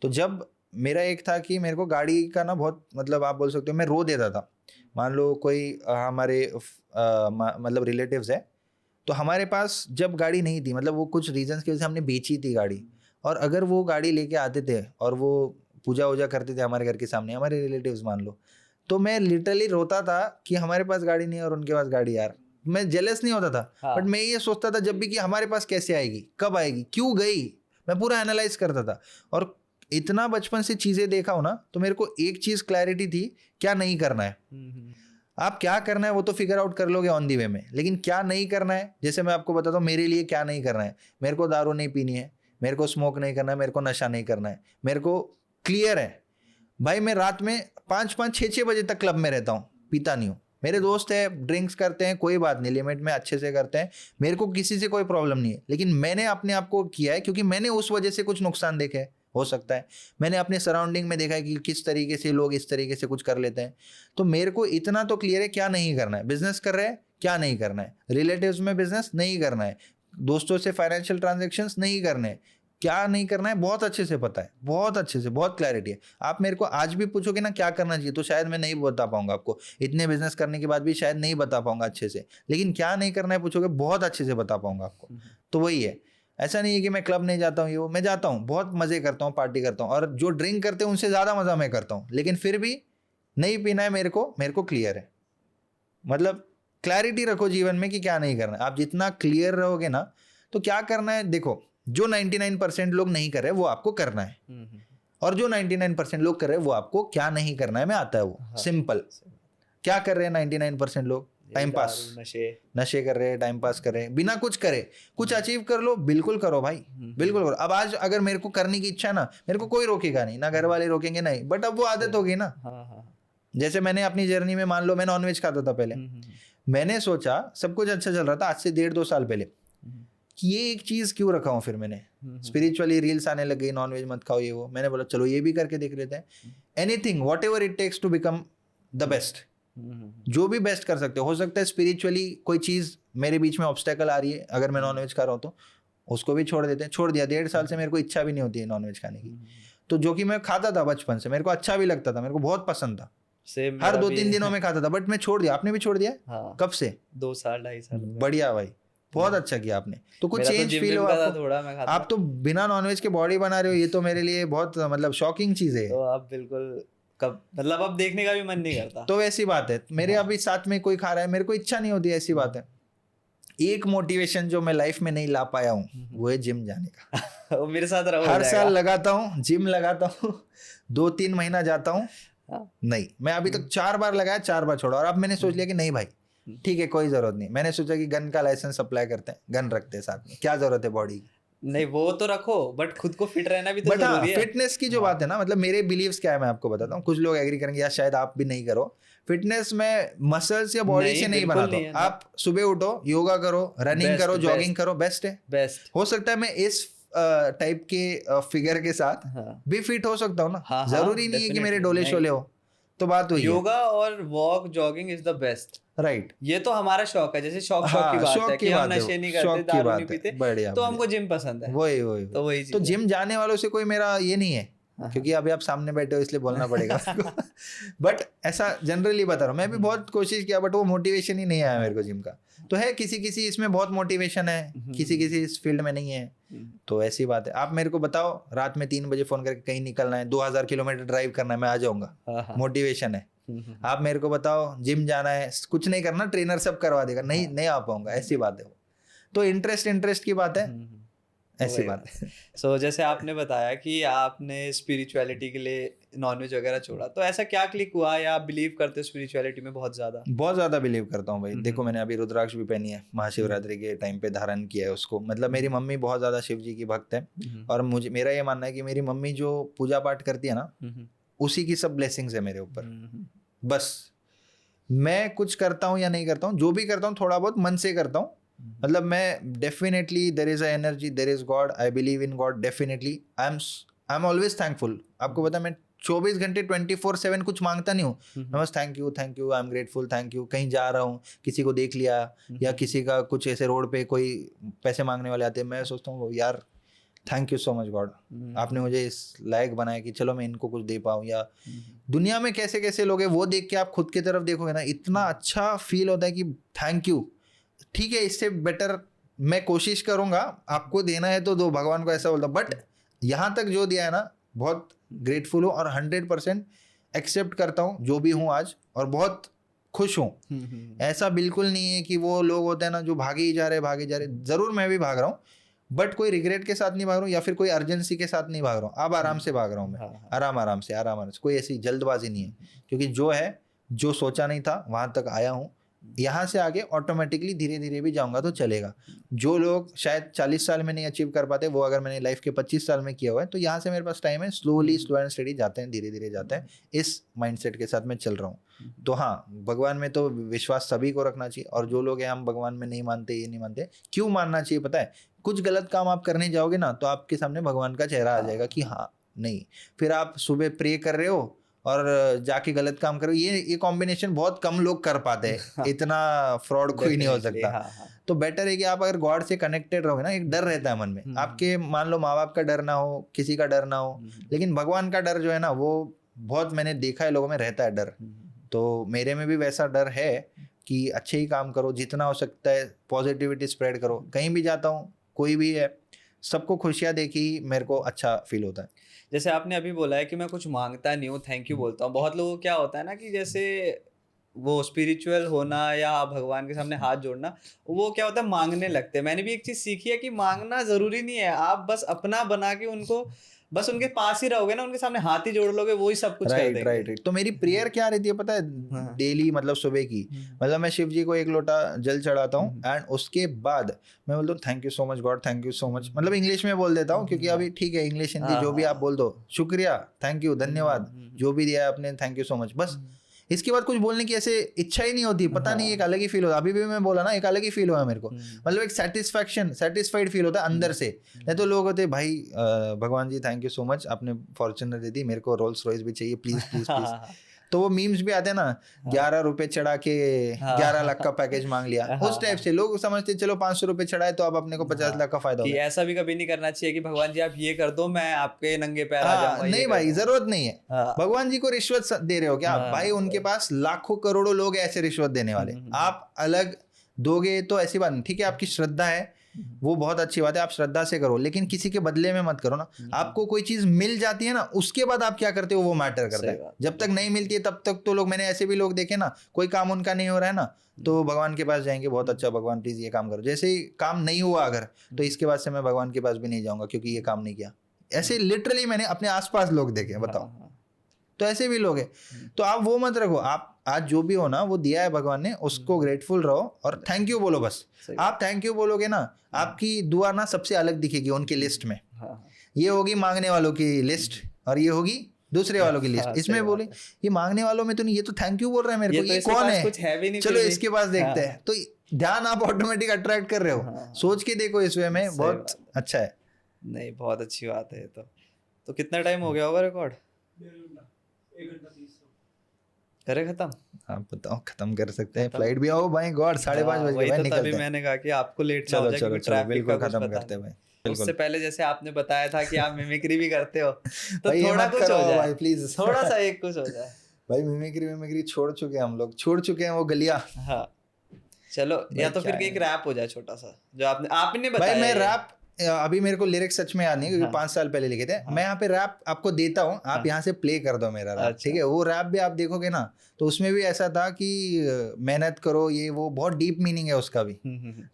तो जब मेरा एक था कि मेरे को गाड़ी का ना बहुत, मतलब आप बोल सकते हो मैं रो देता था। मान लो कोई हमारे मतलब रिलेटिव्स है, तो हमारे पास जब गाड़ी नहीं थी, मतलब वो कुछ रीजंस की वजह से हमने बेची थी गाड़ी, और अगर वो गाड़ी लेके आते थे और वो पूजा वूजा करते थे हमारे घर के सामने, हमारे रिलेटिव्स मान लो, तो मैं लिटरली रोता था कि हमारे पास गाड़ी नहीं है और उनके पास गाड़ी। यार मैं जेलस नहीं होता था, हाँ। बट मैं ये सोचता था जब भी कि हमारे पास कैसे आएगी, कब आएगी, क्यों गई, मैं पूरा एनालाइज करता था। और इतना बचपन से चीज़ें देखा हो ना, तो मेरे को एक चीज़ क्लैरिटी थी, क्या नहीं करना है। आप क्या करना है वो तो फिगर आउट कर लोगे ऑन दी वे में, लेकिन क्या नहीं करना है, जैसे मैं आपको बताता हूँ मेरे लिए क्या नहीं करना है। मेरे को दारू नहीं पीनी है, मेरे को स्मोक नहीं करना है, मेरे को नशा नहीं करना है, मेरे को क्लियर है भाई। मैं रात में 5-5, 6-6 बजे तक क्लब में रहता हूँ, पीता नहीं हूँ। मेरे दोस्त है ड्रिंक्स करते हैं, कोई बात नहीं, लिमिट में अच्छे से करते हैं, मेरे को किसी से कोई प्रॉब्लम नहीं है। लेकिन मैंने अपने आप को किया है क्योंकि मैंने उस वजह से कुछ नुकसान देखे है, हो सकता है मैंने अपने सराउंडिंग में देखा है कि किस तरीके से लोग इस तरीके से कुछ कर लेते हैं। तो मेरे को इतना तो क्लियर है क्या नहीं करना है। बिजनेस कर रहे हैं, क्या नहीं करना है, रिलेटिव्स में बिजनेस नहीं करना है, दोस्तों से फाइनेंशियल ट्रांजेक्शन्स नहीं करने हैं, क्या नहीं करना है बहुत अच्छे से पता है, बहुत अच्छे से, बहुत क्लैरिटी है। आप मेरे को आज भी पूछोगे ना क्या करना चाहिए, तो शायद मैं नहीं बता पाऊंगा आपको, इतने बिजनेस करने के बाद भी शायद नहीं बता पाऊंगा अच्छे से। लेकिन क्या नहीं करना है पूछोगे, बहुत अच्छे से बता पाऊंगा आपको। तो वही है, ऐसा नहीं है कि मैं क्लब नहीं जाता हूँ, ये वो, मैं जाता हूँ, बहुत मज़े करता हूँ, पार्टी करता हूँ, और जो ड्रिंक करते हैं उनसे ज़्यादा मज़ा मैं करता हूँ। लेकिन फिर भी नहीं पीना है मेरे को क्लियर है। मतलब क्लैरिटी रखो जीवन में कि क्या नहीं करना है। आप जितना क्लियर रहोगे ना, तो क्या करना है, देखो जो 99% लोग नहीं कर रहे वो आपको करना है, और जो 99% लोग कर रहे हैं वो आपको क्या नहीं करना है में आता है। वो सिंपल। क्या कर रहे हैं 99% लोग? टाइम पास, नशे कर रहे हैं, टाइम पास कर रहे हैं, बिना कुछ करे कुछ अचीव कर लो, बिल्कुल करो भाई, बिल्कुल करो। अब आज अगर मेरे को करने की इच्छा है ना, मेरे को कोई रोकेगा नहीं, ना घर वाले रोकेंगे नहीं, बट अब वो आदत होगी ना। जैसे मैंने अपनी जर्नी में, मान लो मैं नॉनवेज खाता था पहले, मैंने सोचा सब कुछ अच्छा चल रहा था, आज से 1.5-2 साल पहले, कि ये एक चीज क्यों रखा हूँ। फिर मैंने स्पिरिचुअली रील्स आने लग गई, नॉनवेज मत खाओ ये वो, मैंने बोला चलो ये भी करके देख लेते हैं। Anything whatever it takes to become the best, जो भी बेस्ट कर सकते हो सकता है स्पिरिचुअली कोई चीज़ मेरे बीच में ऑब्स्टेकल आ रही है, अगर मैं नॉनवेज खा रहा हूँ तो उसको भी छोड़ देते हैं। छोड़ दिया, 1.5 साल से मेरे को इच्छा भी नहीं होती है नॉनवेज खाने की, तो जो कि मैं खाता था बचपन से, मेरे को अच्छा भी लगता था, मेरे को बहुत पसंद था, सेम हर 2-3 दिनों में खाता था, बट मैं छोड़ दिया। आपने भी छोड़ दिया? हाँ, कब से? 2 साल 2.5 साल हो गए। बढ़िया भाई, बहुत अच्छा किया आपने। तो कुछ मेरा तो चेंज जिम फील विम हो का था आपको? थोड़ा, मैं खाता आप तो बिना नॉनवेज के बॉडी बना रहे हो, ये तो मेरे लिए बहुत मतलब शॉकिंग चीज है। तो आप बिल्कुल कब मतलब अब देखने का भी मन नहीं करता। तो वैसी बात है, मेरे हाँ। अभी साथ में कोई खा रहा है, मेरे को इच्छा नहीं होती, ऐसी बात है। एक मोटिवेशन जो मैं लाइफ में नहीं ला पाया हूँ वो है जिम जाने का। वो मेरे साथ रहो, हो हर जाएगा। साल लगाता हूँ, जिम लगाता हूँ, 2-3 महीना जाता हूँ, हाँ। नहीं, मैं अभी तक 4 बार लगाया, 4 बार छोड़ा। और अब मैंने सोच लिया कि नहीं भाई ठीक है, कोई जरूरत नहीं। मैंने सोचा कि गन का लाइसेंस अप्लाई करते हैं, गन रखते हैं साथ में, क्या जरूरत है बॉडी की। नहीं वो तो रखो, बट खुद को फिट रहना भी तो बट हाँ, जरूरी है। फिटनेस की जो बात है ना, मतलब मेरे बिलीव्स क्या है मैं आपको बताता हूँ, कुछ लोग एग्री करेंगे या शायद आप भी नहीं करो। फिटनेस में मसल्स या बॉडी नहीं, से नहीं बिल्कुल बनाता नहीं हूँ। है। आप सुबह उठो, योगा करो, रनिंग Best, करो, जॉगिंग best. करो, बेस्ट है। बेस्ट। हो सकता है मैं इस टाइप के फिगर के साथ हाँ। भी फिट हो सकता हूँ ना, हाँ, जरूरी नहीं है कि मेरे definitely, डोले नहीं। शोले हो। तो बात वही है, योगा और walk jogging is the best. Right. ये तो हमारा शौक है, जैसे शौक की हाँ, बात शौक है की कि हम बात है, नशे नहीं शौक करते, की दारू बात नहीं है, पीते, बढ़िया, तो बढ़िया। हमको जिम पसंद है। वही वही तो वही तो चीज़ है। जिम जाने वालों से कोई मेरा ये नहीं है, हाँ। क्योंकि अभी आप सामने बैठे हो इसलिए बोलना पड़ेगा बट ऐसा जनरली बता रहा हूँ, मैं भी बहुत कोशिश किया बट वो मोटिवेशन ही नहीं आया मेरे को जिम का। तो है किसी किसी इसमें बहुत मोटिवेशन है, किसी किसी इस फील्ड में नहीं है, तो ऐसी बात है। आप मेरे को बताओ, रात में 3 बजे फोन करके कहीं निकलना है, 2000 किलोमीटर ड्राइव करना है, मैं आ जाऊंगा, हाँ। मोटिवेशन है। आप मेरे को बताओ जिम जाना है, कुछ नहीं करना, ट्रेनर सब करवा देगा, नहीं आ पाऊंगा, ऐसी बात है वो। तो इंटरेस्ट की बात है, ऐसी बात है। सो जैसे आपने बताया कि आपने स्पिरिचुअलिटी के लिए नॉनवेज वगैरह छोड़ा, तो ऐसा क्या क्लिक हुआ, या आप बिलीव करते हो स्पिरिचुअलिटी में बहुत ज्यादा? बहुत ज्यादा बिलीव करता हूँ भाई। देखो मैंने अभी रुद्राक्ष भी पहनी है, महाशिवरात्रि के टाइम पे धारण किया है उसको। मतलब मेरी मम्मी बहुत ज्यादा शिव जी की भक्त है, और मुझे मेरा ये मानना है कि मेरी मम्मी जो पूजा पाठ करती है ना, उसी की सब ब्लेसिंग्स है मेरे ऊपर। बस मैं कुछ करता हूँ या नहीं करता हूँ, जो भी करता हूँ थोड़ा बहुत मन से करता हूँ। मतलब मैं definitely there is a energy, there is God, I believe in God definitely. I am always thankful. आपको पता है मैं 24 घंटे 24/7 कुछ मांगता नहीं हूँ, मैं बस thank you, I am grateful, thank you. कहीं जा रहा हूँ, किसी को देख लिया, या किसी का कुछ ऐसे रोड पे कोई पैसे मांगने वाले आते हैं, मैं सोचता हूँ यार thank you so much God, आपने मुझे इस लायक बनाया कि चलो मैं इनको कुछ दे पाऊँ। या दुनिया में कैसे कैसे लोग हैं वो देख के आप खुद की तरफ देखोगे ना, इतना अच्छा फील होता है कि थैंक यू। ठीक है, इससे बेटर मैं कोशिश करूंगा, आपको देना है तो दो, भगवान को ऐसा बोलता। बट यहाँ तक जो दिया है ना, बहुत ग्रेटफुल हूँ और 100% एक्सेप्ट करता हूँ जो भी हूँ आज, और बहुत खुश हूँ। ऐसा बिल्कुल नहीं है कि वो लोग होते हैं ना जो भागे ही जा रहे। जरूर मैं भी भाग रहा हूँ, बट कोई रिग्रेट के साथ नहीं भाग रहा हूँ, या फिर कोई अर्जेंसी के साथ नहीं भाग रहा हूँ। अब आराम से भाग रहा हूँ मैं, आराम से, कोई ऐसी जल्दबाजी नहीं है। क्योंकि जो है, जो सोचा नहीं था वहाँ तक आया हूँ, यहाँ से आगे ऑटोमेटिकली धीरे धीरे भी जाऊंगा तो चलेगा। जो लोग शायद 40 साल में नहीं अचीव कर पाते, वो अगर मैंने लाइफ के 25 साल में किया हुआ है, तो यहाँ से मेरे पास टाइम है, स्लो एंड स्टडी जाते हैं, धीरे धीरे जाते हैं। इस माइंडसेट के साथ मैं चल रहा हूँ। तो हाँ, भगवान में तो विश्वास सभी को रखना चाहिए। और जो लोग हैं हम भगवान में नहीं मानते, ये नहीं मानते, क्यों मानना चाहिए पता है? कुछ गलत काम आप करने जाओगे ना, तो आपके सामने भगवान का चेहरा आ जाएगा कि हाँ नहीं। फिर आप सुबह प्रे कर रहे हो और जाके गलत काम करो, ये कॉम्बिनेशन बहुत कम लोग कर पाते हैं। इतना फ्रॉड कोई नहीं हो सकता। तो बेटर है कि आप अगर गॉड से कनेक्टेड रहोगे ना, एक डर रहता है मन में आपके, मान लो माँ बाप का डर ना हो, किसी का डर ना हो, लेकिन भगवान का डर जो है ना, वो बहुत मैंने देखा है लोगों में रहता है डर। तो मेरे में भी वैसा डर है कि अच्छे ही काम करो, जितना हो सकता है पॉजिटिविटी स्प्रेड करो। कहीं भी जाता हूँ, कोई भी है, सबको खुशियाँ देखी मेरे को अच्छा फील होता है। जैसे आपने अभी बोला है कि मैं कुछ मांगता नहीं हूँ, थैंक यू बोलता हूँ। बहुत लोगों को क्या होता है ना कि जैसे वो स्पिरिचुअल होना या भगवान के सामने हाथ जोड़ना, वो क्या होता है, मांगने लगते हैं। मैंने भी एक चीज़ सीखी है कि मांगना ज़रूरी नहीं है। आप बस अपना बना के उनको, बस उनके पास ही रहोगे ना, उनके सामने हाथ ही जोड़ लोगे, वो ही सब कुछ कर देंगे। राइट। तो मेरी प्रेयर क्या रहती है पता है? डेली, मतलब सुबह की, मतलब मैं शिव जी को 1 लोटा जल चढ़ाता हूँ, एंड उसके बाद मैं बोलता हूँ thank you so much God, thank you so much. मतलब इंग्लिश में बोल देता हूँ, क्योंकि अभी ठीक है, इंग्लिश हिंदी जो भी आप बोल दो, शुक्रिया, थैंक यू, धन्यवाद, जो भी दिया है आपने, थैंक यू सो मच। बस इसके बाद कुछ बोलने की ऐसे इच्छा ही नहीं होती, पता नहीं, एक अलग ही फील होता। अभी भी मैं बोला ना, एक अलग ही फील हुआ मेरे को। मतलब एक सेटिस्फाइड फील होता है अंदर से। नहीं तो लोग होते भाई भगवान जी थैंक यू सो मच, आपने फॉर्च्यूनर दे दी, मेरे को रोल्स रॉयस भी चाहिए, प्लीज प्लीज प्लीज। तो वो मीम्स भी आते हैं ना, 11 रुपए चढ़ा के 11 लाख का पैकेज मांग लिया, उस टाइप से लोग समझते चलो 500 रुपए चढ़ाए तो अब अपने को 50 लाख का फायदा कि होगा। ऐसा भी कभी नहीं करना चाहिए कि भगवान जी आप ये कर दो मैं आपके नंगे पैर आ जाऊंगा। नहीं भाई, जरूरत नहीं है। भगवान जी को रिश्वत दे रहे हो क्या भाई? उनके पास लाखों करोड़ों लोग ऐसे रिश्वत देने वाले, आप अलग दोगे तो ऐसी बात नहीं। ठीक है, आपकी श्रद्धा है, वो बहुत अच्छी बात है, आप श्रद्धा से करो, लेकिन किसी के बदले में मत करो ना। आपको कोई चीज मिल जाती है ना, उसके बाद आप क्या करते हो वो मैटर करता है। जब तक नहीं मिलती है तब तक तो लोग, मैंने ऐसे भी लोग देखे ना, कोई काम उनका नहीं हो रहा है ना, तो भगवान के पास जाएंगे, बहुत अच्छा भगवान प्लीज ये काम करो। जैसे ही काम नहीं हुआ अगर, तो इसके बाद से मैं भगवान के पास भी नहीं जाऊंगा क्योंकि ये काम नहीं किया। ऐसे लिटरली मैंने अपने आसपास लोग देखे, बताओ। तो ऐसे भी लोग हैं, तो आप वो मत रखो। आप आज जो भी हो ना, वो दिया है भगवान ने, उसको ग्रेटफुल रहो और थैंक यू बोलो बस। आप थैंक यू बोलोगे ना, आपकी दुआ ना सबसे अलग दिखेगी उनकी लिस्ट में। ये होगी मांगने वालों की लिस्ट और ये होगी दूसरे वालों की लिस्ट। इसमें बोले ये मांगने वालों में तो नहीं, ये तो थैंक यू बोल रहा है मेरे को, ये कौन है? कुछ है भी नहीं, चलो इसके पास देखते हैं। तो ध्यान आप ऑटोमेटिक अट्रैक्ट कर रहे हो। सोच के देखो इस वे में, बहुत अच्छा है। नहीं, बहुत अच्छी बात है। तो कितना टाइम हो गया होगा रिकॉर्ड? 1 घंटा 30 करे खत्म? आप बताओ, खत्म कर सकते हैं। फ्लाइट भी आओ भाई, गॉड 5:30 बज गए, तो तभी मैंने कहा कि आपको लेट ना हो जाए, क्योंकि ट्रैफिक बिल्कुल का खत्म कुछ करते हैं भाई। उससे पहले जैसे आपने बताया था कि आप मिमिक्री भी करते हो, तो भाई थोड़ा मत कुछ हो करो जाए भाई प्लीज, थोड़ा सा एक कुछ हो जाए भाई। मिमिक्री छोड़ चुके हैं हम लोग, छोड़ चुके हैं वो गलियां। हाँ चलो, या तो फिर एक रैप हो जाए छोटा सा, जो आपने बताया। भाई मैं रैप, अभी मेरे को लिरिक्स सच में याद नहीं क्योंकि 5 साल पहले लिखे थे। मैं यहाँ पे रैप आपको देता हूँ, आप यहाँ से प्ले कर दो मेरा रैप, ठीक है? वो रैप भी आप देखोगे ना, तो उसमें भी ऐसा था कि मेहनत करो, ये वो बहुत डीप मीनिंग है उसका भी।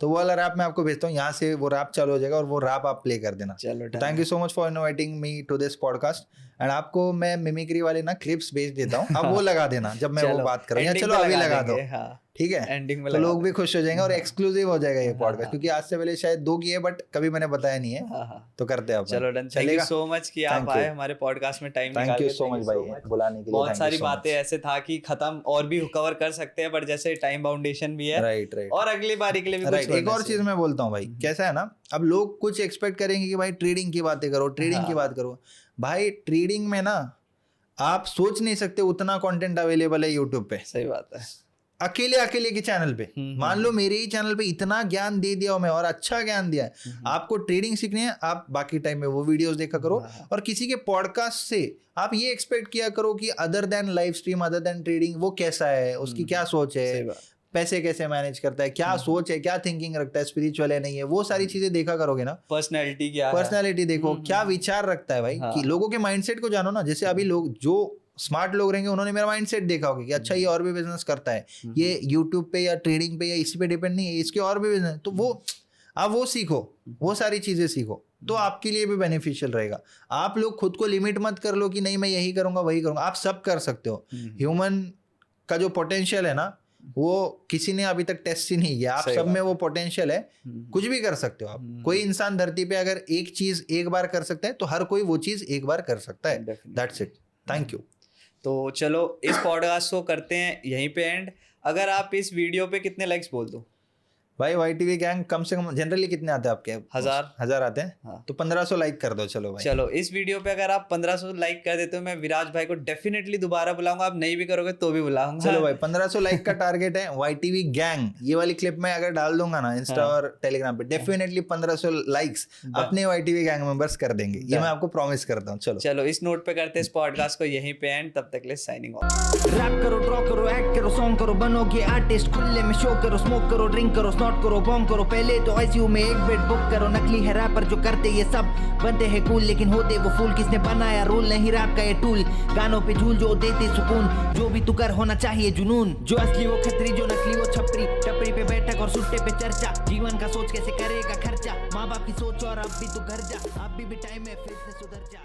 तो वो वाला रैप मैं आपको भेजता हूँ, यहाँ से वो रैप चालू हो जाएगा और वो रैप आप प्ले कर देना। चलो, thank you so much for inviting me to this podcast. And आपको मैं मिमिक्री वाले ना क्लिप्स भेज देता हूँ, अब वो लगा देना जब मैं वो बात करूँ, या चलो अभी लगा दो, ठीक है? एंडिंग में तो लोग भी खुश हो जाएंगे और एक्सक्लूसिव हो जाएगा ये पॉडकास्ट, क्योंकि आज से पहले शायद 2 किए बट कभी मैंने बताया नहीं है, तो करते हैं। चलो done, thank you so much कि आप आए हमारे पॉडकास्ट में, टाइम निकाल के। थैंक यू सो मच भाई बुलाने के लिए। बहुत सारी बातें ऐसे था कि खत्म और भी कवर कर सकते हैं, बट जैसे टाइम बाउंडेशन भी है, राइट और अगली बारी के लिए भी कुछ। एक और चीज मैं बोलता हूँ भाई, कैसा है ना, अब लोग कुछ एक्सपेक्ट करेंगे कि भाई ट्रेडिंग की बातें करो, ट्रेडिंग की बात करो। भाई ट्रेडिंग में ना आप सोच नहीं सकते उतना कंटेंट अवेलेबल है यूट्यूब पे। सही बात है। अकेले के चैनल पे, मान लो मेरे ही चैनल पे इतना ज्ञान दे दिया मैं, और अच्छा ज्ञान दिया है। आपको ट्रेडिंग सीखनी है, आप बाकी टाइम में वो वीडियोस देखा करो, और किसी के पॉडकास्ट से आप ये एक्सपेक्ट किया करो कि other than live stream, other than trading, वो कैसा है, उसकी क्या सोच है, पैसे कैसे मैनेज करता है, क्या सोच है, क्या थिंकिंग रखता है, स्पिरिचुअल है नहीं है, वो सारी चीजें देखा करोगे ना। पर्सनैलिटी क्या है, पर्सनैलिटी देखो, क्या विचार रखता है भाई, कि लोगों के माइंडसेट को जानो ना। जैसे अभी लोग जो स्मार्ट लोग रहेंगे उन्होंने मेरा माइंडसेट देखा होगा कि अच्छा ये और भी बिजनेस करता है, ये यूट्यूब पे या ट्रेडिंग पे या इसी पे डिपेंड नहीं है, इसके और भी बिजनेस, तो वो आप वो सीखो, वो सारी चीजें सीखो, तो आपके लिए भी बेनिफिशियल रहेगा। आप लोग खुद को लिमिट मत कर लो कि नहीं मैं यही करूंगा वही करूंगा, आप सब कर सकते हो। ह्यूमन का जो पोटेंशियल है ना, वो किसी ने अभी तक टेस्ट ही नहीं किया, आप सब में वो पोटेंशियल है, कुछ भी कर सकते हो आप। कोई इंसान धरती पे अगर एक चीज एक बार कर सकता है तो हर कोई वो चीज एक बार कर सकता है। That's it, thank you. तो चलो इस पॉडकास्ट को करते हैं यहीं पे एंड। अगर आप इस वीडियो पे कितने लाइक्स बोल दो भाई, YTV गैंग कम से कम जनरली कितने आते हैं आपके? 1000 आते हैं। हाँ। तो 1500 लाइक कर दो। चलो भाई, चलो इस वीडियो पे अगर आप 1500 लाइक कर देते हो, मैं विराज भाई को डेफिनेटली दोबारा बुलाऊंगा। आप नहीं भी करोगे तो भी बुलाऊंगा। चलो भाई, 1500 लाइक का टारगेट है। YTV गैंग ये वाली क्लिप में अगर डाल दूंगा ना इंस्टा और टेलीग्राम पे, डेफिनेटली 1500 लाइक्स अपने YTV गैंग मेंबर्स कर देंगे, ये मैं आपको प्रॉमिस करता हूँ। चलो इस नोट पे करते हैं इस पॉडकास्ट को यहीं पे एंड। तब तक के लिए साइनिंग ऑफ। रैप करो, ड्रॉ करो, एक्ट करो, सॉन्ग करो, बनोगे आर्टिस्ट, खुले में शो करो, स्मोक करो, ड्रिंक करो, स्नॉट करो, बॉम्ब करो, पहले तो ICU में एक बेड बुक करो। नकली है रैपर जो करते ये सब, बनते हैं कूल लेकिन होते वो फूल। किसने बनाया रूल, नहीं रैप का ये टूल। गानों पे झूल जो देते सुकून, जो भी तू कर होना चाहिए जुनून। जो असली वो खतरी, जो नकली वो छपरी, टपरी पे बैठक और सुट्टे पे चर्चा। जीवन का सोच कैसे करेगा खर्चा, माँ बाप की सोच और अब भी तू घर जा, अब भी टाइम है फिर से सुधर जा।